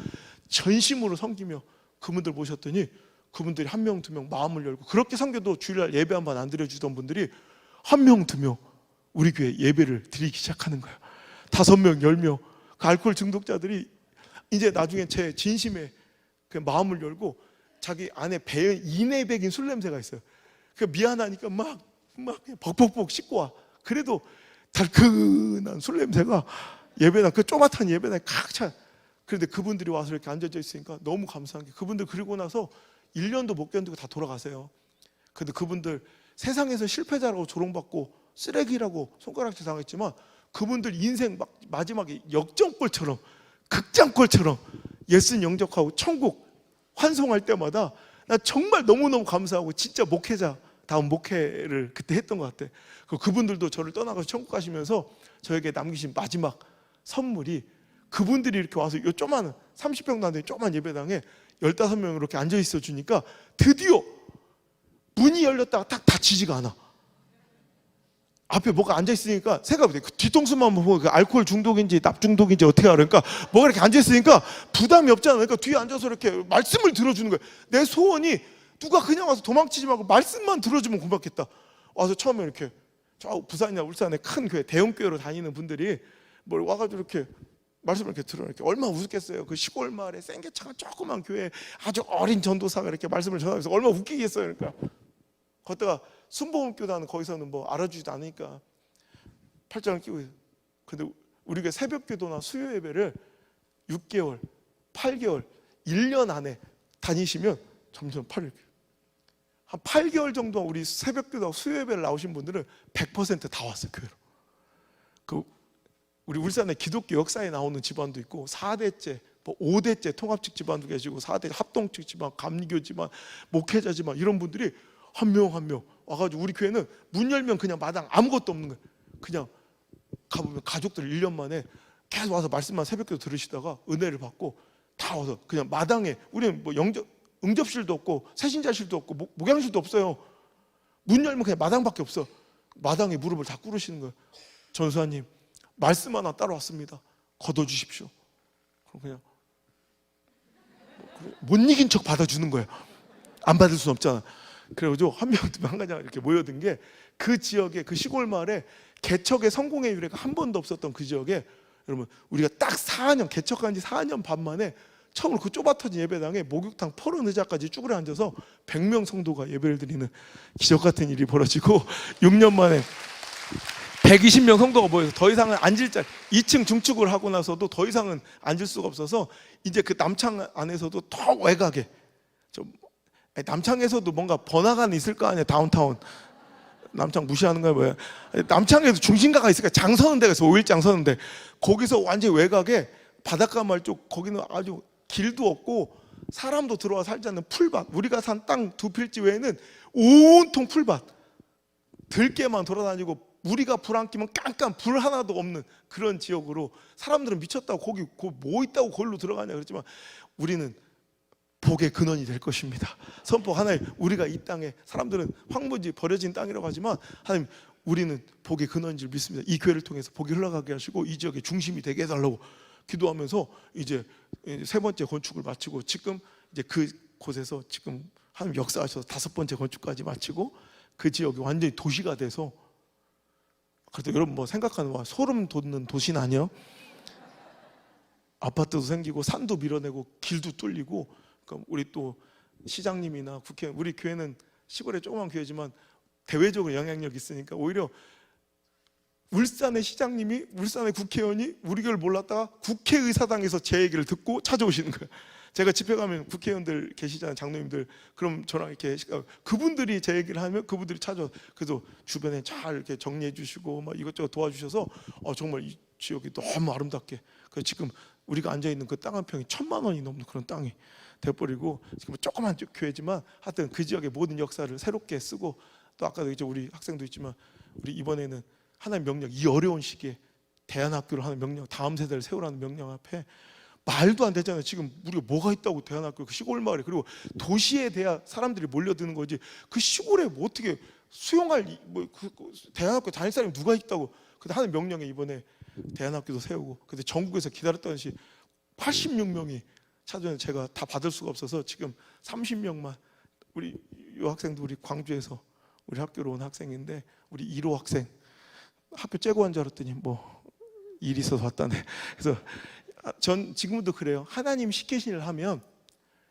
전심으로 섬기며 그분들 모셨더니 그분들이 1명, 2명 마음을 열고, 그렇게 섬겨도 주일날 예배 한 번 안 드려주던 분들이 1명, 2명 우리 교회 예배를 드리기 시작하는 거예요. 5명, 10명. 그 알코올 중독자들이 이제 나중에 제 진심에 그 마음을 열고, 자기 안에 배에 이내백인 술 냄새가 있어요. 그 미안하니까 막 벅벅벅 씻고 와. 그래도 달큰한 술 냄새가 예배당, 그 쪼mat한 예배당에 칵 차. 그런데 그분들이 와서 이렇게 앉아져 있으니까 너무 감사한 게, 그분들 그리고 나서 1년도 못 견디고 다 돌아가세요. 근데 그분들 세상에서 실패자라고 조롱받고 쓰레기라고 손가락질 당했지만, 그분들 인생 마지막에 역전골처럼, 극장골처럼 예수님 영접하고 천국 환송할 때마다 나 정말 너무너무 감사하고, 진짜 목회자 다음 목회를 그때 했던 것 같아. 그분들도 저를 떠나가서 천국 가시면서 저에게 남기신 마지막 선물이, 그분들이 이렇게 와서 요 조그마한 30평도 안 되는 조그마한 예배당에 15명 이렇게 앉아 있어 주니까 드디어 문이 열렸다가 딱 닫히지가 않아. 앞에 뭐가 앉아 있으니까 생각해보세요. 그 뒤통수만 보면 그 알코올 중독인지 납 중독인지 어떻게 알아? 그러니까 뭐가 이렇게 앉아 있으니까 부담이 없잖아. 그러니까 뒤에 앉아서 이렇게 말씀을 들어주는 거야. 내 소원이 누가 그냥 와서 도망치지 말고 말씀만 들어주면 고맙겠다. 와서 처음에 이렇게 저 부산이나 울산에 큰 교회, 대형 교회로 다니는 분들이 뭘 와가지고 이렇게 말씀을 이렇게 들어, 이렇게 얼마나 우습겠어요. 그 시골 마을에 생계차가 조그만 교회 아주 어린 전도사가 이렇게 말씀을 전하면서 얼마나 웃기겠어요. 그러니까 걷다가 순복음교단은 거기서는 뭐 알아주지도 않으니까 팔짱을 끼고 있어요. 근데 우리가 새벽기도나 수요 예배를 6개월, 8개월, 1년 안에 다니시면 점점 한 8개월 정도 우리 새벽기도 수요 예배를 나오신 분들은 100% 다 왔어요, 교회로. 그 우리 울산에 기독교 역사에 나오는 집안도 있고, 4대째, 뭐 5대째 통합측 집안도 계시고, 4대 합동측 집안, 감리교 집안, 목회자 집안, 이런 분들이 한 명 한 명 와가지고, 우리 교회는 문 열면 그냥 마당 아무것도 없는 거예요. 그냥 가보면 가족들 1년 만에 계속 와서 말씀만 새벽기도 들으시다가 은혜를 받고 다 와서 그냥 마당에, 우리는 뭐 응접실도 없고 세신자실도 없고 목양실도 없어요. 문 열면 그냥 마당밖에 없어. 마당에 무릎을 다 꿇으시는 거예요. 전수사님, 말씀 하나 따라왔습니다. 걷어주십시오. 그럼 그냥 못 이긴 척 받아주는 거예요. 안 받을 수는 없잖아. 그래가지고 한 명, 두 명, 한 가지 이렇게 모여든 게, 그 지역에, 그 시골 마을에 개척의 성공의 유래가 한 번도 없었던 그 지역에, 여러분, 우리가 딱 4년, 개척한 지 4년 반 만에 처음으로 그 좁아터진 예배당에 목욕탕 퍼른 의자까지 쭈그려 앉아서 100명 성도가 예배를 드리는 기적 같은 일이 벌어지고, 6년 만에 120명 성도가 모여서 더 이상은 앉을 자리, 2층 중축을 하고 나서도 더 이상은 앉을 수가 없어서 이제 그 남창 안에서도 더 외곽에, 남창에서도 뭔가 번화가는 있을 거 아니에요. 다운타운. 남창 무시하는 거야 뭐야? 남창에도 중심가가 있으니까 장 서는 데가 있어. 5일장 서는 데. 거기서 완전히 외곽에 바닷가 마을 쪽, 거기는 아주 길도 없고 사람도 들어와 살지 않는 풀밭. 우리가 산 땅 2필지 외에는 온통 풀밭. 들개만 돌아다니고, 우리가 불 안 끼면 깜깜, 불 하나도 없는 그런 지역으로, 사람들은 미쳤다고 거기 뭐 있다고 거기로 들어가냐 그랬지만, 우리는 복의 근원이 될 것입니다. 선포 하나님, 우리가 이 땅에, 사람들은 황무지 버려진 땅이라고 하지만 하나님, 우리는 복의 근원인 줄 믿습니다. 이 교회를 통해서 복이 흘러가게 하시고 이 지역의 중심이 되게 해달라고 기도하면서 이제 3번째 건축을 마치고, 지금 이제 그 곳에서 지금 하나님 역사하셔서 5번째 건축까지 마치고, 그 지역이 완전히 도시가 돼서, 그래도 여러분 뭐 생각하는, 와, 소름 돋는 도시는 아니에요. 아파트도 생기고 산도 밀어내고 길도 뚫리고. 그러니까 우리 또 시장님이나 국회의원, 우리 교회는 시골의 조그만 교회지만 대외적으로 영향력이 있으니까, 오히려 울산의 시장님이, 울산의 국회의원이 우리 교회를 몰랐다가 국회의사당에서 제 얘기를 듣고 찾아오시는 거예요. 제가 집회 가면 국회의원들 계시잖아요, 장로님들. 그럼 저랑 이렇게 그분들이 제 얘기를 하면 그분들이 찾아. 그래서 주변에 잘 이렇게 정리해 주시고 막 이것저것 도와주셔서 정말 이 지역이 너무 아름답게. 그래서 지금 우리가 앉아 있는 그 땅 한 평이 1,000만 원이 넘는 그런 땅이 돼버리고, 지금 조그만 교회지만 하여튼 그 지역의 모든 역사를 새롭게 쓰고, 또 아까도 이제 우리 학생도 있지만, 우리 이번에는 하나님 명령, 이 어려운 시기에 대안학교를 하는 명령, 다음 세대를 세우라는 명령 앞에 말도 안 되잖아요. 지금 우리가 뭐가 있다고 대안학교, 그 시골 마을에, 그리고 도시에 대야 사람들이 몰려드는 거지, 그 시골에 뭐 어떻게 수용할, 그 대안학교 다닐 사람이 누가 있다고. 근데 하는 명령에 이번에 대안학교도 세우고, 근데 전국에서 기다렸던 시 86명이 찾아오는, 제가 다 받을 수가 없어서 지금 30명만, 우리 이 학생도 우리 광주에서 우리 학교로 온 학생인데, 우리 1호 학생, 학교 째고 간 줄 알았더니 뭐 일이 있어서 왔다네. 그래서 전 지금도 그래요. 하나님 시키신 일을 하면,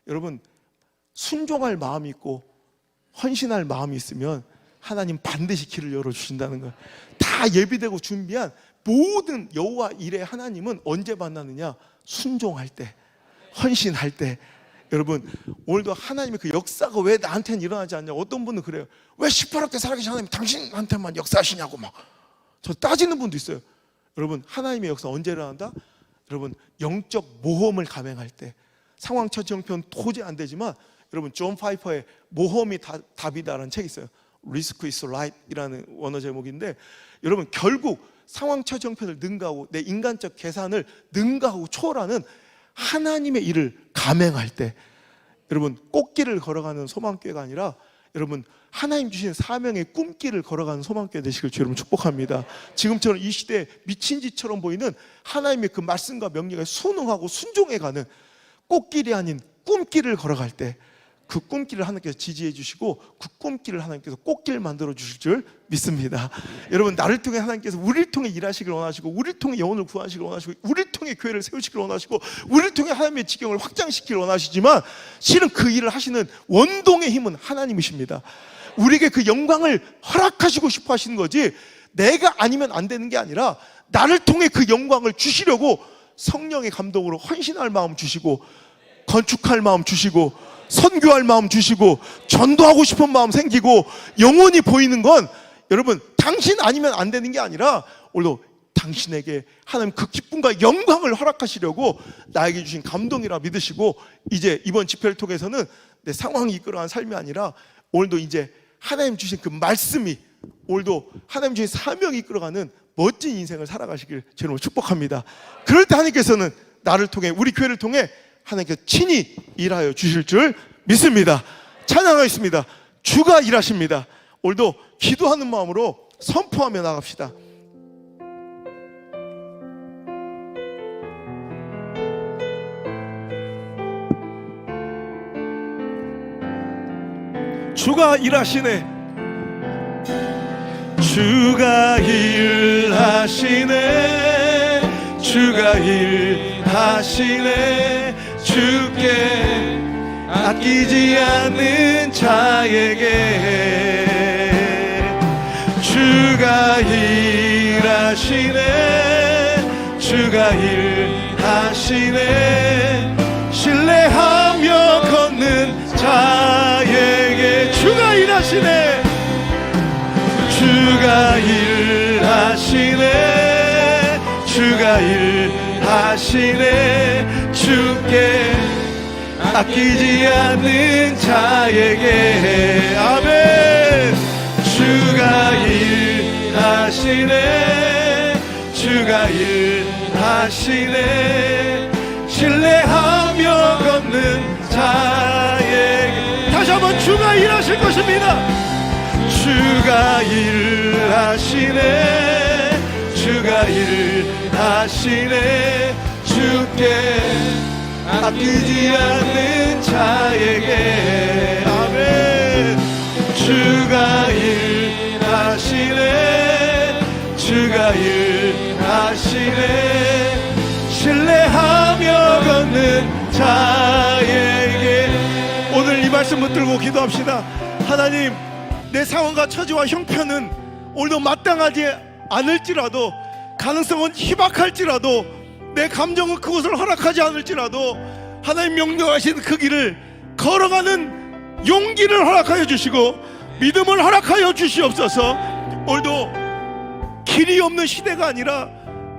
여러분, 순종할 마음이 있고 헌신할 마음이 있으면 하나님 반드시 길을 열어주신다는 거예요. 다 예비되고 준비한 모든 여호와 일의 하나님은 언제 만나느냐? 순종할 때, 헌신할 때. 여러분, 오늘도 하나님의 그 역사가 왜 나한테는 일어나지 않냐? 어떤 분은 그래요. 왜 18억 살아계신 하나님 당신한테만 역사하시냐고 막 저 따지는 분도 있어요. 여러분, 하나님의 역사 언제 일어난다? 여러분, 영적 모험을 감행할 때. 상황 처지 형편 도저히 안 되지만, 여러분, 존 파이퍼의 모험이 답이다라는 책이 있어요. Risk is Right이라는 원어 제목인데, 여러분, 결국 상황 처지 형편을 능가하고 내 인간적 계산을 능가하고 초월하는 하나님의 일을 감행할 때, 여러분, 꽃길을 걸어가는 소망교회가 아니라, 여러분, 하나님 주신 사명의 꿈길을 걸어가는 소망교회 되시길 주 여러분 축복합니다. 지금처럼 이 시대에 미친 짓처럼 보이는 하나님의 그 말씀과 명령에 순응하고 순종해가는 꽃길이 아닌 꿈길을 걸어갈 때, 그 꿈길을 하나님께서 지지해 주시고 그 꿈길을 하나님께서 꽃길 만들어 주실 줄 믿습니다. 여러분, 나를 통해 하나님께서 우리를 통해 일하시길 원하시고, 우리를 통해 영혼을 구하시길 원하시고, 우리를 통해 교회를 세우시길 원하시고, 우리를 통해 하나님의 지경을 확장시키길 원하시지만, 실은 그 일을 하시는 원동의 힘은 하나님이십니다. 우리에게 그 영광을 허락하시고 싶어 하시는 거지, 내가 아니면 안 되는 게 아니라 나를 통해 그 영광을 주시려고 성령의 감동으로 헌신할 마음 주시고, 건축할 마음 주시고, 선교할 마음 주시고, 전도하고 싶은 마음 생기고, 영원히 보이는 건, 여러분, 당신 아니면 안 되는 게 아니라 오늘도 당신에게 하나님 그 기쁨과 영광을 허락하시려고 나에게 주신 감동이라 믿으시고, 이제 이번 집회를 통해서는 내 상황이 이끌어간 삶이 아니라 오늘도 이제 하나님 주신 그 말씀이 오늘도 하나님 주의 사명이 이끌어가는 멋진 인생을 살아가시길 저는 축복합니다. 그럴 때 하나님께서는 나를 통해, 우리 교회를 통해 하나님께서 친히 일하여 주실 줄 믿습니다. 찬양하겠습니다. 주가 일하십니다. 오늘도 기도하는 마음으로 선포하며 나갑시다. 주가 일하시네. 주가 일하시네. 주가 일하시네. 주께 아끼지 않는 자에게 주가 일하시네. 주가 일하시네. 신뢰하며 걷는 자에게 주가 일하시네. 주가 일하시네. 주가 일하시네. 주께 아끼지 않는 자에게 아멘. 주가 일하시네. 주가 일하시네. 신뢰하며 걷는 자에게 다시 한번 주가 일하실 것입니다. 주가 일하시네. 주가 일하시네. 주께 아끼지 않는 자에게 아멘. 주가 일하시네. 주가 일하시네. 신뢰하며 걷는 자에게 오늘 이 말씀 붙들고 기도합시다. 하나님, 내 상황과 처지와 형편은 오늘도 마땅하지 않을지라도, 가능성은 희박할지라도, 내 감정은 그것을 허락하지 않을지라도 하나님 명령하신 그 길을 걸어가는 용기를 허락하여 주시고 믿음을 허락하여 주시옵소서. 오늘도 길이 없는 시대가 아니라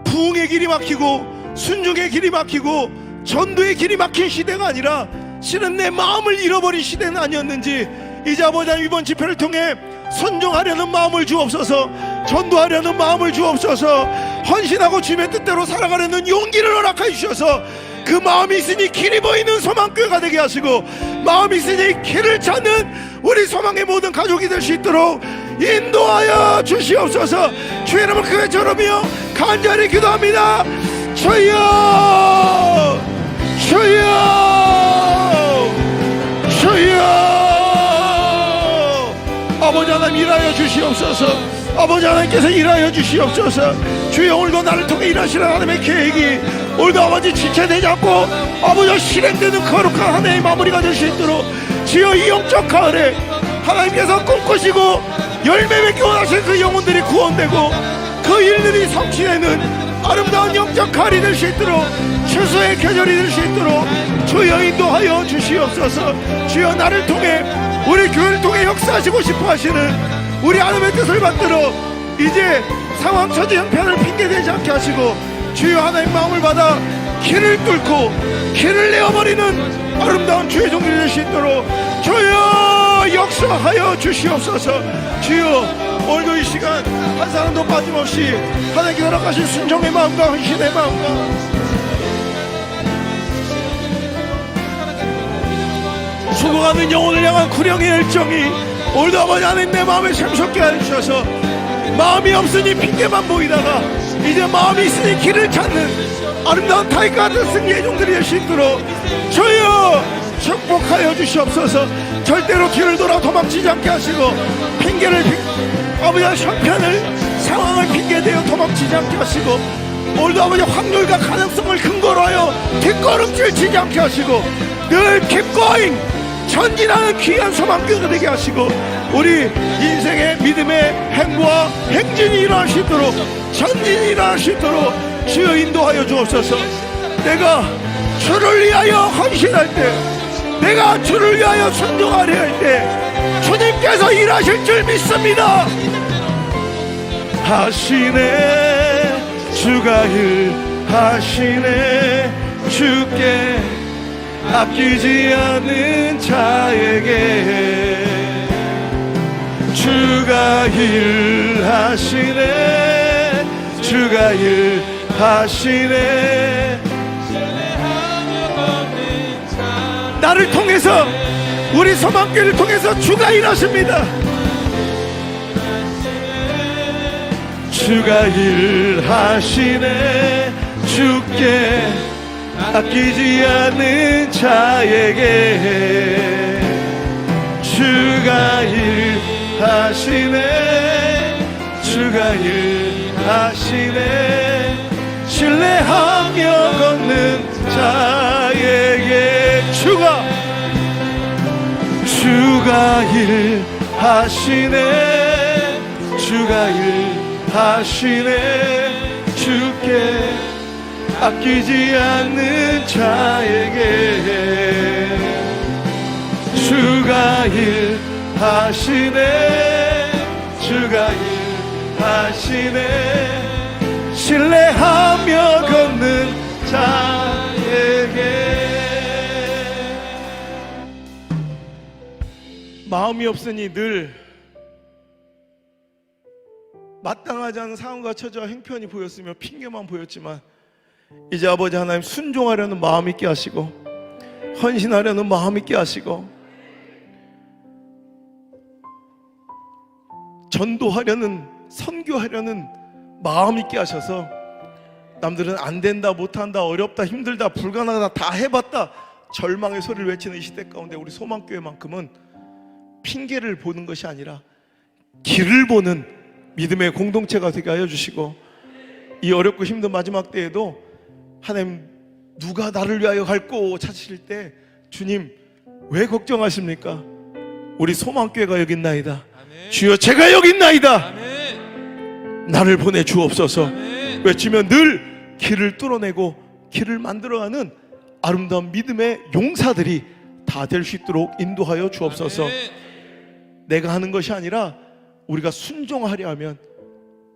부흥의 길이 막히고 순종의 길이 막히고 전도의 길이 막힌 시대가 아니라 실은 내 마음을 잃어버린 시대는 아니었는지 이제 아버지 이번 집회를 통해 순종하려는 마음을 주옵소서. 전도하려는 마음을 주옵소서. 헌신하고 주님의 뜻대로 살아가려는 용기를 허락하여 주셔서 그 마음이 있으니 길이 보이는 소망교회가 되게 하시고, 마음이 있으니 길을 찾는 우리 소망의 모든 가족이 될 수 있도록 인도하여 주시옵소서. 주의 이름을 크게 저르며 간절히 기도합니다. 주여, 주여, 주여. 아버지 하나님 일하여 주시옵소서. 아버지 하나님께서 일하여 주시옵소서. 주여, 오늘도 나를 통해 일하시는 하나님의 계획이 오늘도 아버지 지체되지 않고 아버지 실행되는 거룩한 하나님의 마무리가 될 수 있도록 주여, 이 영적 가을에 하나님께서 꿈꾸시고 열매 맺기 원하시는 그 영혼들이 구원되고 그 일들이 성취되는 아름다운 영적 가을이 될 수 있도록, 추수의 계절이 될 수 있도록 주여 인도하여 주시옵소서. 주여, 나를 통해 우리 교회를 통해 역사하시고 싶어 하시는 우리 하나님의 뜻을 받들어 이제 상황 처지 형편을 핑계대지 않게 하시고 주여 하나님 마음을 받아 길을 뚫고 길을 내어버리는 아름다운 주의 종들이 될 수 있도록 주여 역사하여 주시옵소서. 주여, 오늘도 이 시간 한 사람도 빠짐없이 하나님께 허락하신 순종의 마음과 헌신의 마음과 수고하는 영혼을 향한 구령의 열정이 오늘도 아버지 하나님 내 마음에 샘솟게 해주셔서 마음이 없으니 핑계만 보이다가 이제 마음이 있으니 길을 찾는 아름다운 타이과 같은 승리의 종들이 될 수 있도록 주여 축복하여 주시옵소서. 절대로 뒤를 돌아 도망치지 않게 하시고 아버지 형편을 상황을 핑계대어 도망치지 않게 하시고 오늘도 아버지 확률과 가능성을 근거로 하여 뒷걸음질 치지 않게 하시고 늘 keep going 전진하는 귀한 소망교회가 되게 하시고 우리 인생의 믿음의 행보와 행진이 일어날 수 있도록 전진이 일어날 수 있도록 주여 인도하여 주옵소서. 내가 주를 위하여 헌신할 때, 내가 주를 위하여 순종하려 할 때 주님께서 일하실 줄 믿습니다. 하시네, 주가 일하시네. 주께 아끼지 않는 자에게 주가 일 일하시네 주가 일하시네 나를 통해서 우리 소망교회를 통해서 주가 일하십니다. 주가 일하시네 주께 아끼지 않는 자에게 주가 일하시네 주가 일하시네 신뢰하며 걷는 자에게 주가 일하시네 주가 일하시네 주께 아끼지 않는 자에게 주가 일하시네 주가 일하시네 신뢰하며 걷는 자에게 마음이 없으니 늘 마땅하지 않은 상황과 처지와 행편이 보였으며 핑계만 보였지만 이제 아버지 하나님 순종하려는 마음 있게 하시고 헌신하려는 마음 있게 하시고 전도하려는 선교하려는 마음 있게 하셔서 남들은 안 된다 못한다 어렵다 힘들다 불가능하다 다 해봤다 절망의 소리를 외치는 이 시대 가운데 우리 소망교회만큼은 핑계를 보는 것이 아니라 길을 보는 믿음의 공동체가 되게 하여 주시고 이 어렵고 힘든 마지막 때에도 하나님 누가 나를 위하여 갈꼬 찾으실 때 주님 왜 걱정하십니까? 우리 소망교회가 여기 있나이다. 아멘. 주여 제가 여기 있나이다. 아멘. 나를 보내 주옵소서. 아멘. 외치면 늘 길을 뚫어내고 길을 만들어가는 아름다운 믿음의 용사들이 다 될 수 있도록 인도하여 주옵소서. 아멘. 내가 하는 것이 아니라 우리가 순종하려 하면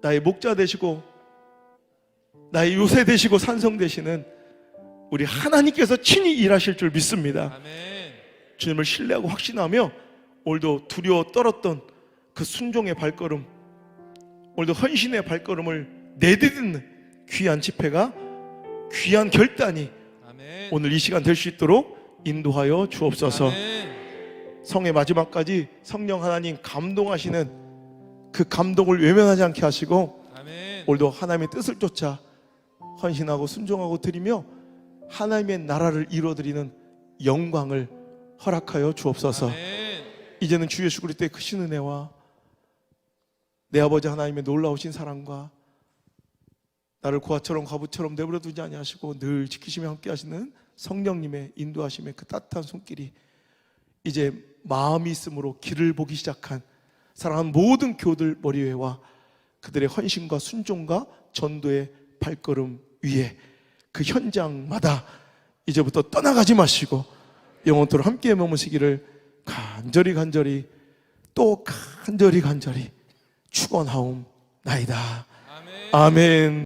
나의 목자 되시고 나의 요새 되시고 산성 되시는 우리 하나님께서 친히 일하실 줄 믿습니다. 아멘. 주님을 신뢰하고 확신하며 오늘도 두려워 떨었던 그 순종의 발걸음, 오늘도 헌신의 발걸음을 내딛는 귀한 집회가, 귀한 결단이 아멘. 오늘 이 시간 될 수 있도록 인도하여 주옵소서. 아멘. 성의 마지막까지 성령 하나님 감동하시는 그 감동을 외면하지 않게 하시고 아멘. 오늘도 하나님의 뜻을 쫓아 헌신하고 순종하고 드리며 하나님의 나라를 이루어드리는 영광을 허락하여 주옵소서. 아멘. 이제는 주 예수 그리스도의 크신 은혜와 내 아버지 하나님의 놀라우신 사랑과 나를 고아처럼 과부처럼 내버려 두지 아니하시고 늘 지키시며 함께 하시는 성령님의 인도하심의 그 따뜻한 손길이 이제 마음이 있음으로 길을 보기 시작한 사랑하는 모든 교우들 머리 위에와 그들의 헌신과 순종과 전도의 발걸음 위에 그 현장마다 이제부터 떠나가지 마시고 영원토록 함께 머무시기를 간절히 또 간절히 축원하옵나이다. 아멘. 아멘.